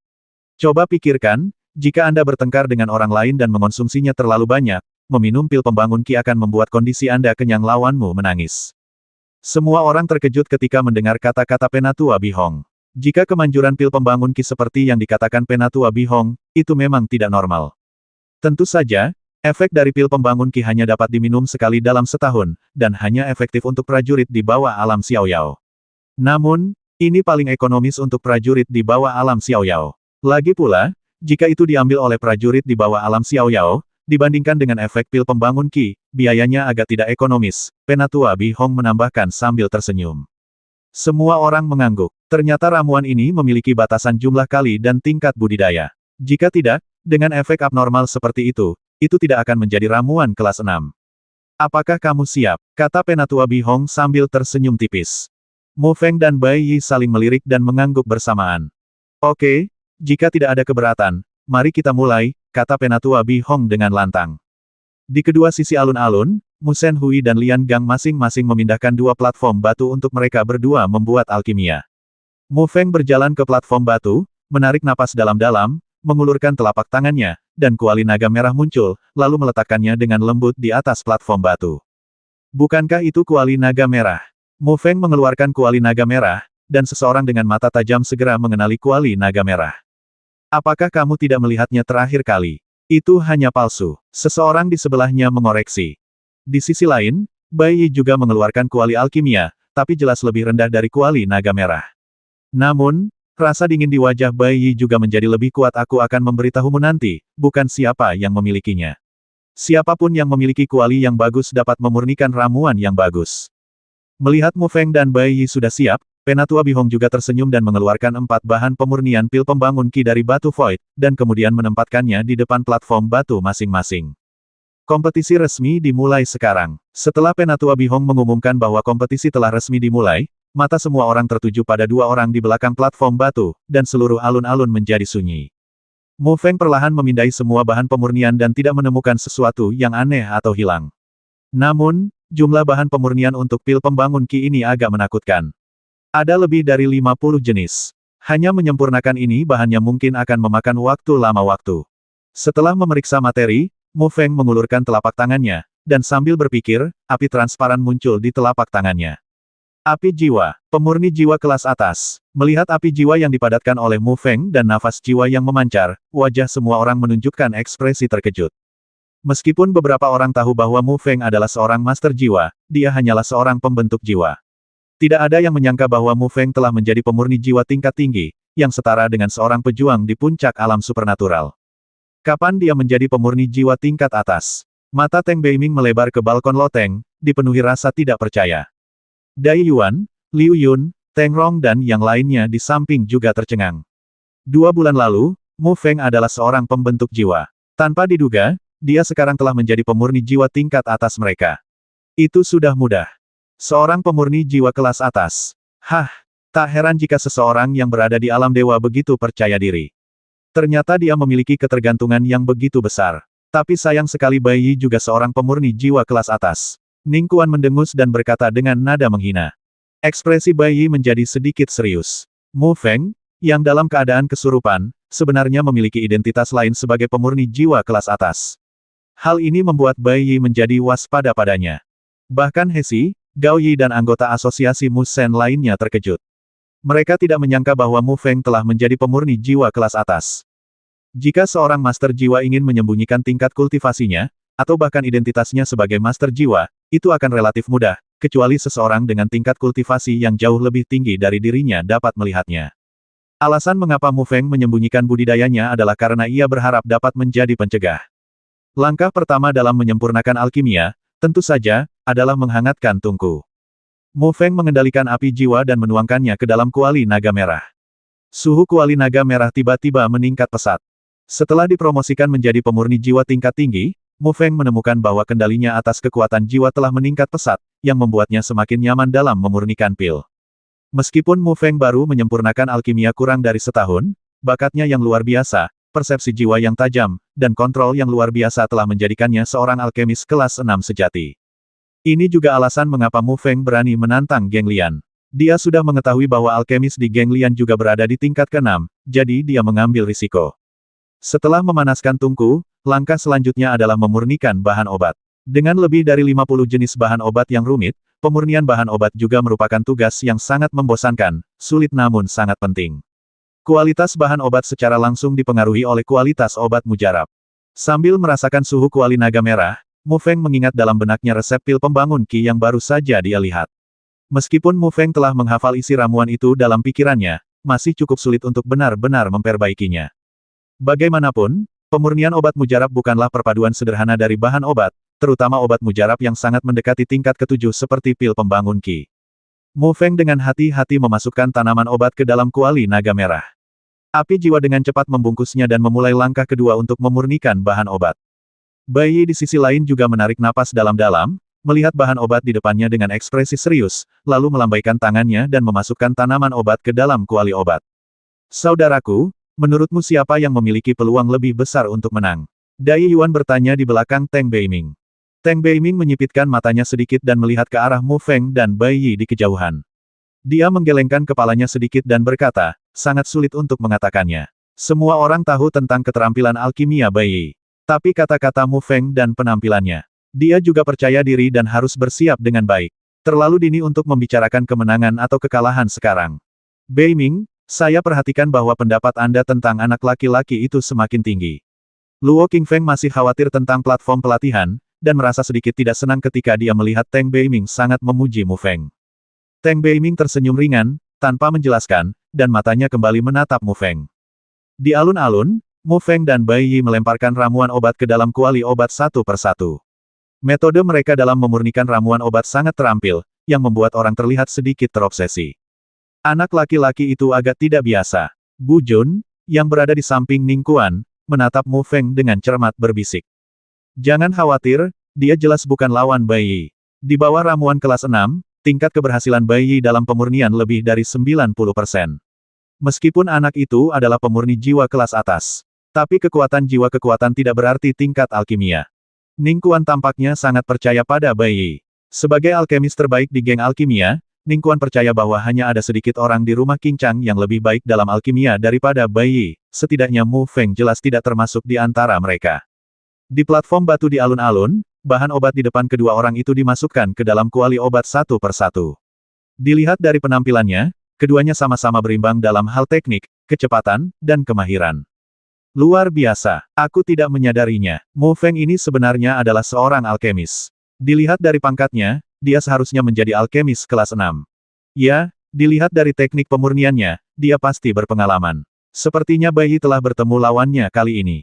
Coba pikirkan, jika Anda bertengkar dengan orang lain dan mengonsumsinya terlalu banyak, meminum pil pembangun Qi akan membuat kondisi Anda kenyang lawanmu menangis. Semua orang terkejut ketika mendengar kata-kata Penatua Bi Hong. Jika kemanjuran pil pembangun Qi seperti yang dikatakan Penatua Bi Hong, itu memang tidak normal. Tentu saja, Efek dari pil pembangun Qi hanya dapat diminum sekali dalam setahun, dan hanya efektif untuk prajurit di bawah alam Xiaoyao. Namun, ini paling ekonomis untuk prajurit di bawah alam Xiaoyao. Lagi pula, jika itu diambil oleh prajurit di bawah alam Xiaoyao, dibandingkan dengan efek pil pembangun Qi, biayanya agak tidak ekonomis, Penatua Bi Hong menambahkan sambil tersenyum. Semua orang mengangguk. Ternyata ramuan ini memiliki batasan jumlah kali dan tingkat budidaya. Jika tidak, dengan efek abnormal seperti itu tidak akan menjadi ramuan kelas 6. Apakah kamu siap? Kata Penatua Bi Hong sambil tersenyum tipis. Mu Feng dan Bai Yi saling melirik dan mengangguk bersamaan. Oke, jika tidak ada keberatan, mari kita mulai, kata Penatua Bi Hong dengan lantang. Di kedua sisi alun-alun, Mu Shen Hui dan Lian Gang masing-masing memindahkan dua platform batu untuk mereka berdua membuat alkimia. Mu Feng berjalan ke platform batu, menarik napas dalam-dalam, mengulurkan telapak tangannya, dan kuali naga merah muncul, lalu meletakkannya dengan lembut di atas platform batu. Bukankah itu kuali naga merah? Mu Feng mengeluarkan kuali naga merah, dan seseorang dengan mata tajam segera mengenali kuali naga merah. Apakah kamu tidak melihatnya terakhir kali? Itu hanya palsu. Seseorang di sebelahnya mengoreksi. Di sisi lain, Bai Yi juga mengeluarkan kuali alkimia, tapi jelas lebih rendah dari kuali naga merah. Namun, rasa dingin di wajah Bai Yi juga menjadi lebih kuat. Aku akan memberitahumu nanti, bukan siapa yang memilikinya. Siapapun yang memiliki kuali yang bagus dapat memurnikan ramuan yang bagus. Melihat Mu Feng dan Bai Yi sudah siap, Penatua Bi Hong juga tersenyum dan mengeluarkan 4 bahan pemurnian pil pembangun Qi dari batu void, dan kemudian menempatkannya di depan platform batu masing-masing. Kompetisi resmi dimulai sekarang. Setelah Penatua Bi Hong mengumumkan bahwa kompetisi telah resmi dimulai, mata semua orang tertuju pada dua orang di belakang platform batu, dan seluruh alun-alun menjadi sunyi. Mu Feng perlahan memindai semua bahan pemurnian dan tidak menemukan sesuatu yang aneh atau hilang. Namun, jumlah bahan pemurnian untuk pil pembangun Qi ini agak menakutkan. Ada lebih dari 50 jenis. Hanya menyempurnakan ini bahannya mungkin akan memakan waktu lama waktu. Setelah memeriksa materi, Mu Feng mengulurkan telapak tangannya, dan sambil berpikir, api transparan muncul di telapak tangannya. Api jiwa, pemurni jiwa kelas atas. Melihat api jiwa yang dipadatkan oleh Mu Feng dan nafas jiwa yang memancar, wajah semua orang menunjukkan ekspresi terkejut. Meskipun beberapa orang tahu bahwa Mu Feng adalah seorang master jiwa, dia hanyalah seorang pembentuk jiwa. Tidak ada yang menyangka bahwa Mu Feng telah menjadi pemurni jiwa tingkat tinggi, yang setara dengan seorang pejuang di puncak alam supernatural. Kapan dia menjadi pemurni jiwa tingkat atas? Mata Teng Beiming melebar ke balkon loteng, dipenuhi rasa tidak percaya. Dai Yuan, Liu Yun, Teng Rong dan yang lainnya di samping juga tercengang. 2 bulan lalu, Mu Feng adalah seorang pembentuk jiwa. Tanpa diduga, dia sekarang telah menjadi pemurni jiwa tingkat atas mereka. Itu sudah mudah. Seorang pemurni jiwa kelas atas. Hah, tak heran jika seseorang yang berada di alam dewa begitu percaya diri. Ternyata dia memiliki ketergantungan yang begitu besar. Tapi sayang sekali Bai Yi juga seorang pemurni jiwa kelas atas. Ning Kuan mendengus dan berkata dengan nada menghina. Ekspresi Bai Yi menjadi sedikit serius. Mu Feng, yang dalam keadaan kesurupan, sebenarnya memiliki identitas lain sebagai pemurni jiwa kelas atas. Hal ini membuat Bai Yi menjadi waspada padanya. Bahkan Hesi, Gao Yi dan anggota asosiasi Mu Shen lainnya terkejut. Mereka tidak menyangka bahwa Mu Feng telah menjadi pemurni jiwa kelas atas. Jika seorang master jiwa ingin menyembunyikan tingkat kultivasinya, atau bahkan identitasnya sebagai master jiwa, itu akan relatif mudah, kecuali seseorang dengan tingkat kultivasi yang jauh lebih tinggi dari dirinya dapat melihatnya. Alasan mengapa Mu Feng menyembunyikan budidayanya adalah karena ia berharap dapat menjadi pencegah. Langkah pertama dalam menyempurnakan alkimia, tentu saja, adalah menghangatkan tungku. Mu Feng mengendalikan api jiwa dan menuangkannya ke dalam kuali naga merah. Suhu kuali naga merah tiba-tiba meningkat pesat. Setelah dipromosikan menjadi pemurni jiwa tingkat tinggi, Mu Feng menemukan bahwa kendalinya atas kekuatan jiwa telah meningkat pesat, yang membuatnya semakin nyaman dalam memurnikan pil. Meskipun Mu Feng baru menyempurnakan alkimia kurang dari setahun, bakatnya yang luar biasa, persepsi jiwa yang tajam, dan kontrol yang luar biasa telah menjadikannya seorang alkemis kelas 6 sejati. Ini juga alasan mengapa Mu Feng berani menantang Geng Lian. Dia sudah mengetahui bahwa alkemis di Geng Lian juga berada di tingkat ke-6, jadi dia mengambil risiko. Setelah memanaskan tungku, langkah selanjutnya adalah memurnikan bahan obat. Dengan lebih dari 50 jenis bahan obat yang rumit, pemurnian bahan obat juga merupakan tugas yang sangat membosankan, sulit namun sangat penting. Kualitas bahan obat secara langsung dipengaruhi oleh kualitas obat mujarab. Sambil merasakan suhu kuali naga merah, Mu Feng mengingat dalam benaknya resep pil pembangun Qi yang baru saja dia lihat. Meskipun Mu Feng telah menghafal isi ramuan itu dalam pikirannya, masih cukup sulit untuk benar-benar memperbaikinya. Bagaimanapun, pemurnian obat mujarab bukanlah perpaduan sederhana dari bahan obat, terutama obat mujarab yang sangat mendekati tingkat ketujuh seperti pil pembangun Qi. Mu Feng dengan hati-hati memasukkan tanaman obat ke dalam kuali naga merah. Api jiwa dengan cepat membungkusnya dan memulai langkah kedua untuk memurnikan bahan obat. Bai Yi di sisi lain juga menarik napas dalam-dalam, melihat bahan obat di depannya dengan ekspresi serius, lalu melambaikan tangannya dan memasukkan tanaman obat ke dalam kuali obat. Saudaraku, menurutmu siapa yang memiliki peluang lebih besar untuk menang? Dai Yuan bertanya di belakang Teng Beiming. Teng Beiming menyipitkan matanya sedikit dan melihat ke arah Mu Feng dan Bai Yi di kejauhan. Dia menggelengkan kepalanya sedikit dan berkata, sangat sulit untuk mengatakannya. Semua orang tahu tentang keterampilan alkimia Bai Yi. Tapi kata-kata Mu Feng dan penampilannya. Dia juga percaya diri dan harus bersiap dengan baik. Terlalu dini untuk membicarakan kemenangan atau kekalahan sekarang. Beiming, saya perhatikan bahwa pendapat Anda tentang anak laki-laki itu semakin tinggi. Luo Qingfeng masih khawatir tentang platform pelatihan, dan merasa sedikit tidak senang ketika dia melihat Teng Beiming sangat memuji Mu Feng. Teng Beiming tersenyum ringan, tanpa menjelaskan, dan matanya kembali menatap Mu Feng. Di alun-alun, Mu Feng dan Bai Yi melemparkan ramuan obat ke dalam kuali obat satu persatu. Metode mereka dalam memurnikan ramuan obat sangat terampil, yang membuat orang terlihat sedikit terobsesi. Anak laki-laki itu agak tidak biasa. Bu Jun, yang berada di samping Ning Kuan, menatap Mu Feng dengan cermat berbisik. Jangan khawatir, dia jelas bukan lawan Bai Yi. Di bawah ramuan kelas 6, tingkat keberhasilan Bai Yi dalam pemurnian lebih dari 90%. Meskipun anak itu adalah pemurni jiwa kelas atas. Tapi kekuatan jiwa kekuatan tidak berarti tingkat alkimia. Ning Kuan tampaknya sangat percaya pada Bai Yi. Sebagai alkemis terbaik di geng alkimia, Ning Kuan percaya bahwa hanya ada sedikit orang di rumah Qincang yang lebih baik dalam alkimia daripada Bai Yi, setidaknya Mu Feng jelas tidak termasuk di antara mereka. Di platform batu di alun-alun, bahan obat di depan kedua orang itu dimasukkan ke dalam kuali obat satu persatu. Dilihat dari penampilannya, keduanya sama-sama berimbang dalam hal teknik, kecepatan, dan kemahiran. Luar biasa, aku tidak menyadarinya. Mu Feng ini sebenarnya adalah seorang alkemis. Dilihat dari pangkatnya, dia seharusnya menjadi alkemis kelas 6. Ya, dilihat dari teknik pemurniannya, dia pasti berpengalaman. Sepertinya Bai Yi telah bertemu lawannya kali ini.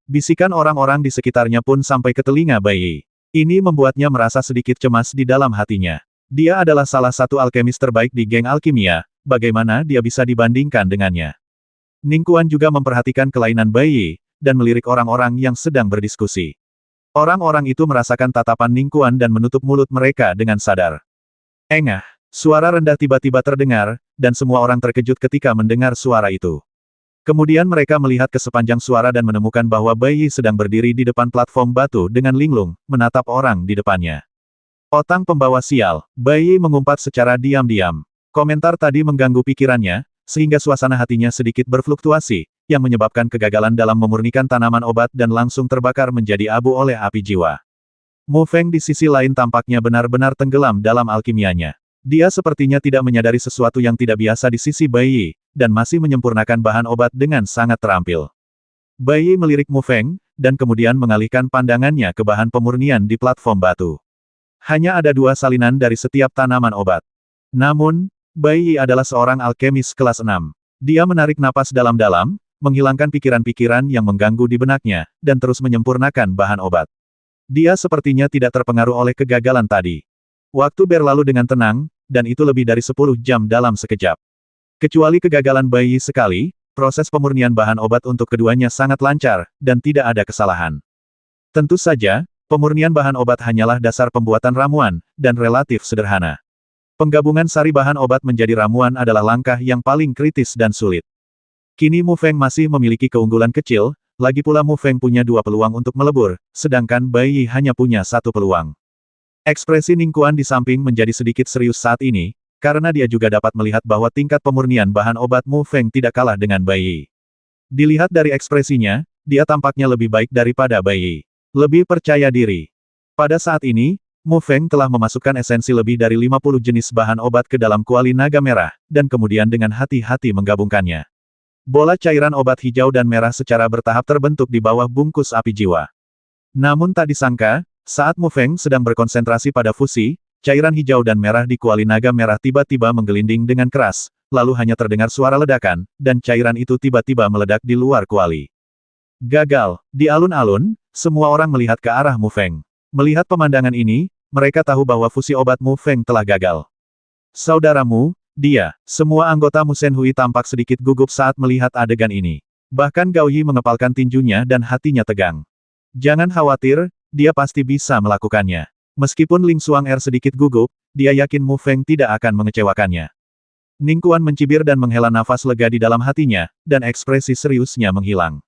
Bisikan orang-orang di sekitarnya pun sampai ke telinga Bai Yi. Ini membuatnya merasa sedikit cemas di dalam hatinya. Dia adalah salah satu alkemis terbaik di geng alkimia, bagaimana dia bisa dibandingkan dengannya? Ning Kuan juga memperhatikan kelainan Bai Yi, dan melirik orang-orang yang sedang berdiskusi. Orang-orang itu merasakan tatapan Ning Kuan dan menutup mulut mereka dengan sadar. Engah, suara rendah tiba-tiba terdengar, dan semua orang terkejut ketika mendengar suara itu. Kemudian mereka melihat ke sepanjang suara dan menemukan bahwa Bai Yi sedang berdiri di depan platform batu dengan linglung, menatap orang di depannya. Otang pembawa sial, Bai Yi mengumpat secara diam-diam. Komentar tadi mengganggu pikirannya, sehingga suasana hatinya sedikit berfluktuasi, yang menyebabkan kegagalan dalam memurnikan tanaman obat dan langsung terbakar menjadi abu oleh api jiwa. Mu Feng di sisi lain tampaknya benar-benar tenggelam dalam alkimianya. Dia sepertinya tidak menyadari sesuatu yang tidak biasa di sisi Bai Yi, dan masih menyempurnakan bahan obat dengan sangat terampil. Bai Yi melirik Mu Feng, dan kemudian mengalihkan pandangannya ke bahan pemurnian di platform batu. Hanya ada 2 salinan dari setiap tanaman obat. Namun, Bai Yi adalah seorang alkemis kelas 6. Dia menarik napas dalam-dalam, menghilangkan pikiran-pikiran yang mengganggu di benaknya, dan terus menyempurnakan bahan obat. Dia sepertinya tidak terpengaruh oleh kegagalan tadi. Waktu berlalu dengan tenang, dan itu lebih dari 10 jam dalam sekejap. Kecuali kegagalan Bai Yi sekali, proses pemurnian bahan obat untuk keduanya sangat lancar, dan tidak ada kesalahan. Tentu saja, pemurnian bahan obat hanyalah dasar pembuatan ramuan, dan relatif sederhana. Penggabungan sari bahan obat menjadi ramuan adalah langkah yang paling kritis dan sulit. Kini Mu Feng masih memiliki keunggulan kecil, lagi pula Mu Feng punya 2 peluang untuk melebur, sedangkan Bai Yi hanya punya 1 peluang. Ekspresi Ning Kuan di samping menjadi sedikit serius saat ini, karena dia juga dapat melihat bahwa tingkat pemurnian bahan obat Mu Feng tidak kalah dengan Bai Yi. Dilihat dari ekspresinya, dia tampaknya lebih baik daripada Bai Yi. Lebih percaya diri. Pada saat ini, Mu Feng telah memasukkan esensi lebih dari 50 jenis bahan obat ke dalam kuali naga merah, dan kemudian dengan hati-hati menggabungkannya. Bola cairan obat hijau dan merah secara bertahap terbentuk di bawah bungkus api jiwa. Namun tak disangka, saat Mu Feng sedang berkonsentrasi pada fusi, cairan hijau dan merah di kuali naga merah tiba-tiba menggelinding dengan keras, lalu hanya terdengar suara ledakan, dan cairan itu tiba-tiba meledak di luar kuali. Gagal. Di alun-alun, semua orang melihat ke arah Mu Feng. Melihat pemandangan ini, mereka tahu bahwa fusi obat Mu Feng telah gagal. Saudaramu, dia, semua anggota Mu Shenhui tampak sedikit gugup saat melihat adegan ini. Bahkan Gao Yi mengepalkan tinjunya dan hatinya tegang. Jangan khawatir, dia pasti bisa melakukannya. Meskipun Ling Xuanger sedikit gugup, dia yakin Mu Feng tidak akan mengecewakannya. Ning Kuan mencibir dan menghela nafas lega di dalam hatinya, dan ekspresi seriusnya menghilang.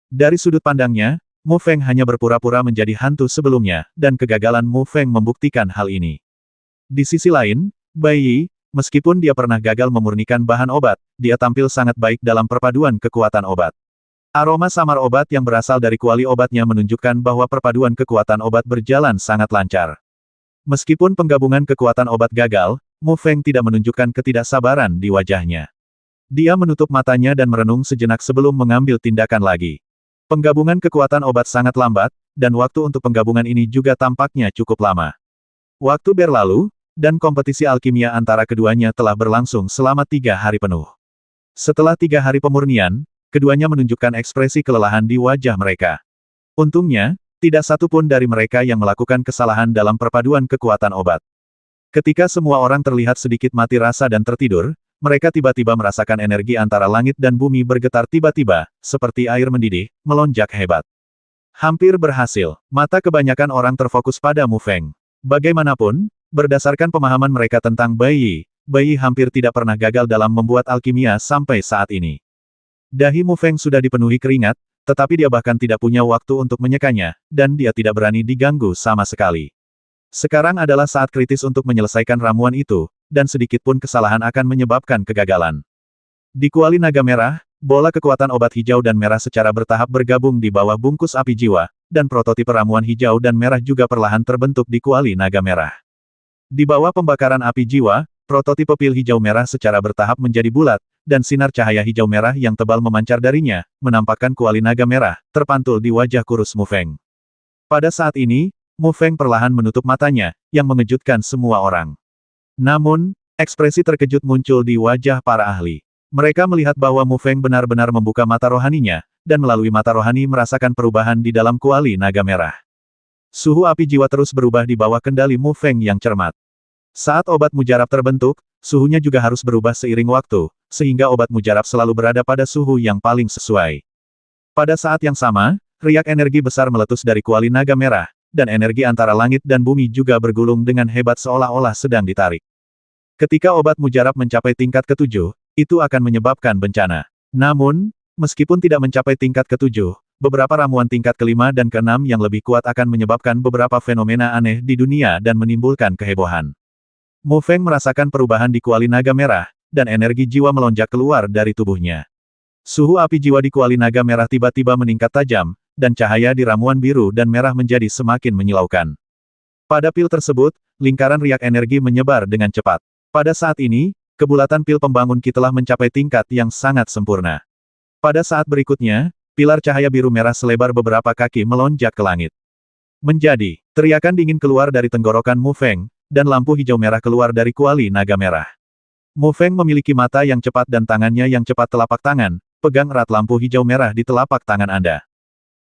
Dari sudut pandangnya, Mu Feng hanya berpura-pura menjadi hantu sebelumnya, dan kegagalan Mu Feng membuktikan hal ini. Di sisi lain, Bai Yi, meskipun dia pernah gagal memurnikan bahan obat, dia tampil sangat baik dalam perpaduan kekuatan obat. Aroma samar obat yang berasal dari kuali obatnya menunjukkan bahwa perpaduan kekuatan obat berjalan sangat lancar. Meskipun penggabungan kekuatan obat gagal, Mu Feng tidak menunjukkan ketidaksabaran di wajahnya. Dia menutup matanya dan merenung sejenak sebelum mengambil tindakan lagi. Penggabungan kekuatan obat sangat lambat, dan waktu untuk penggabungan ini juga tampaknya cukup lama. Waktu berlalu, dan kompetisi alkimia antara keduanya telah berlangsung selama 3 hari penuh. Setelah 3 hari pemurnian, keduanya menunjukkan ekspresi kelelahan di wajah mereka. Untungnya, tidak satu pun dari mereka yang melakukan kesalahan dalam perpaduan kekuatan obat. Ketika semua orang terlihat sedikit mati rasa dan tertidur, mereka tiba-tiba merasakan energi antara langit dan bumi bergetar tiba-tiba, seperti air mendidih, melonjak hebat. Hampir berhasil. Mata kebanyakan orang terfokus pada Mu Feng. Bagaimanapun, berdasarkan pemahaman mereka tentang Bai Yi hampir tidak pernah gagal dalam membuat alkimia sampai saat ini. Dahi Mu Feng sudah dipenuhi keringat, tetapi dia bahkan tidak punya waktu untuk menyekanya, dan dia tidak berani diganggu sama sekali. Sekarang adalah saat kritis untuk menyelesaikan ramuan itu, dan sedikit pun kesalahan akan menyebabkan kegagalan. Di kuali naga merah, bola kekuatan obat hijau dan merah secara bertahap bergabung di bawah bungkus api jiwa, dan prototipe ramuan hijau dan merah juga perlahan terbentuk di kuali naga merah. Di bawah pembakaran api jiwa, prototipe pil hijau merah secara bertahap menjadi bulat, dan sinar cahaya hijau merah yang tebal memancar darinya, menampakkan kuali naga merah, terpantul di wajah kurus Mu Feng. Pada saat ini, Mu Feng perlahan menutup matanya, yang mengejutkan semua orang. Namun, ekspresi terkejut muncul di wajah para ahli. Mereka melihat bahwa Mu Feng benar-benar membuka mata rohaninya, dan melalui mata rohani merasakan perubahan di dalam kuali naga merah. Suhu api jiwa terus berubah di bawah kendali Mu Feng yang cermat. Saat obat mujarab terbentuk, suhunya juga harus berubah seiring waktu, sehingga obat mujarab selalu berada pada suhu yang paling sesuai. Pada saat yang sama, riak energi besar meletus dari kuali naga merah, dan energi antara langit dan bumi juga bergulung dengan hebat seolah-olah sedang ditarik. Ketika obat mujarab mencapai tingkat ke-7, itu akan menyebabkan bencana. Namun, meskipun tidak mencapai tingkat ke-7, beberapa ramuan tingkat ke-5 dan ke-6 yang lebih kuat akan menyebabkan beberapa fenomena aneh di dunia dan menimbulkan kehebohan. Mu Feng merasakan perubahan di kuali naga merah, dan energi jiwa melonjak keluar dari tubuhnya. Suhu api jiwa di kuali naga merah tiba-tiba meningkat tajam, dan cahaya di ramuan biru dan merah menjadi semakin menyilaukan. Pada pil tersebut, lingkaran riak energi menyebar dengan cepat. Pada saat ini, kebulatan pil pembangun Qi telah mencapai tingkat yang sangat sempurna. Pada saat berikutnya, pilar cahaya biru merah selebar beberapa kaki melonjak ke langit. Menjadi, teriakan dingin keluar dari tenggorokan Mu Feng, dan lampu hijau merah keluar dari kuali naga merah. Mu Feng memiliki mata yang cepat dan tangannya yang cepat. Telapak tangan, pegang erat lampu hijau merah di telapak tangan Anda.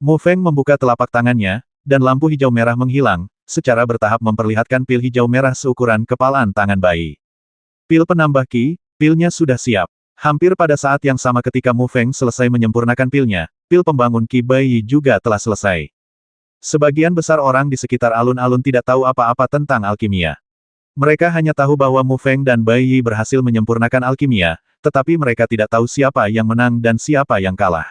Mu Feng membuka telapak tangannya, dan lampu hijau merah menghilang, secara bertahap memperlihatkan pil hijau merah seukuran kepalan tangan bayi. Pil penambah Qi, pilnya sudah siap. Hampir pada saat yang sama ketika Mu Feng selesai menyempurnakan pilnya, pil pembangun Qi bayi juga telah selesai. Sebagian besar orang di sekitar alun-alun tidak tahu apa-apa tentang alkimia. Mereka hanya tahu bahwa Mu Feng dan Bai Yi berhasil menyempurnakan alkimia, tetapi mereka tidak tahu siapa yang menang dan siapa yang kalah.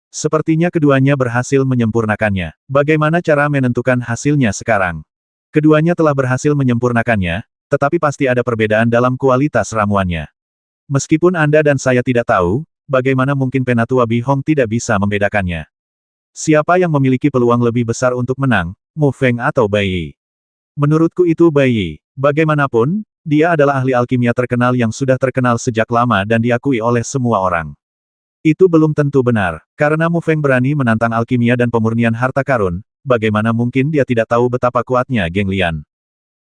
Sepertinya keduanya berhasil menyempurnakannya. Bagaimana cara menentukan hasilnya sekarang? Keduanya telah berhasil menyempurnakannya, tetapi pasti ada perbedaan dalam kualitas ramuannya. Meskipun Anda dan saya tidak tahu, bagaimana mungkin Penatua Bihong tidak bisa membedakannya? Siapa yang memiliki peluang lebih besar untuk menang, Mu Feng atau Bai Yi? Menurutku itu Bai Yi. Bagaimanapun, dia adalah ahli alkimia terkenal yang sudah terkenal sejak lama dan diakui oleh semua orang. Itu belum tentu benar. Karena Mu Feng berani menantang alkimia dan pemurnian harta karun, bagaimana mungkin dia tidak tahu betapa kuatnya Geng Lian.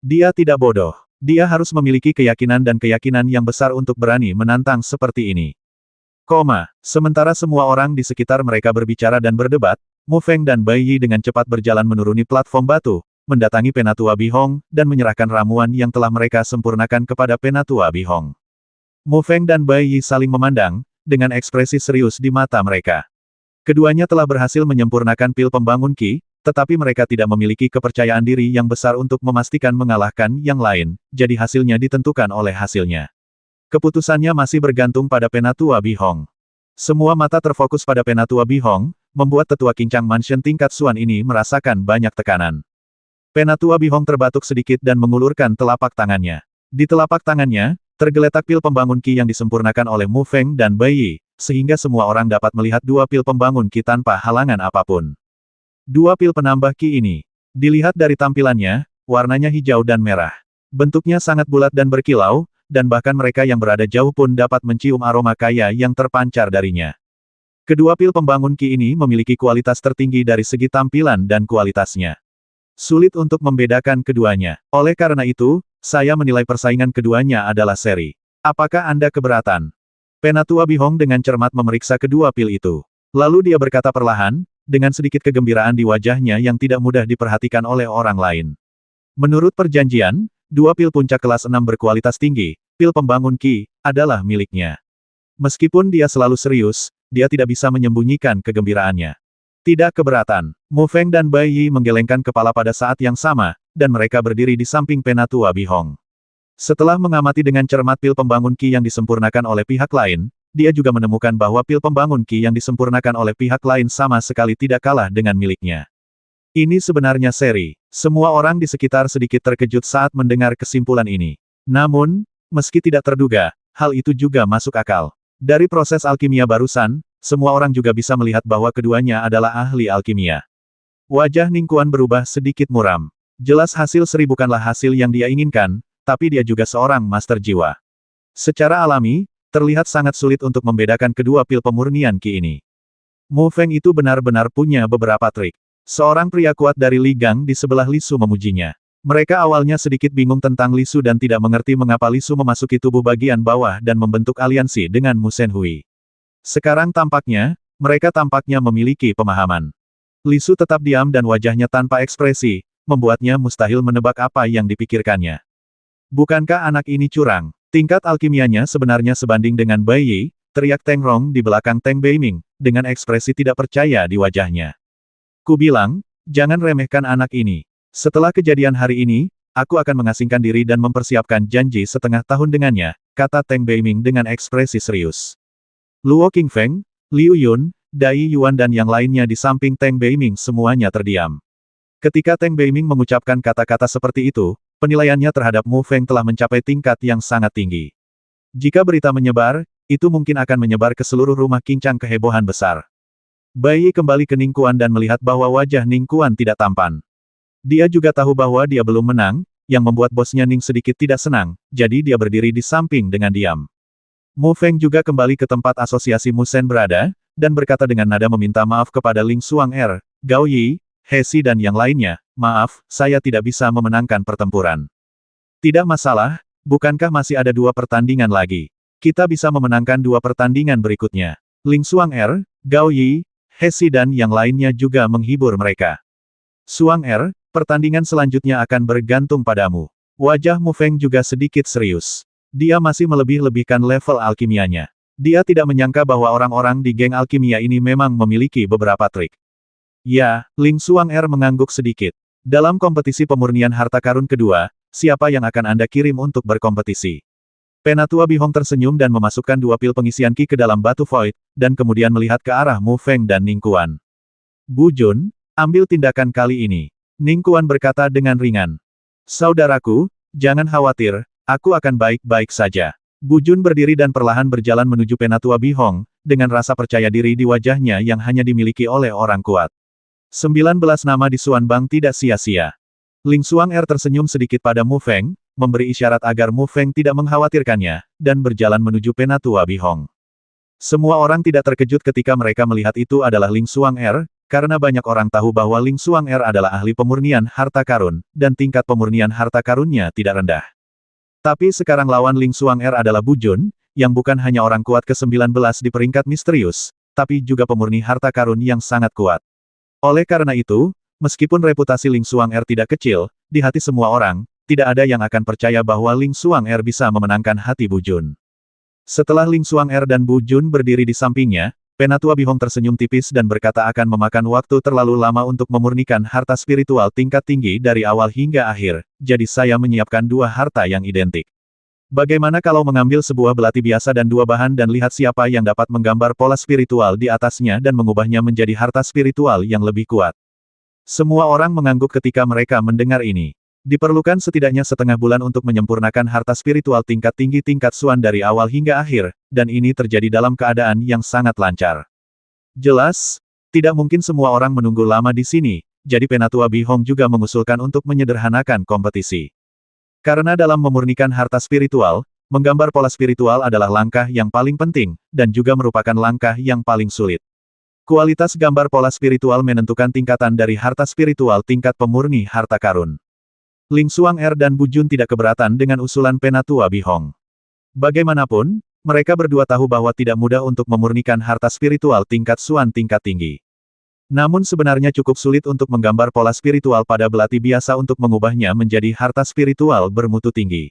Dia tidak bodoh. Dia harus memiliki keyakinan dan keyakinan yang besar untuk berani menantang seperti ini. Sementara semua orang di sekitar mereka berbicara dan berdebat, Mu Feng dan Bai Yi dengan cepat berjalan menuruni platform batu, mendatangi Penatua Bihong, dan menyerahkan ramuan yang telah mereka sempurnakan kepada Penatua Bihong. Mu Feng dan Bai Yi saling memandang, dengan ekspresi serius di mata mereka. Keduanya telah berhasil menyempurnakan pil pembangun Qi, tetapi mereka tidak memiliki kepercayaan diri yang besar untuk memastikan mengalahkan yang lain, jadi hasilnya ditentukan oleh hasilnya. Keputusannya masih bergantung pada Penatua Bihong. Semua mata terfokus pada Penatua Bihong, membuat tetua Kincang Mansion tingkat Suan ini merasakan banyak tekanan. Penatua Bihong terbatuk sedikit dan mengulurkan telapak tangannya. Di telapak tangannya, tergeletak pil pembangun Qi yang disempurnakan oleh Mu Feng dan Bai Yi, sehingga semua orang dapat melihat dua pil pembangun Qi tanpa halangan apapun. Dua pil penambah Qi ini. Dilihat dari tampilannya, warnanya hijau dan merah. Bentuknya sangat bulat dan berkilau, dan bahkan mereka yang berada jauh pun dapat mencium aroma kaya yang terpancar darinya. Kedua pil pembangun Qi ini memiliki kualitas tertinggi dari segi tampilan dan kualitasnya. Sulit untuk membedakan keduanya. Oleh karena itu, saya menilai persaingan keduanya adalah seri. Apakah Anda keberatan? Penatua Bihong dengan cermat memeriksa kedua pil itu. Lalu dia berkata perlahan, dengan sedikit kegembiraan di wajahnya yang tidak mudah diperhatikan oleh orang lain. Menurut perjanjian, dua pil puncak kelas 6 berkualitas tinggi, pil pembangun Qi, adalah miliknya. Meskipun dia selalu serius, dia tidak bisa menyembunyikan kegembiraannya. Tidak keberatan. Mu Feng dan Bai Yi menggelengkan kepala pada saat yang sama, dan mereka berdiri di samping Penatua Bihong. Setelah mengamati dengan cermat pil pembangun Qi yang disempurnakan oleh pihak lain, dia juga menemukan bahwa pil pembangun Qi yang disempurnakan oleh pihak lain sama sekali tidak kalah dengan miliknya. Ini sebenarnya seri. Semua orang di sekitar sedikit terkejut saat mendengar kesimpulan ini. Namun, meski tidak terduga, hal itu juga masuk akal. Dari proses alkimia barusan, semua orang juga bisa melihat bahwa keduanya adalah ahli alkimia. Wajah Ning Kuan berubah sedikit muram. Jelas hasil seri bukanlah hasil yang dia inginkan, tapi dia juga seorang master jiwa. Secara alami, terlihat sangat sulit untuk membedakan kedua pil pemurnian Qi ini. Mu Feng itu benar-benar punya beberapa trik. Seorang pria kuat dari Li Gang di sebelah Li Su memujinya. Mereka awalnya sedikit bingung tentang Li Su dan tidak mengerti mengapa Li Su memasuki tubuh bagian bawah dan membentuk aliansi dengan Mu Shenhui. Sekarang mereka tampaknya memiliki pemahaman. Li Su tetap diam dan wajahnya tanpa ekspresi, membuatnya mustahil menebak apa yang dipikirkannya. Bukankah anak ini curang? Tingkat alkimianya sebenarnya sebanding dengan Bai Yi, teriak Teng Rong di belakang Teng Beiming, dengan ekspresi tidak percaya di wajahnya. Ku bilang, jangan remehkan anak ini. Setelah kejadian hari ini, aku akan mengasingkan diri dan mempersiapkan janji setengah tahun dengannya, kata Teng Beiming dengan ekspresi serius. Luo Qingfeng, Liu Yun, Dai Yuan dan yang lainnya di samping Teng Beiming semuanya terdiam. Ketika Teng Beiming mengucapkan kata-kata seperti itu, penilaiannya terhadap Mu Feng telah mencapai tingkat yang sangat tinggi. Jika berita menyebar, itu mungkin akan menyebar ke seluruh rumah Kincang kehebohan besar. Bai Yi kembali ke Ning Kuan dan melihat bahwa wajah Ning Kuan tidak tampan. Dia juga tahu bahwa dia belum menang, yang membuat bosnya Ning sedikit tidak senang, jadi dia berdiri di samping dengan diam. Mu Feng juga kembali ke tempat asosiasi Mu Shen berada, dan berkata dengan nada meminta maaf kepada Ling Xuang Gao Yi, He Si dan yang lainnya, maaf, saya tidak bisa memenangkan pertempuran. Tidak masalah, bukankah masih ada 2 pertandingan lagi? Kita bisa memenangkan 2 pertandingan berikutnya. Ling Xuang Gao Yi, He Si dan yang lainnya juga menghibur mereka. Xuang pertandingan selanjutnya akan bergantung padamu. Wajah Mu Feng juga sedikit serius. Dia masih melebih-lebihkan level alkimianya. Dia tidak menyangka bahwa orang-orang di geng alkimia ini memang memiliki beberapa trik. Ya, Ling Xuang mengangguk sedikit. Dalam kompetisi pemurnian harta karun kedua, siapa yang akan Anda kirim untuk berkompetisi? Penatua Bihong tersenyum dan memasukkan 2 pil pengisian Qi ke dalam batu void, dan kemudian melihat ke arah Mu Feng dan Ning Kuan. Bu Jun, ambil tindakan kali ini. Ning Kuan berkata dengan ringan. Saudaraku, jangan khawatir, aku akan baik-baik saja. Bu Jun berdiri dan perlahan berjalan menuju Penatua Bihong, dengan rasa percaya diri di wajahnya yang hanya dimiliki oleh orang kuat. 19 nama di Suan Bang tidak sia-sia. Ling Xuang tersenyum sedikit pada Mu Feng, memberi isyarat agar Mu Feng tidak mengkhawatirkannya, dan berjalan menuju Penatua Bihong. Semua orang tidak terkejut ketika mereka melihat itu adalah Ling Xuan'er, karena banyak orang tahu bahwa Ling Xuan'er adalah ahli pemurnian harta karun, dan tingkat pemurnian harta karunnya tidak rendah. Tapi sekarang lawan Ling Xuan'er adalah Bu Jun, yang bukan hanya orang kuat ke-19 di peringkat misterius, tapi juga pemurni harta karun yang sangat kuat. Oleh karena itu, meskipun reputasi Ling Xuan'er tidak kecil, di hati semua orang, tidak ada yang akan percaya bahwa Ling Xuan'er bisa memenangkan hati Bu Jun. Setelah Ling Xuan'er dan Bu Jun berdiri di sampingnya, Penatua Bihong tersenyum tipis dan berkata akan memakan waktu terlalu lama untuk memurnikan harta spiritual tingkat tinggi dari awal hingga akhir, jadi saya menyiapkan dua harta yang identik. Bagaimana kalau mengambil sebuah belati biasa dan dua bahan dan lihat siapa yang dapat menggambar pola spiritual di atasnya dan mengubahnya menjadi harta spiritual yang lebih kuat? Semua orang mengangguk ketika mereka mendengar ini. Diperlukan setidaknya setengah bulan untuk menyempurnakan harta spiritual tingkat tinggi tingkat Xuan dari awal hingga akhir, dan ini terjadi dalam keadaan yang sangat lancar. Jelas, tidak mungkin semua orang menunggu lama di sini, jadi Penatua Bihong juga mengusulkan untuk menyederhanakan kompetisi. Karena dalam memurnikan harta spiritual, menggambar pola spiritual adalah langkah yang paling penting, dan juga merupakan langkah yang paling sulit. Kualitas gambar pola spiritual menentukan tingkatan dari harta spiritual tingkat pemurni harta karun. Ling Xuan'er dan Bu Jun tidak keberatan dengan usulan Penatua Bihong. Bagaimanapun, mereka berdua tahu bahwa tidak mudah untuk memurnikan harta spiritual tingkat Xuan tingkat tinggi. Namun sebenarnya cukup sulit untuk menggambar pola spiritual pada belati biasa untuk mengubahnya menjadi harta spiritual bermutu tinggi.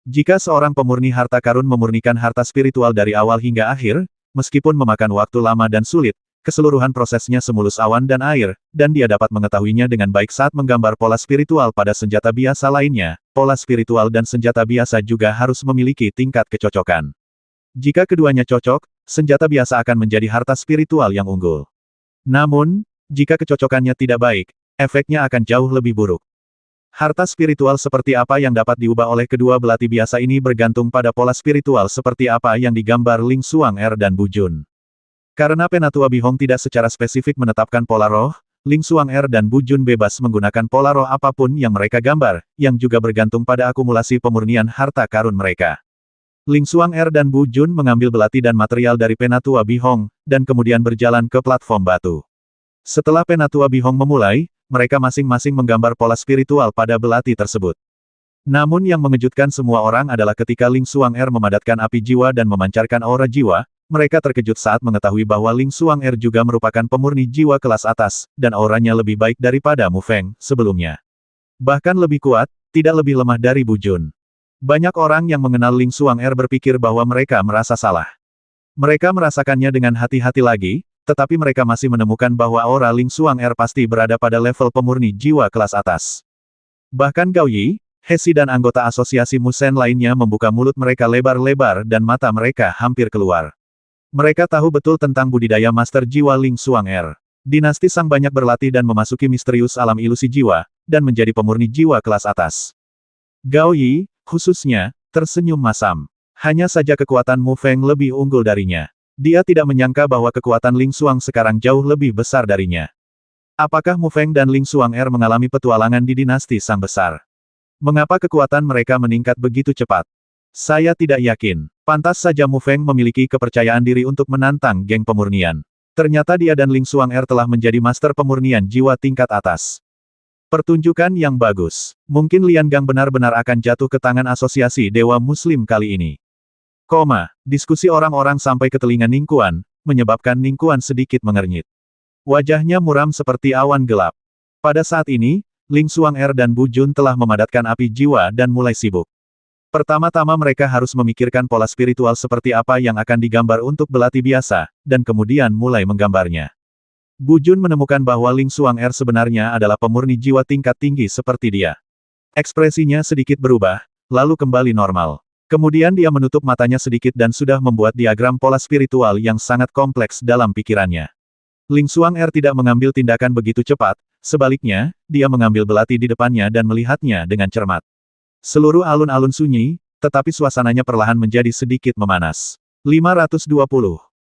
Jika seorang pemurni harta karun memurnikan harta spiritual dari awal hingga akhir, meskipun memakan waktu lama dan sulit, keseluruhan prosesnya semulus awan dan air, dan dia dapat mengetahuinya dengan baik saat menggambar pola spiritual pada senjata biasa lainnya. Pola spiritual dan senjata biasa juga harus memiliki tingkat kecocokan. Jika keduanya cocok, senjata biasa akan menjadi harta spiritual yang unggul. Namun, jika kecocokannya tidak baik, efeknya akan jauh lebih buruk. Harta spiritual seperti apa yang dapat diubah oleh kedua belati biasa ini bergantung pada pola spiritual seperti apa yang digambar Ling Xuan'er dan Bu Jun. Karena Penatua Bihong tidak secara spesifik menetapkan pola roh, Ling Xuan'er dan Bu Jun bebas menggunakan pola roh apapun yang mereka gambar, yang juga bergantung pada akumulasi pemurnian harta karun mereka. Ling Xuan'er dan Bu Jun mengambil belati dan material dari Penatua Bihong, dan kemudian berjalan ke platform batu. Setelah Penatua Bihong memulai, mereka masing-masing menggambar pola spiritual pada belati tersebut. Namun yang mengejutkan semua orang adalah ketika Ling Xuan'er memadatkan api jiwa dan memancarkan aura jiwa, mereka terkejut saat mengetahui bahwa Ling Xuan'er juga merupakan pemurni jiwa kelas atas, dan auranya lebih baik daripada Mu Feng sebelumnya. Bahkan lebih kuat, tidak lebih lemah dari Bu Jun. Banyak orang yang mengenal Ling Xuan'er berpikir bahwa mereka merasa salah. Mereka merasakannya dengan hati-hati lagi, tetapi mereka masih menemukan bahwa aura Ling Xuan'er pasti berada pada level pemurni jiwa kelas atas. Bahkan Gao Yi, Hesi dan anggota asosiasi Musen lainnya membuka mulut mereka lebar-lebar dan mata mereka hampir keluar. Mereka tahu betul tentang budidaya Master Jiwa Ling Xuan'er. Dinasti Sang banyak berlatih dan memasuki misterius alam ilusi jiwa, dan menjadi pemurni jiwa kelas atas. Gao Yi, khususnya, tersenyum masam. Hanya saja kekuatan Mu Feng lebih unggul darinya. Dia tidak menyangka bahwa kekuatan Ling Xuang sekarang jauh lebih besar darinya. Apakah Mu Feng dan Ling Xuan'er mengalami petualangan di dinasti Sang besar? Mengapa kekuatan mereka meningkat begitu cepat? Saya tidak yakin. Pantas saja Mu Feng memiliki kepercayaan diri untuk menantang geng pemurnian. Ternyata dia dan Ling Xuan'er telah menjadi master pemurnian jiwa tingkat atas. Pertunjukan yang bagus. Mungkin Lian Gang benar-benar akan jatuh ke tangan asosiasi Dewa Muslim kali ini. Diskusi orang-orang sampai ke telinga Ning Kuan, menyebabkan Ning Kuan sedikit mengernyit. Wajahnya muram seperti awan gelap. Pada saat ini, Ling Xuan'er dan Bu Jun telah memadatkan api jiwa dan mulai sibuk. Pertama-tama mereka harus memikirkan pola spiritual seperti apa yang akan digambar untuk belati biasa, dan kemudian mulai menggambarnya. Bu Jun menemukan bahwa Ling Xuan'er sebenarnya adalah pemurni jiwa tingkat tinggi seperti dia. Ekspresinya sedikit berubah, lalu kembali normal. Kemudian dia menutup matanya sedikit dan sudah membuat diagram pola spiritual yang sangat kompleks dalam pikirannya. Ling Xuan'er tidak mengambil tindakan begitu cepat, sebaliknya, dia mengambil belati di depannya dan melihatnya dengan cermat. Seluruh alun-alun sunyi, tetapi suasananya perlahan menjadi sedikit memanas. 520.